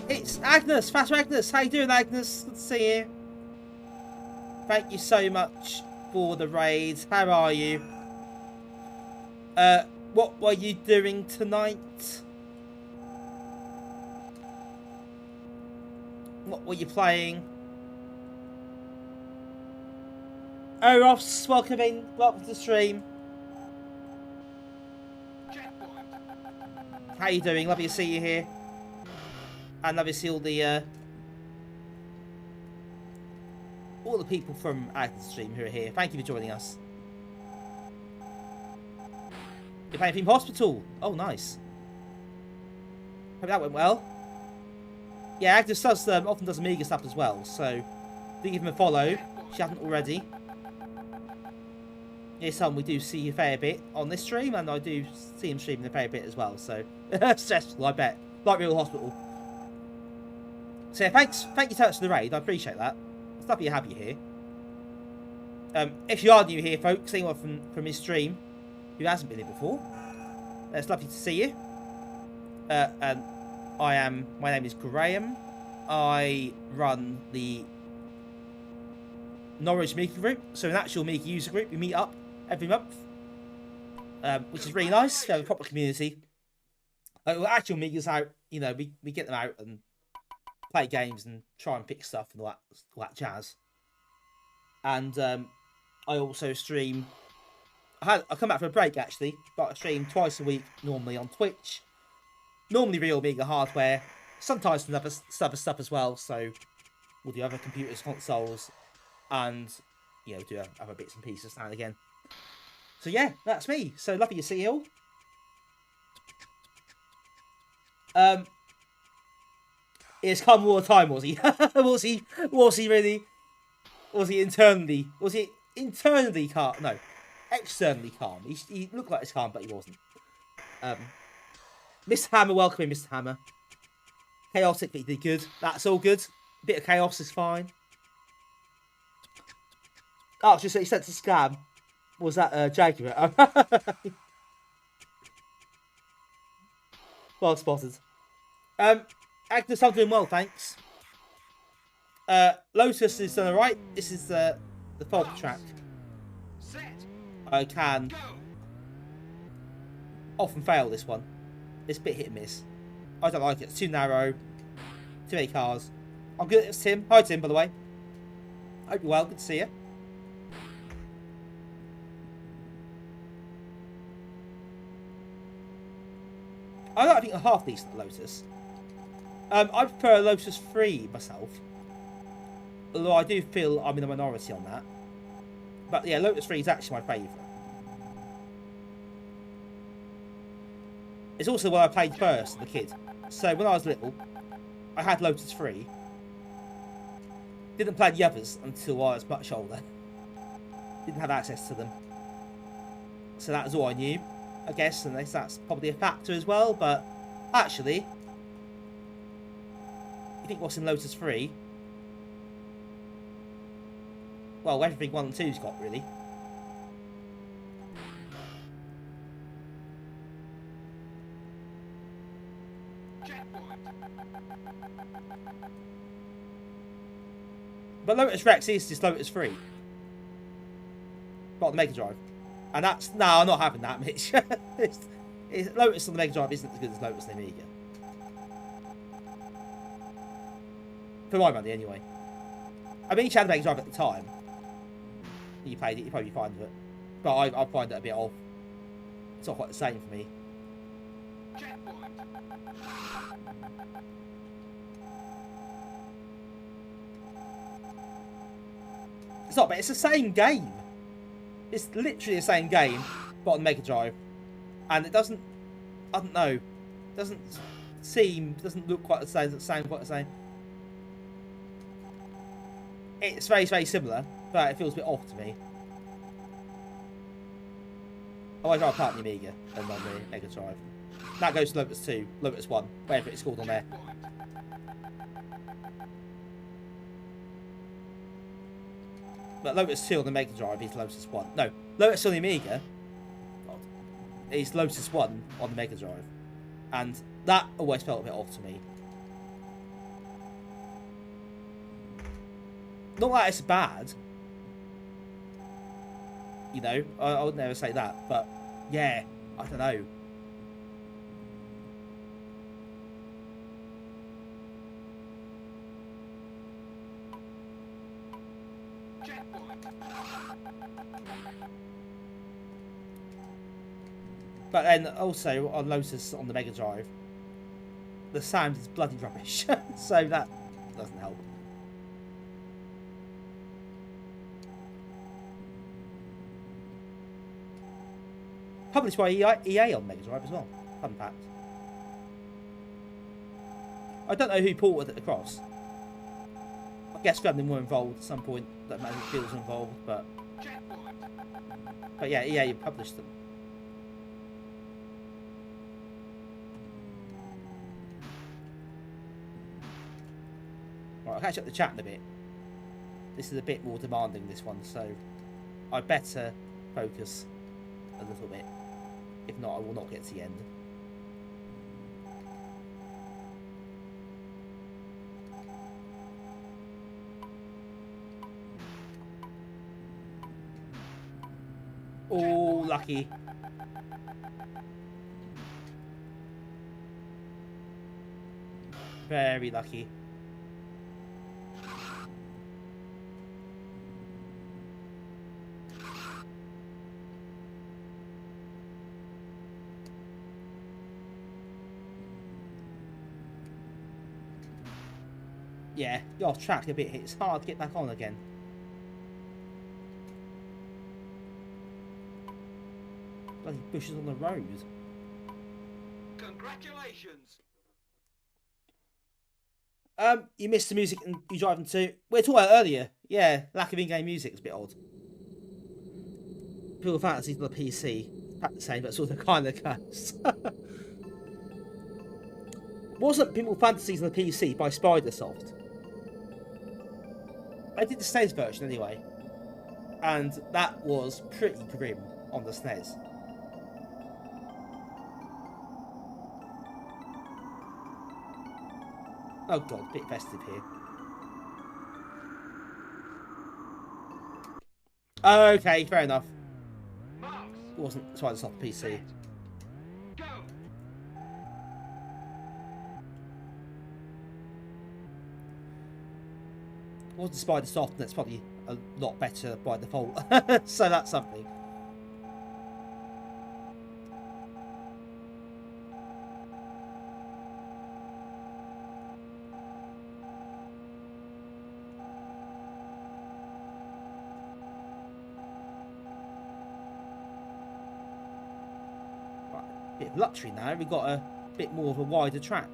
It's Agnes, Faster Agnes. How you doing, Agnes? Good to see you. Thank you so much for the raid. How are you? What were you doing tonight? What were you playing? Oh, Ross, welcome in. Welcome to the stream. How you doing? Lovely to see you here. And lovely to see all the people from Agnes stream who are here. Thank you for joining us. You're playing Theme Hospital. Oh, nice. Hope that went well. Yeah, Agnes does often does Amiga stuff as well, so do give him a follow if you haven't already. Yes, we do see a fair bit on this stream, and I do see him streaming a fair bit as well, so stressful, I bet. Like Real Hospital. So yeah, thank you so much for the raid, I appreciate that. It's lovely to have you here. If you are new here, folks, anyone from his stream who hasn't been here before, it's lovely to see you. And my name is Graham. I run the Norwich Amiga group, so an actual Amiga user group. We meet up every month, which is really nice. We have a proper community. Actual Amigas out, you know, we get them out and play games and try and pick stuff and all that jazz. And I also stream. I come back for a break actually, but I stream twice a week normally on Twitch. Normally real Amiga hardware, sometimes some other stuff as well. So we'll do other computers, consoles, and you know, do other bits and pieces now and again. So yeah, that's me. So lovely to see you all. It's come all the time, was he? Was he? Was he really? Was he internally? Was he internally calm? No, externally calm. He looked like he's calm, but he wasn't. Mr. Hammer, welcome in, Mr. Hammer. Chaotic, but he did good. That's all good. A bit of chaos is fine. Oh, just he sent a scam. Was that Jaguar? Well spotted. Agnes, I'm doing well, thanks. Lotus is done alright. This is the fault track. I can often fail this one. It's a bit hit and miss. I don't like it. It's too narrow. Too many cars. I'm good. It's Tim. Hi, Tim, by the way. Hope you're well. Good to see you. I think a half decent Lotus. I prefer a Lotus 3 myself. Although I do feel I'm in a minority on that. But yeah, Lotus 3 is actually my favourite. It's also what I played first as a kid. So when I was little, I had Lotus 3. Didn't play the others until I was much older. Didn't have access to them. So that was all I knew, I guess, and that's probably a factor as well, but actually, you think what's in Lotus 3? Well, everything 1 and 2's got, really. But Lotus Rex is just Lotus 3. Got the Mega Drive. And that's... No, I'm not having that, Mitch. Lotus on the Mega Drive isn't as good as Lotus on the Amiga. For my money, anyway. I mean, each had a Mega Drive at the time. You played it, you probably find it. But I find it a bit off. It's not quite the same for me. It's not, but it's the same game. It's literally the same game, but on Mega Drive. And it doesn't, I don't know, doesn't look quite the same, doesn't sound quite the same. It's very, very similar, but it feels a bit off to me. I'd rather play it on the Amiga than on the Mega Drive. That goes to Lotus 2, Lotus 1, whatever it's called on there. But Lotus 2 on the Mega Drive is Lotus 1. No, Lotus on the Amiga is Lotus 1 on the Mega Drive. And that always felt a bit off to me. Not that it's bad. You know, I would never say that. But, yeah, I don't know. But then also on Lotus on the Mega Drive, the sound is bloody rubbish. So that doesn't help. Published by EA on Mega Drive as well. Fun fact. I don't know who ported it across. I guess Gremlin were involved at some point. That Magnetic Fields were involved, but yeah, EA published them. Right, I'll catch up the chat in a bit. This is a bit more demanding, this one, so I better focus a little bit. If not, I will not get to the end. Oh, lucky. Very lucky. Yeah, you're off track a bit. It's hard to get back on again. Bloody bushes on the road. Congratulations! You missed the music and you driving to. We were talking about it earlier. Yeah, lack of in-game music is a bit odd. Final Fantasy's on the PC, about the same, but sort of kind of goes. Wasn't Final Fantasies on the PC by Spidersoft? I did the SNES version anyway, and that was pretty grim on the SNES. Oh god, a bit festive here. Okay, fair enough. It wasn't Spidersoft PC. It wasn't Spidersoft, and it's probably a lot better by default. So that's something. Bit of luxury now, we've got a bit more of a wider track.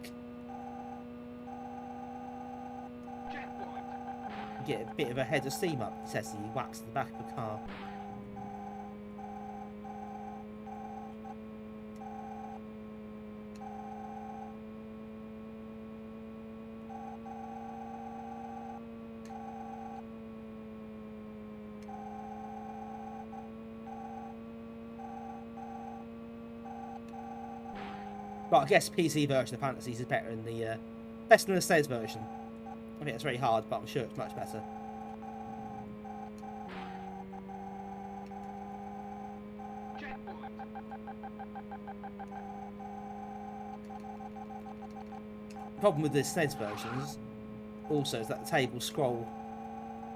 Get a bit of a head of steam up, says he whacks the back of the car. But I guess PC version of Fantasies is better than the best than the SNES version. I think it's very hard, but I'm sure it's much better. The problem with the SNES versions also is that the tables scroll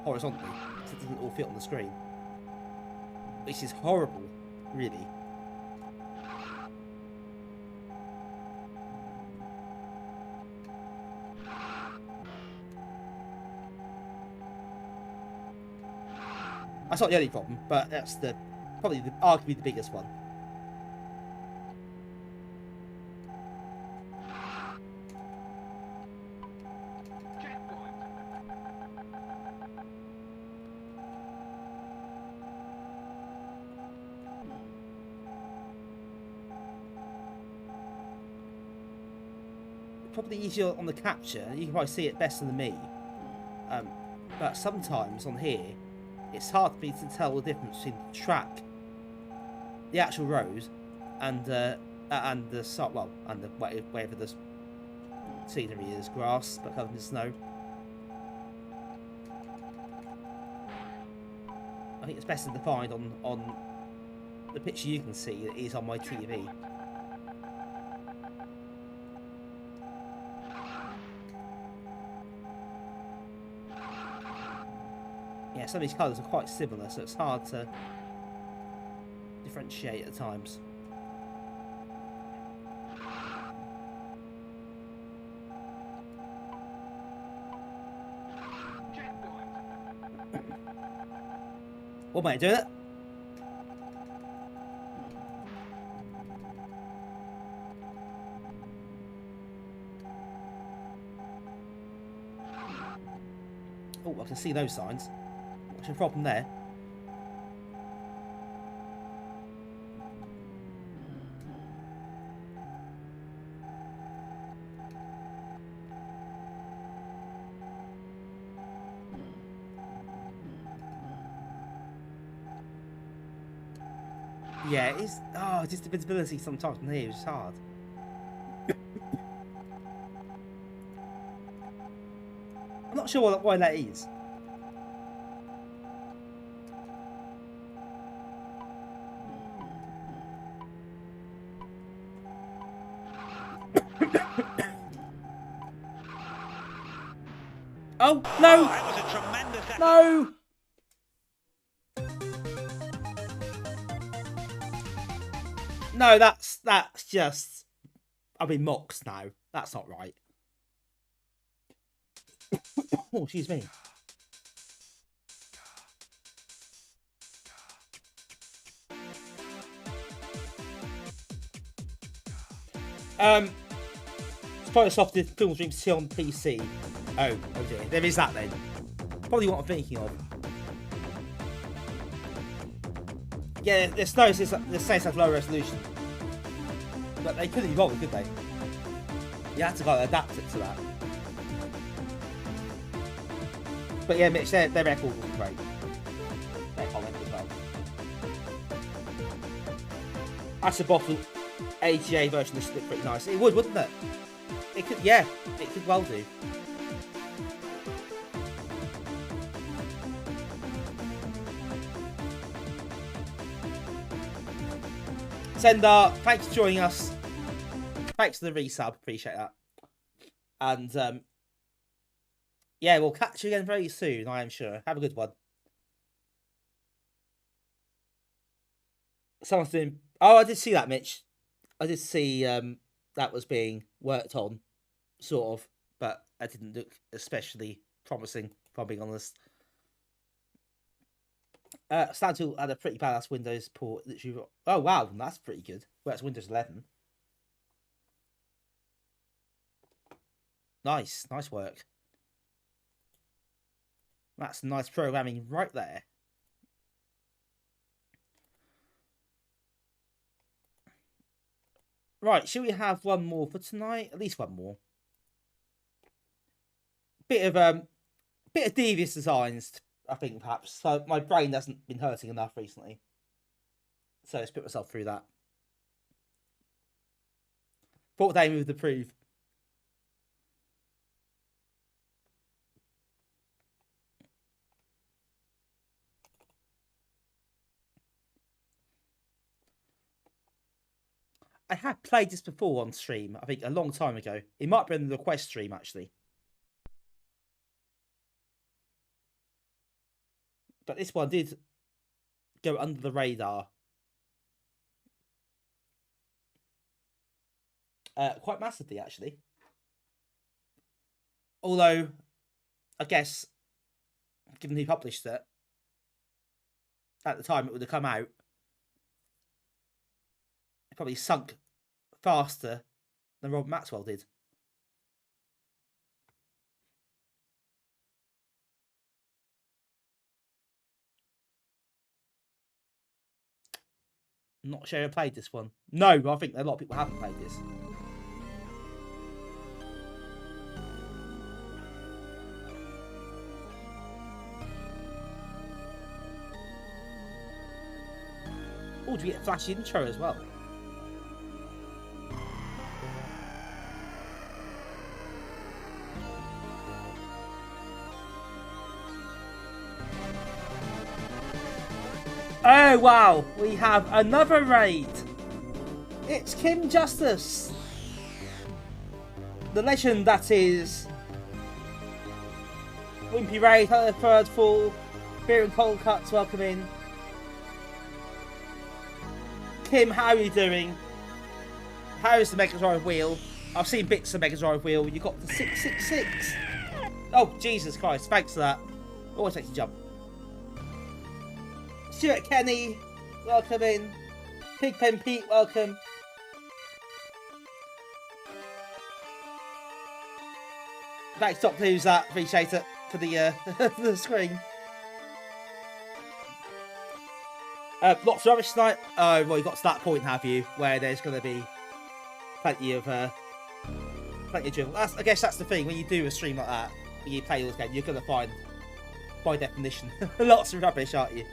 horizontally, so it doesn't all fit on the screen, which is horrible, really. That's not the only problem, but that's probably arguably the biggest one. Probably easier on the capture. You can probably see it better than me. But sometimes on here, it's hard for me to tell the difference between the track, the actual road, and the wherever the scenery is, grass but covered in snow. I think it's better defined on the picture you can see that is on my TV. Yeah, some of these colours are quite similar, so it's hard to differentiate at times. What am I doing it? Oh, I can see those signs. What's the problem there? Yeah, it's just the visibility sometimes from here is hard. I'm not sure why that is. Oh no! That was a tremendous effort. No! No, that's just... I've been mocked now. That's not right. Oh, excuse me. Microsoft did Film Dreams 2 on PC. Oh dear. There is that then. Probably what I'm thinking of. Yeah, there's no sense of low resolution. But they couldn't evolve it, could they? You had to kind of adapt it to that. But yeah, Mitch, their record was great. Their comment as well. That's a bottle AGA version. This looked pretty nice. It would, wouldn't it? It could, yeah. It could well do. Sendar, thanks for joining us. Thanks for the resub, appreciate that. And yeah, we'll catch you again very soon, I am sure. Have a good one. Someone's doing... Oh, I did see that, Mitch. I did see that was being worked on, sort of, but it didn't look especially promising, if I'm being honest. Stantul had a pretty badass Windows port. Literally... Oh, wow, that's pretty good. Well, that's Windows 11. Nice work. That's nice programming right there. Right, should we have one more for tonight? At least one more. Bit of Devious Designs, I think, perhaps. So my brain hasn't been hurting enough recently. So let's put myself through that. Thought they would approve. I had played this before on stream, I think a long time ago. It might be in the request stream, actually. But this one did go under the radar. Quite massively, actually. Although, I guess, given who published it, at the time it would have come out, it probably sunk faster than Rob Maxwell did. I'm not sure I played this one. No, I think a lot of people haven't played this. Oh, do we get a flashy intro as well? Oh wow, we have another raid. It's Kim Justice. The legend that is Wimpy Raid, Third Fall, Beer and Cold Cuts, welcome in. Kim, how are you doing? How is the Mega Drive wheel? I've seen bits of Mega Drive wheel. You got the 666. Oh, Jesus Christ, thanks for that. Always makes you jump. Stuart Kenny, welcome in. Pigpen Pete, welcome. Thanks, Doctor Who's that. Appreciate it for the for the screen. Lots of rubbish tonight. Oh, well, you got to that point, have you? Where there's going to be plenty of dribble. I guess that's the thing when you do a stream like that. When you play all this game, you're going to find, by definition, lots of rubbish, aren't you?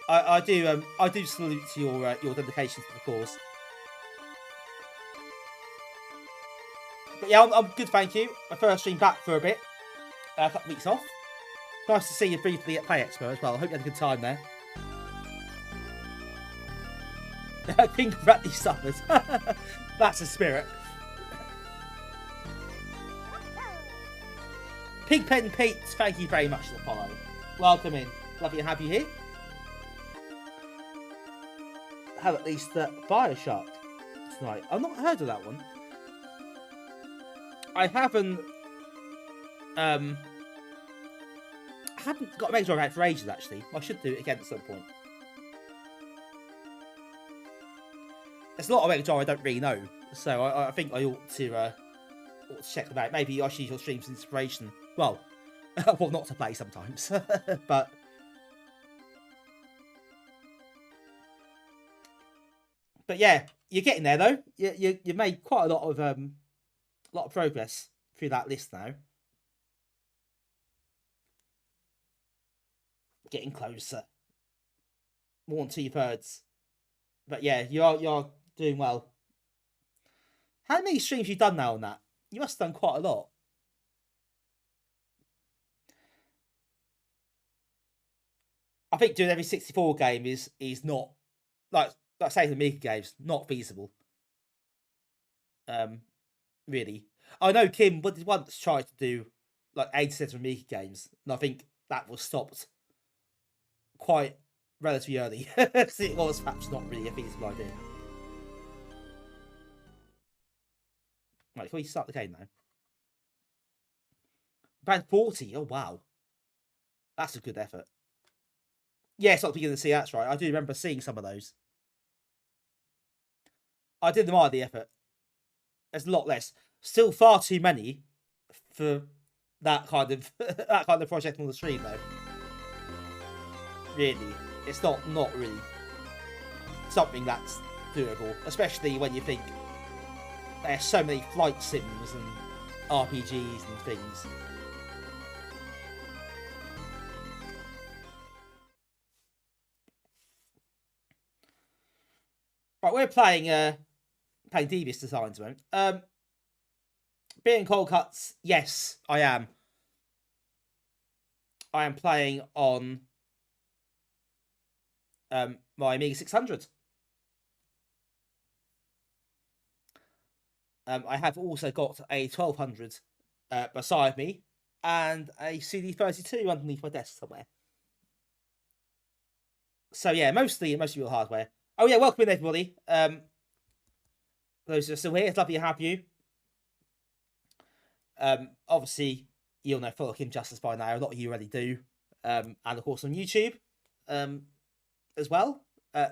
I do salute to your dedication to the cause. But yeah, I'm good, thank you. My first stream back for a bit, a couple of weeks off. Nice to see you briefly at Play Expo as well. I hope you had a good time there. Pink Ratty suffered. That's a spirit. Pigpen Pete, thank you very much for the follow. Welcome in. Lovely to have you here. Have at least Bioshock tonight. I've not heard of that one. I haven't got a Mega Drive out for ages, actually. I should do it again at some point. There's a lot of Mega Drive I don't really know, so I think I ought to ought to check them out. Maybe I should use your streams as inspiration. Well, well, not to play sometimes, but yeah, you're getting there though. You made quite a lot of progress through that list now. Getting closer, more than 2/3. But yeah, you're doing well. How many streams you done now on that? You must have done quite a lot. I think doing every 64 game is not, like say the Amiga games, not feasible. Really. I know Kim once tried to do like 80% of Amiga games, and I think that was stopped quite relatively early. It was perhaps not really a feasible idea. Right, can we start the game now? Band 40, oh wow. That's a good effort. Yeah, it's not the beginning of the sea, that's right. I do remember seeing some of those. I did admire the effort. There's a lot less. Still far too many for that kind of that kind of project on the stream though. Really. It's not really something that's doable, especially when you think there's so many flight sims and RPGs and things. Right, we're playing Devious Designs, man. Beer and cold cuts, yes, I am. I am playing on my Amiga 600. I have also got a 1200 beside me and a CD32 underneath my desk somewhere. So yeah, mostly real hardware. Oh yeah, welcome in everybody. Those who are still here, it's lovely to have you. Obviously, you'll know follow Kim Justice by now. A lot of you already do. And of course on YouTube as well,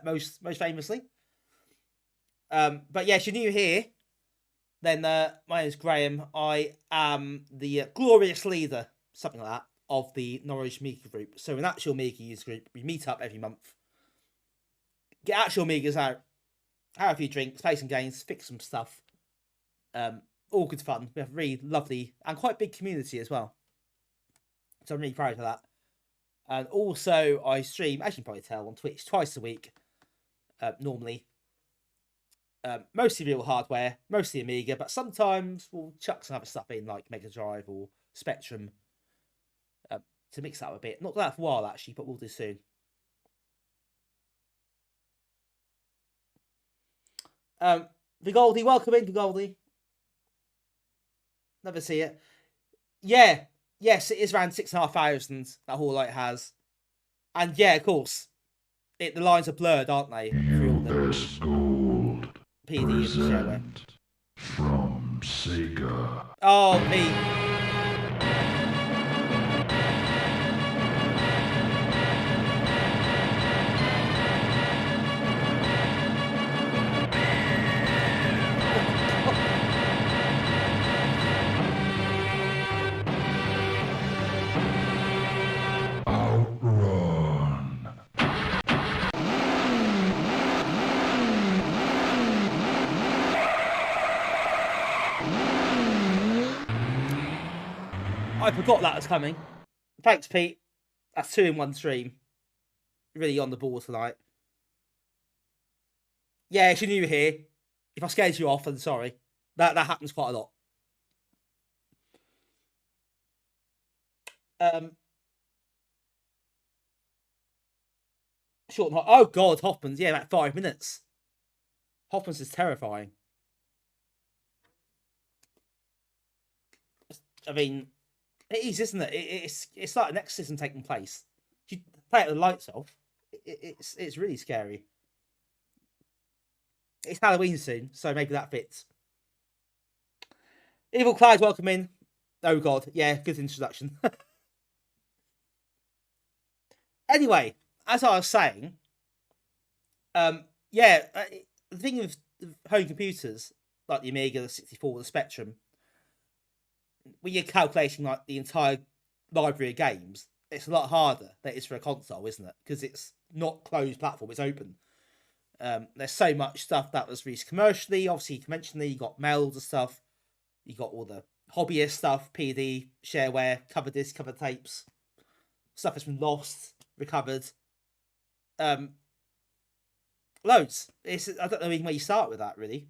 most famously. But yeah, if you're new here, then my name is Graham. I am the glorious leader, something like that, of the Norwich Amiga group. So an actual Amiga user group. We meet up every month, get actual Amigas out, have a few drinks, play some games, fix some stuff. All good fun. We have a really lovely and quite big community as well. So I'm really proud of that. And also I stream, as you can probably tell, on Twitch twice a week, normally. Mostly real hardware, mostly Amiga, but sometimes we'll chuck some other stuff in, like Mega Drive or Spectrum, to mix that up a bit. Not that for a while, actually, but we'll do soon. Vigoldi, welcome in, Vigoldi. Never see it. Yeah, yes, it is around 6,500, that whole light has. And yeah, of course, the lines are blurred, aren't they? US Gold PD and shareware. present from Sega. Oh, me. Outrun. I forgot that was coming. Thanks, Pete. That's 2 in 1 stream. Really on the ball tonight. Yeah, if you're new here, if I scared you off, then sorry. That happens quite a lot. Short. Oh God, Hoffman's. Yeah, about 5 minutes. Hoffman's is terrifying. I mean, it is, isn't it? It's like an exorcism taking place. If you play it with the lights off, it's really scary. It's Halloween soon, so maybe that fits. Evil Cloud, welcome in. Oh God, yeah, good introduction. Anyway, as I was saying, yeah, the thing with home computers like the Amiga, the 64, the Spectrum, when you're calculating like the entire library of games, it's a lot harder than it is for a console, isn't it? Because it's not closed platform, it's open. There's so much stuff that was released commercially. Obviously, conventionally, you got melds and stuff. You got all the hobbyist stuff, PD, shareware, cover disc, cover tapes, stuff that's been lost, recovered. Loads. I don't know even where you start with that, really.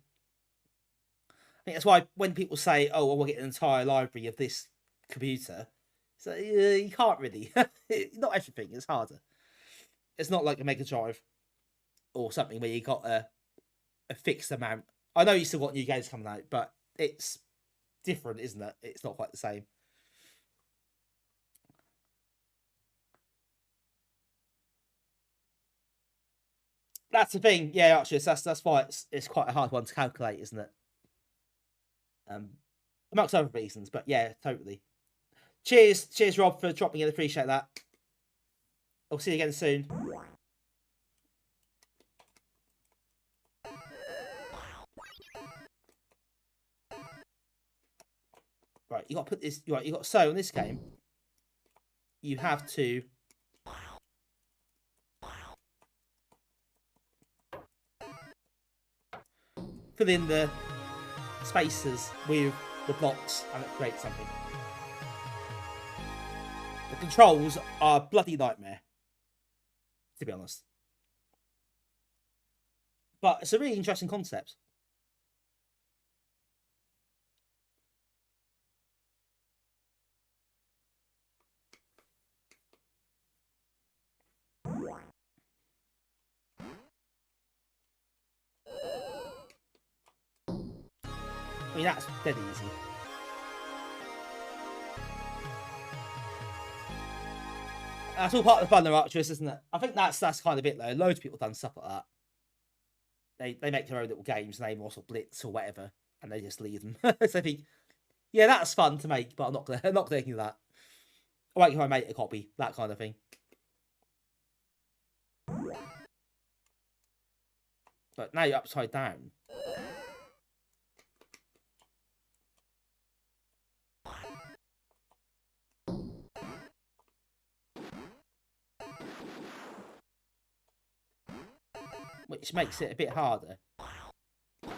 I think that's why when people say, "Oh, well, we'll get an entire library of this computer," so you can't really. Not everything. It's harder. It's not like a Mega Drive or something where you got a fixed amount. I know you still got new games coming out, but it's different, isn't it? It's not quite the same. That's the thing, yeah. Actually, that's why it's quite a hard one to calculate, isn't it? Amongst other reasons, but yeah, totally. Cheers, Rob, for dropping in. Appreciate that. I'll see you again soon. Right, you got to put this. Right, you got so in this game, you have to. Fill in the spaces with the blocks and it creates something. The controls are a bloody nightmare, to be honest. But it's a really interesting concept. I mean, that's dead easy. That's all part of the fun of Arcturus, isn't it? I think that's kind of it, though. Loads of people have done stuff like that. They make their own little games, name or Blitz or whatever, and they just leave them. So I think, yeah, that's fun to make, but I'm not gonna do that. I wait if I make a copy, that kind of thing. But now you're upside down. Which makes it a bit harder. So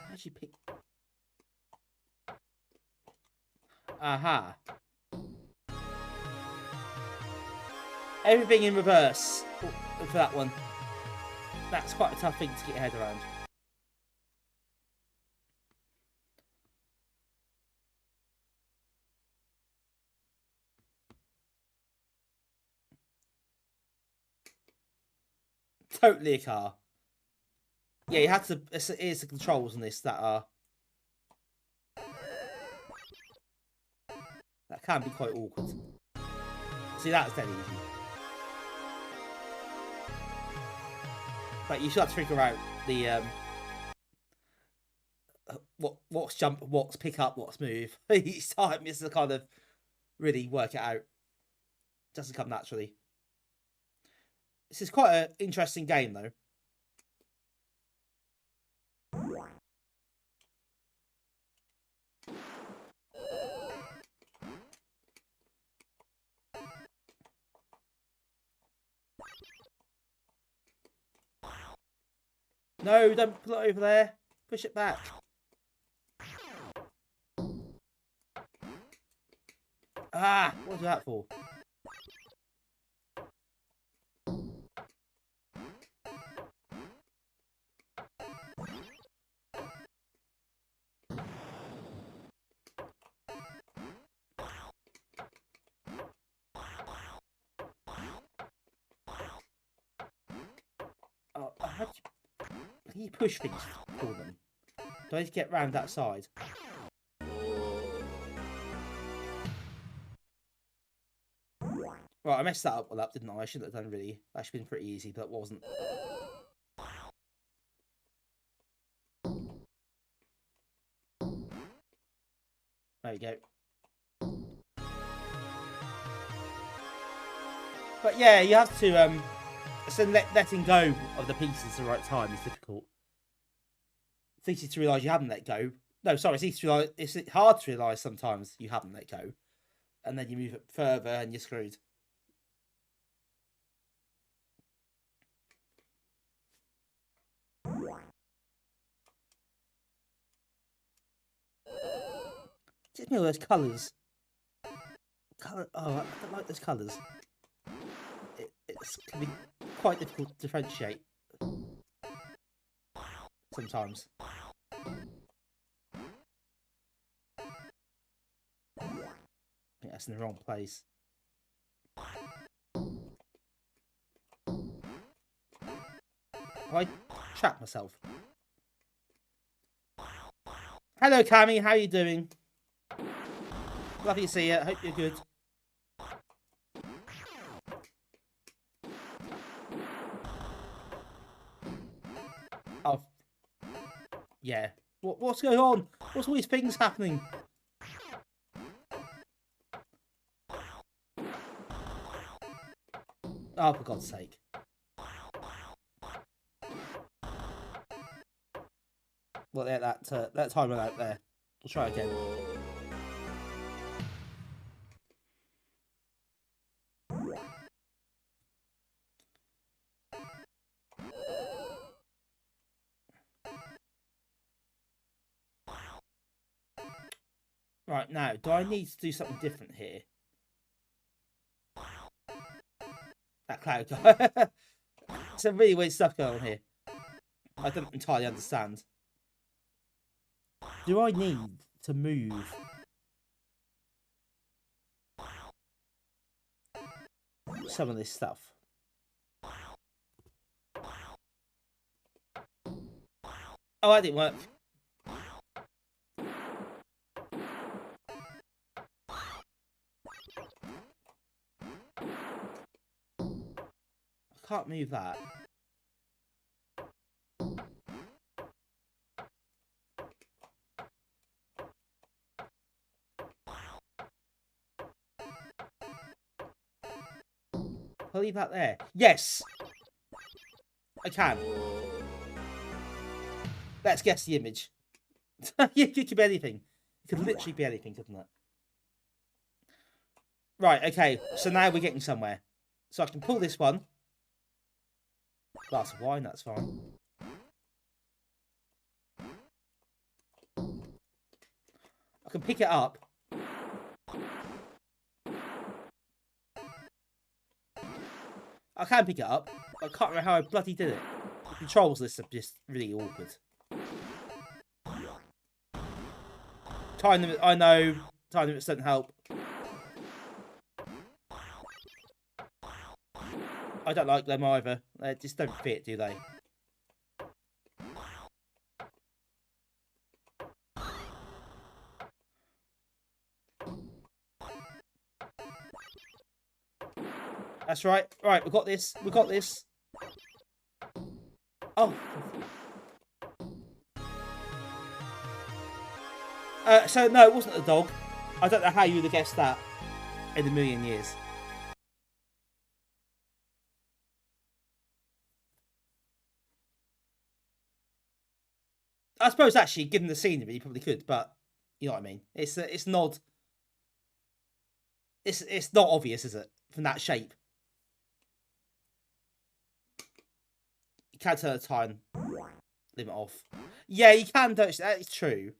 how'd you pick? Aha. Everything in reverse for that one. That's quite a tough thing to get your head around. Totally a car. Yeah, you have to. It's the controls on this that are. That can be quite awkward. See, that's dead easy. But you should have to figure out the what's jump, what's pick up, what's move each time. Is to kind of really work it out. Doesn't come naturally. This is quite an interesting game, though. No, don't put it over there. Push it back. Ah, what's that for? Oh, how can you push things for them? Do I need to get round that side? Right, I messed that up well up, didn't I? I shouldn't have done really. That should have been pretty easy, but it wasn't. There you go. But yeah, you have to so letting go of the pieces at the right time is difficult. It's easy to realise you haven't let go. No, sorry, it's easy to realise, it's hard to realise sometimes you haven't let go. And then you move it further and you're screwed. Just me all those colours. Oh, I don't like those colours. It can be quite difficult to differentiate sometimes. I think that's in the wrong place. I trapped myself. Hello, Cammy. How are you doing? Lovely to see you. Hope you're good. Oh, yeah. What's going on? What's all these things happening? Oh, for God's sake. Well, yeah, that timer out there. We'll try again. Right, now, do I need to do something different here? That cloud guy. Some really weird stuff going on here. I don't entirely understand. Do I need to move some of this stuff? Oh, that didn't work. I can't move that. I'll leave that there. Yes! I can. Let's guess the image. It could be anything. It could literally be anything, couldn't it? Right, okay. So now we're getting somewhere. So I can pull this one. Glass of wine, that's fine. I can pick it up. I can pick it up. I can't remember how I bloody did it. The controls list are just really awkward. Time limit, I know. Time limits don't help. I don't like them either. They just don't fit, do they? That's right. Right, we've got this. We've got this. Oh. So, no, it wasn't a dog. I don't know how you would have guessed that in a million years. I suppose, actually, given the scenery, you probably could, but you know what I mean. It's not... It's not obvious, is it? From that shape. You can turn the time limit off. Yeah, you can, don't you? That is true.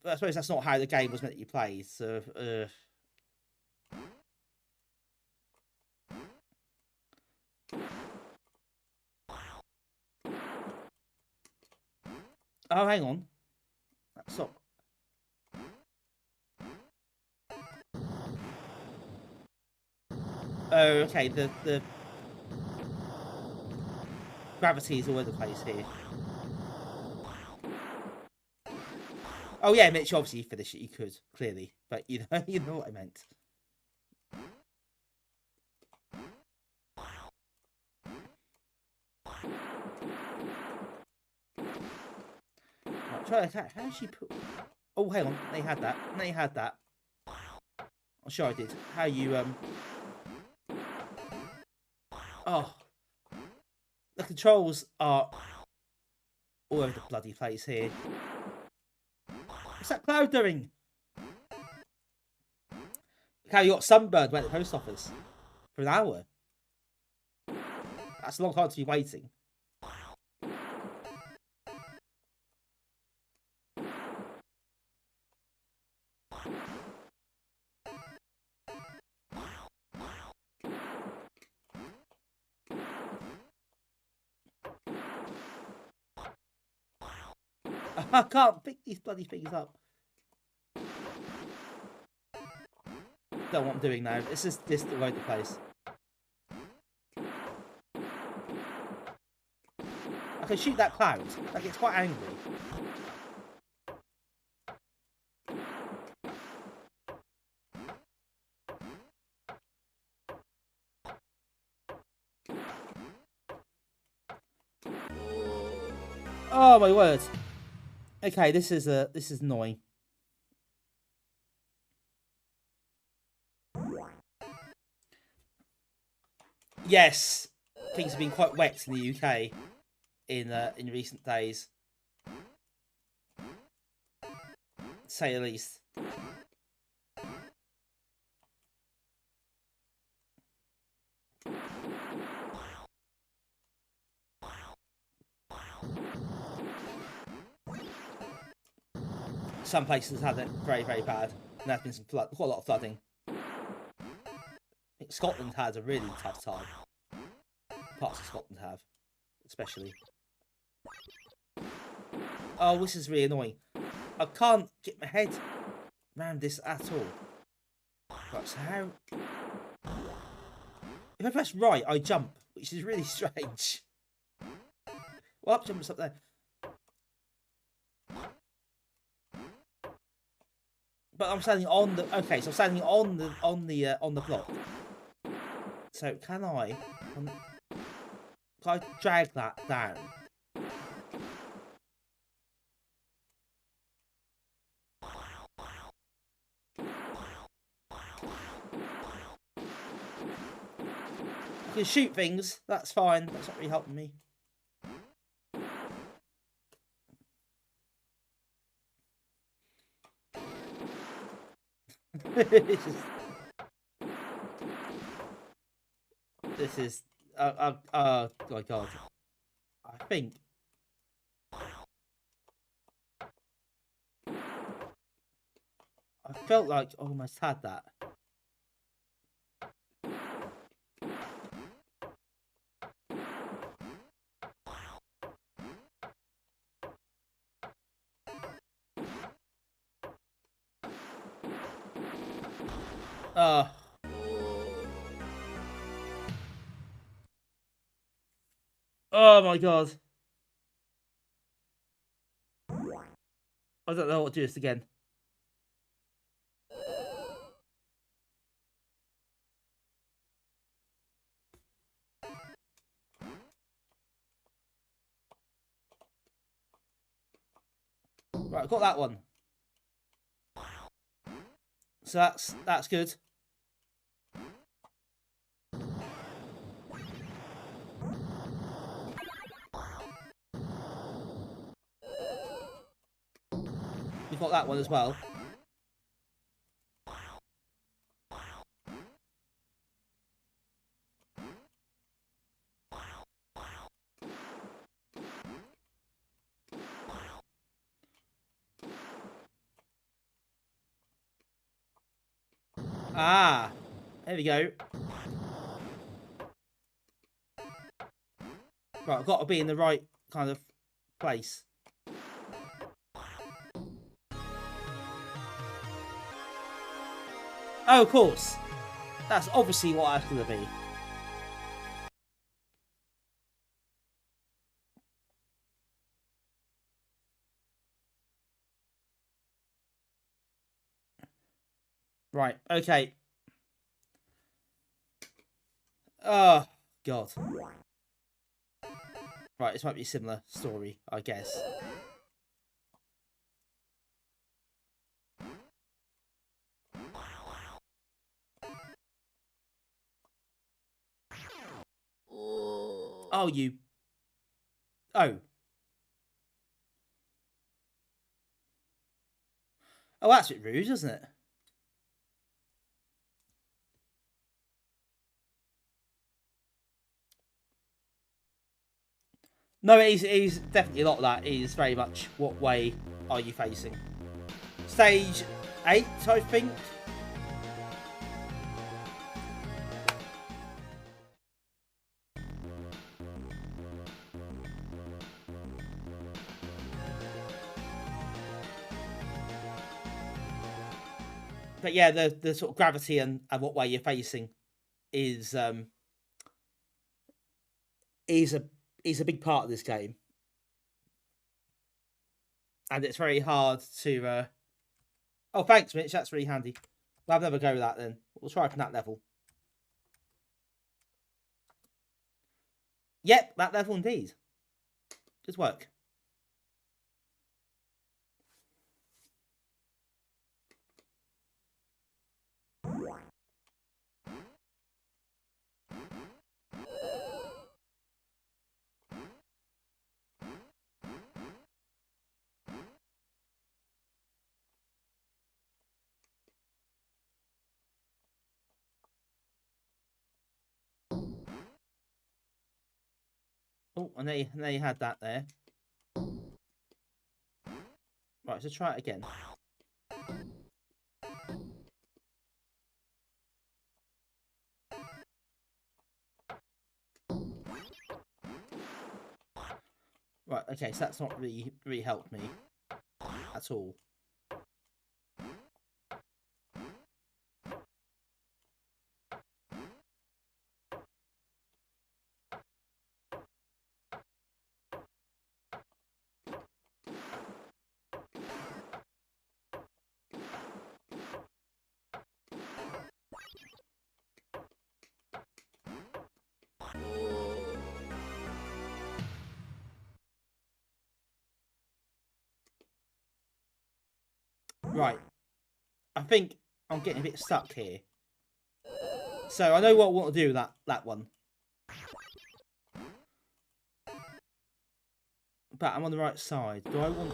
But I suppose that's not how the game was meant to be played, so... Oh, hang on. That's not... Oh, okay, the gravity is all over the place here. Oh yeah, Mitch, obviously you finish it, you could, clearly. But you know, you know what I meant. Right, try that. How did she put... Oh, hang on, they had that. They had that. I'm sure I did. How you, Oh, the controls are all over the bloody place here. What's that cloud doing? Look how you got sunburned went to the post office for an hour. That's a long time to be waiting. I can't pick these bloody things up. Don't know what I'm doing now. It's just this all over the place. I can shoot that cloud. That gets quite angry. Oh my word. Okay, this is annoying. Yes, things have been quite wet in the UK in recent days, to say the least. Some places had it very, very bad, and there's been quite a lot of flooding. I think Scotland has a really tough time. Parts of Scotland have, especially. Oh, this is really annoying. I can't get my head around this at all. Right, so how... If I press right, I jump, which is really strange. Well, up jumps up there. But I'm standing on the... Okay, so I'm standing on the block. So can I drag that down? I can shoot things. That's fine. That's not really helping me. This is oh my god. I think I felt like I almost had that. Oh my god. I don't know what to do this again. Right, got that one. So that's good. We've got that one as well. Ah, there we go. Right, I've got to be in the right kind of place. Oh, of course. That's obviously what I have to be. Right, okay. Oh, God. Right, this might be a similar story, I guess. Oh, you. Oh. Oh, that's a bit rude, isn't it? No, it is definitely a lot of that. It is very much what way are you facing. Stage 8, I think. But yeah, the sort of gravity and what way you're facing is a big part of this game, and it's very hard to. Oh, thanks, Mitch. That's really handy. We'll have another go with that then. We'll try from that level. Yep, that level indeed. Good work. Oh, and there you had that there. Right, so try it again. Right, okay, so that's not really helped me at all. Right. I think I'm getting a bit stuck here. So I know what I want to do with that one. But I'm on the right side. Do I want...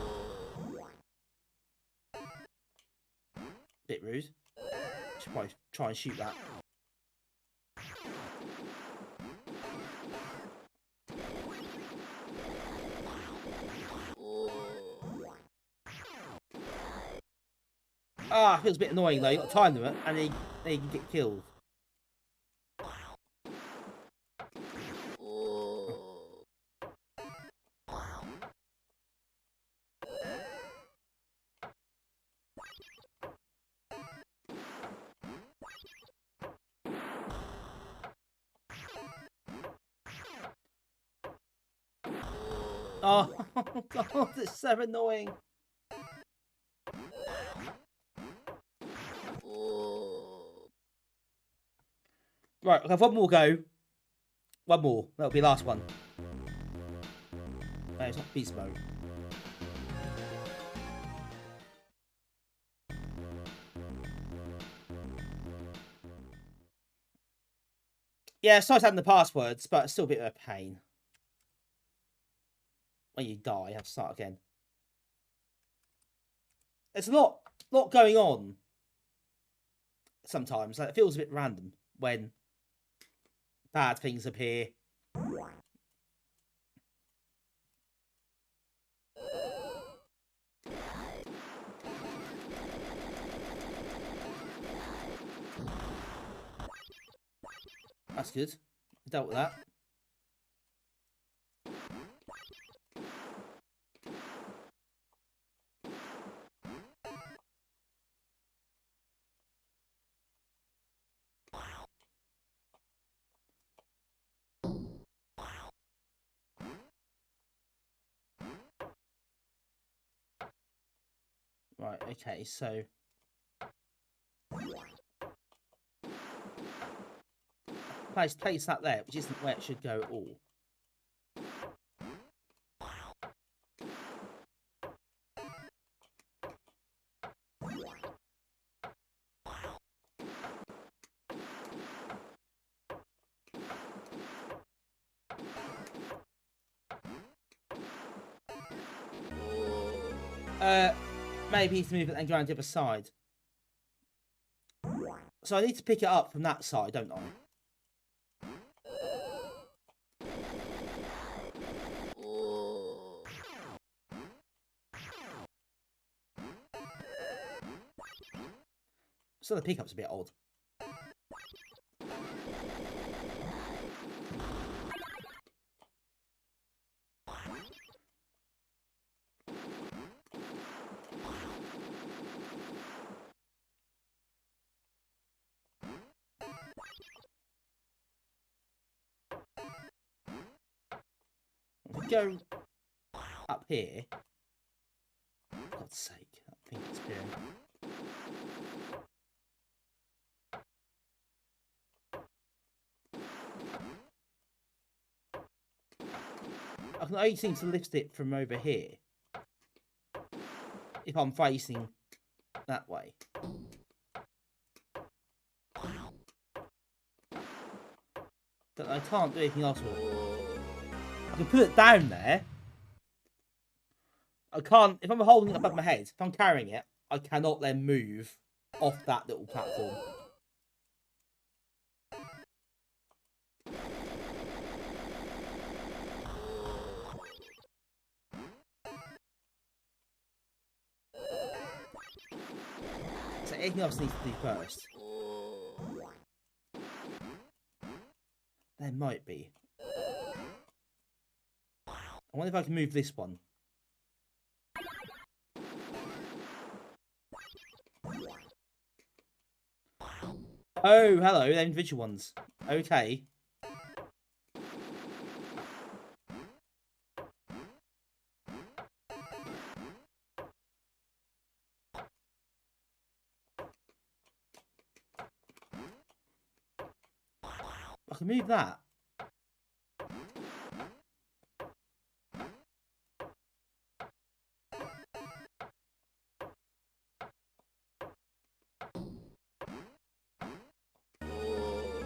Bit rude. Should probably try and shoot that. Ah, feels a bit annoying though. You got time limit, and then you can get killed. Oh, God, it's so annoying. Right, I'll have one more go. One more. That'll be the last one. No, it's not beast mode. Yeah, it's nice having the passwords, but it's still a bit of a pain. When you die, you have to start again. There's a lot going on sometimes. Like, it feels a bit random when bad things appear. That's good. Dealt with that. Right, okay, so... Place that there, which isn't where it should go at all. Maybe he needs to move it and go around the other side. So I need to pick it up from that side, don't I? So the pickup's a bit odd. If we go up here, for God's sake, I think it's here. I can only seem to lift it from over here if I'm facing that way. But I can't do anything else with it. I can put it down there. I can't, if I'm holding it above my head, if I'm carrying it, I cannot then move off that little platform. So anything else needs to do first. There might be. I wonder if I can move this one. Oh, hello, they're individual ones. Okay. I can move that.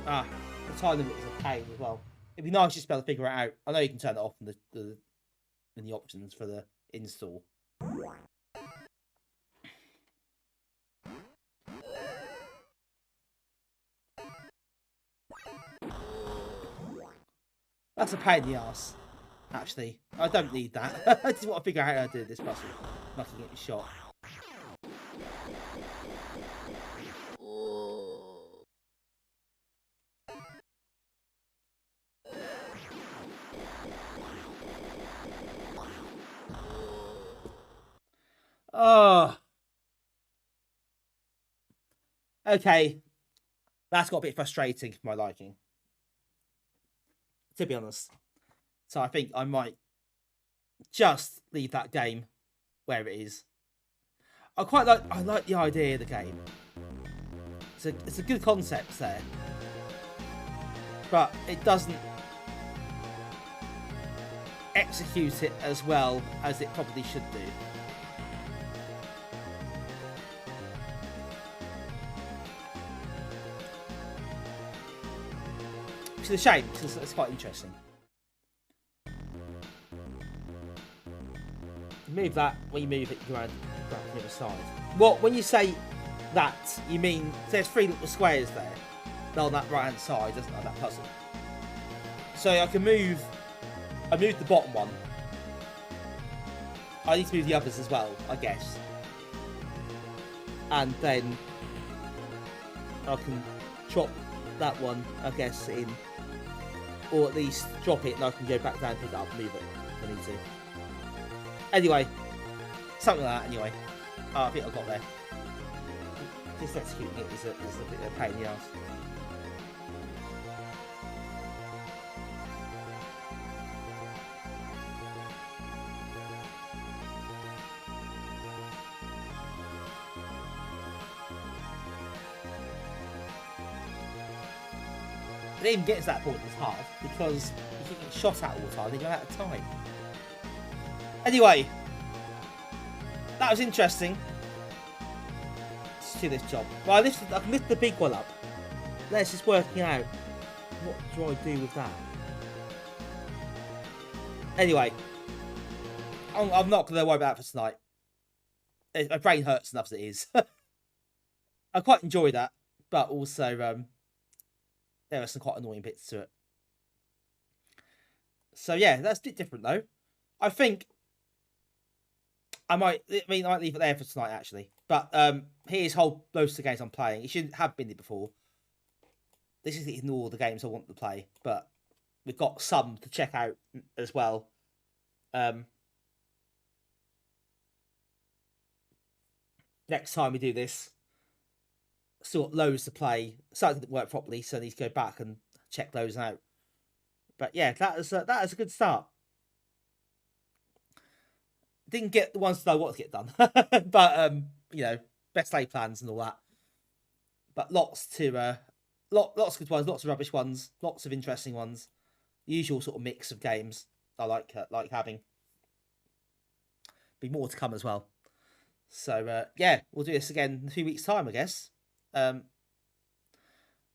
Ah, the time limit is a pain as well. It'd be nice just to be able to figure it out. I know you can turn it off in the options for the install. That's a pain in the ass, actually. I don't need that. I just want to figure out how to do this puzzle. Not to get shot. Oh. Okay. That's got a bit frustrating for my liking, to be honest. So I think I might just leave that game where it is. I like the idea of the game. It's a good concept there. But it doesn't execute it as well as it probably should do. Which is a shame, because it's quite interesting. Move that, when you move it, you go around to the other side. What, when you say that, you mean there's 3 little squares there on that right hand side, doesn't it, that puzzle? So I can move, I moved the bottom one. I need to move the others as well, I guess. And then I can chop that one, I guess, in. Or at least drop it and I can go back down, pick it up, and move it if I need to. Anyway, something like that anyway. Oh, I think I got there. Just executing it is a bit of a pain in the ass. It even gets to that point it's hard because you can get shot at all the time and you run out of time. Anyway, that was interesting. Let's do this job. Well, I can lift the big one up. Let's just working out what do I do with that. Anyway, I'm not going to worry about that for tonight. my brain hurts enough as it is. I quite enjoy that, but also there are some quite annoying bits to it. So yeah, that's a bit different though. I think I might leave it there for tonight actually. But here's whole loads of games I'm playing. It shouldn't have been there before. This isn't all the games I want to play, but we've got some to check out as well. Next time we do this, still got loads to play. Something didn't work properly, so I need to go back and check those out. But yeah, that is a good start. Didn't get the ones that I wanted to get done, but you know, best laid plans and all that. But lots of good ones, lots of rubbish ones, lots of interesting ones. The usual sort of mix of games I like having. Be more to come as well. So yeah, we'll do this again in a few weeks' time, I guess.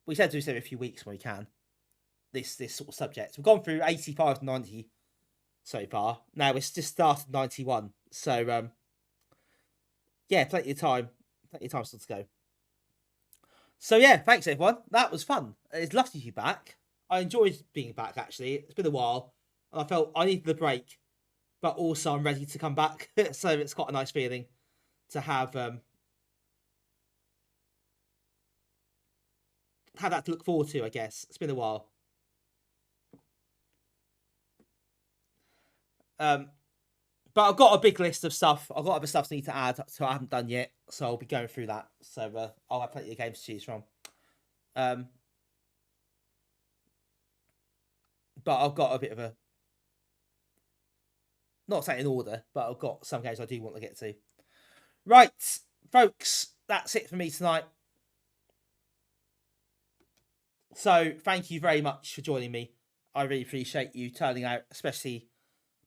We said to do this every few weeks when we can. This sort of subject. We've gone through 85 to 90 so far. Now it's just started 91. So yeah, plenty of time still to go. So yeah, thanks everyone. That was fun. It's lovely to be back. I enjoyed being back actually. It's been a while, and I felt I needed the break, but also I'm ready to come back. So it's quite a nice feeling to have that to look forward to, I guess. It's been a while. But I've got a big list of stuff. I've got other stuff I need to add, so I haven't done yet. So I'll be going through that. So I'll have plenty of games to choose from. But I've got a bit of a, not saying in order, but I've got some games I do want to get to. Right, folks, that's it for me tonight. So thank you very much for joining me. I really appreciate you turning out, especially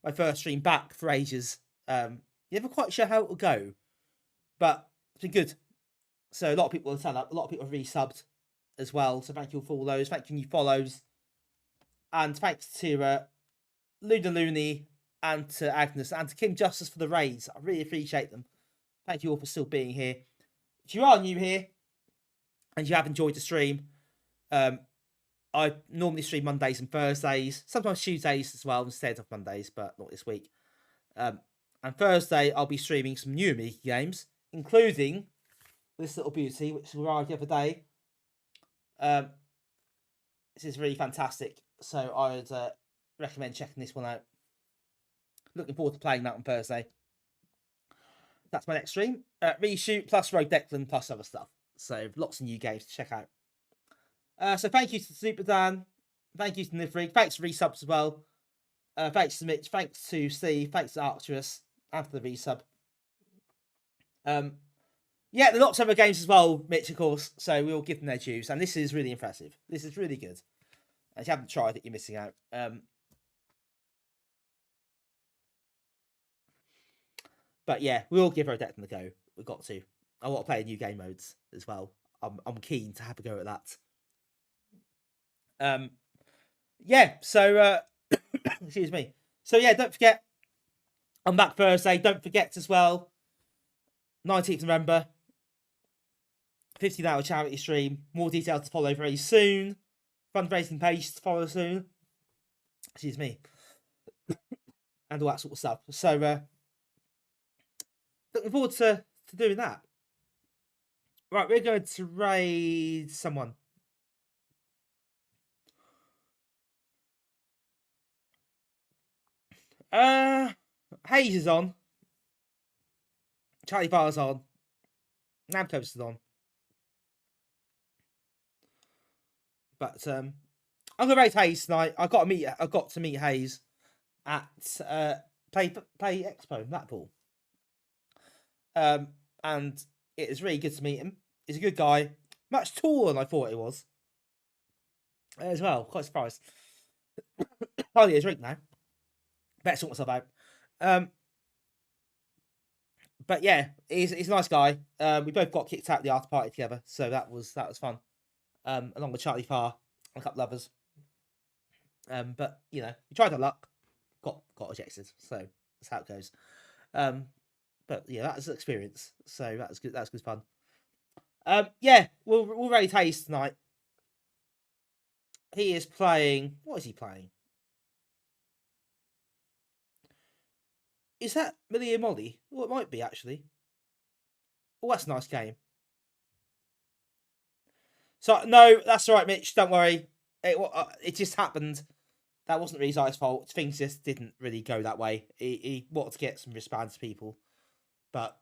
my first stream back for ages. You're never quite sure how it will go, but it's been good. So a lot of people have turned up. A lot of people have resubbed as well. So thank you for all those. Thank you new follows. And thanks to Luna Looney and to Agnes and to Kim Justice for the raids. I really appreciate them. Thank you all for still being here. If you are new here and you have enjoyed the stream, I normally stream Mondays and Thursdays, sometimes Tuesdays as well instead of Mondays, but not this week. And Thursday, I'll be streaming some new Amiga games, including this little beauty, which arrived the other day. This is really fantastic, so I would recommend checking this one out. Looking forward to playing that on Thursday. That's my next stream. Reshoot plus Rogue Declan plus other stuff. So lots of new games to check out. So thank you to Super Dan. Thank you to Nifrig. Thanks for resubs as well. Thanks to Mitch. Thanks to Steve. Thanks to Arcturus. And for the resub. Yeah, there are lots of other games as well, Mitch, of course. So we'll give them their dues. And this is really impressive. This is really good. If you haven't tried it, you're missing out. But yeah, we'll give Rodecton a go. We've got to. I want to play new game modes as well. I'm keen to have a go at that. Yeah, so excuse me. So yeah, don't forget, I'm back Thursday. Don't forget as well, 19th November, 15-hour charity stream. More details to follow very soon. Fundraising page to follow soon. Excuse me. And all that sort of stuff. So looking forward to doing that. Right, we're going to raid someone. Hayes is on. Charlie Bar's on. Namcos is on. But I'm gonna raid Hayes tonight. I got to meet Hayes at Play Expo in Blackpool. And it is really good to meet him. He's a good guy. Much taller than I thought he was. As well. Quite surprised. I need a drink now. Better sort myself out. But yeah, he's a nice guy. We both got kicked out of the after party together, so that was fun. Along with Charlie Farr and a couple of others. But you know, we tried our luck, got ejected, so that's how it goes. But But yeah, that's an experience. So that's good. That's good fun. Yeah, we'll rate Hayes tonight. He is playing. What is he playing? Is that Millie and Molly? Well, it might be actually. Oh, that's a nice game. So no, that's all right, Mitch. Don't worry. It just happened. That wasn't really Zai's fault. Things just didn't really go that way. He wanted to get some response to people, but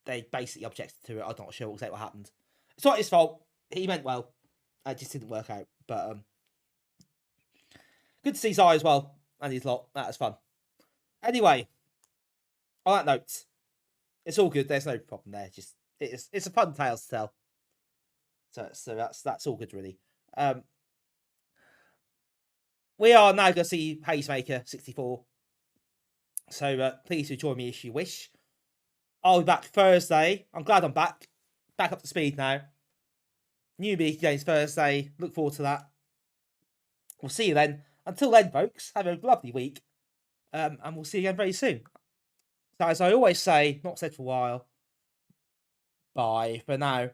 they basically objected to it. I'm not sure exactly what happened. It's not his fault. He meant well. It just didn't work out. But good to see Zai as well and his lot. That was fun. Anyway, on that note, it's all good. There's no problem there. Just it's a fun tale to tell. So that's all good really. We are now going to see Pacemaker 64. So please do join me if you wish. I'll be back Thursday. I'm glad I'm back. Back up to speed now. New Amiga games Thursday. Look forward to that. We'll see you then. Until then, folks, have a lovely week. And we'll see you again very soon. So as I always say, not said for a while, bye for now.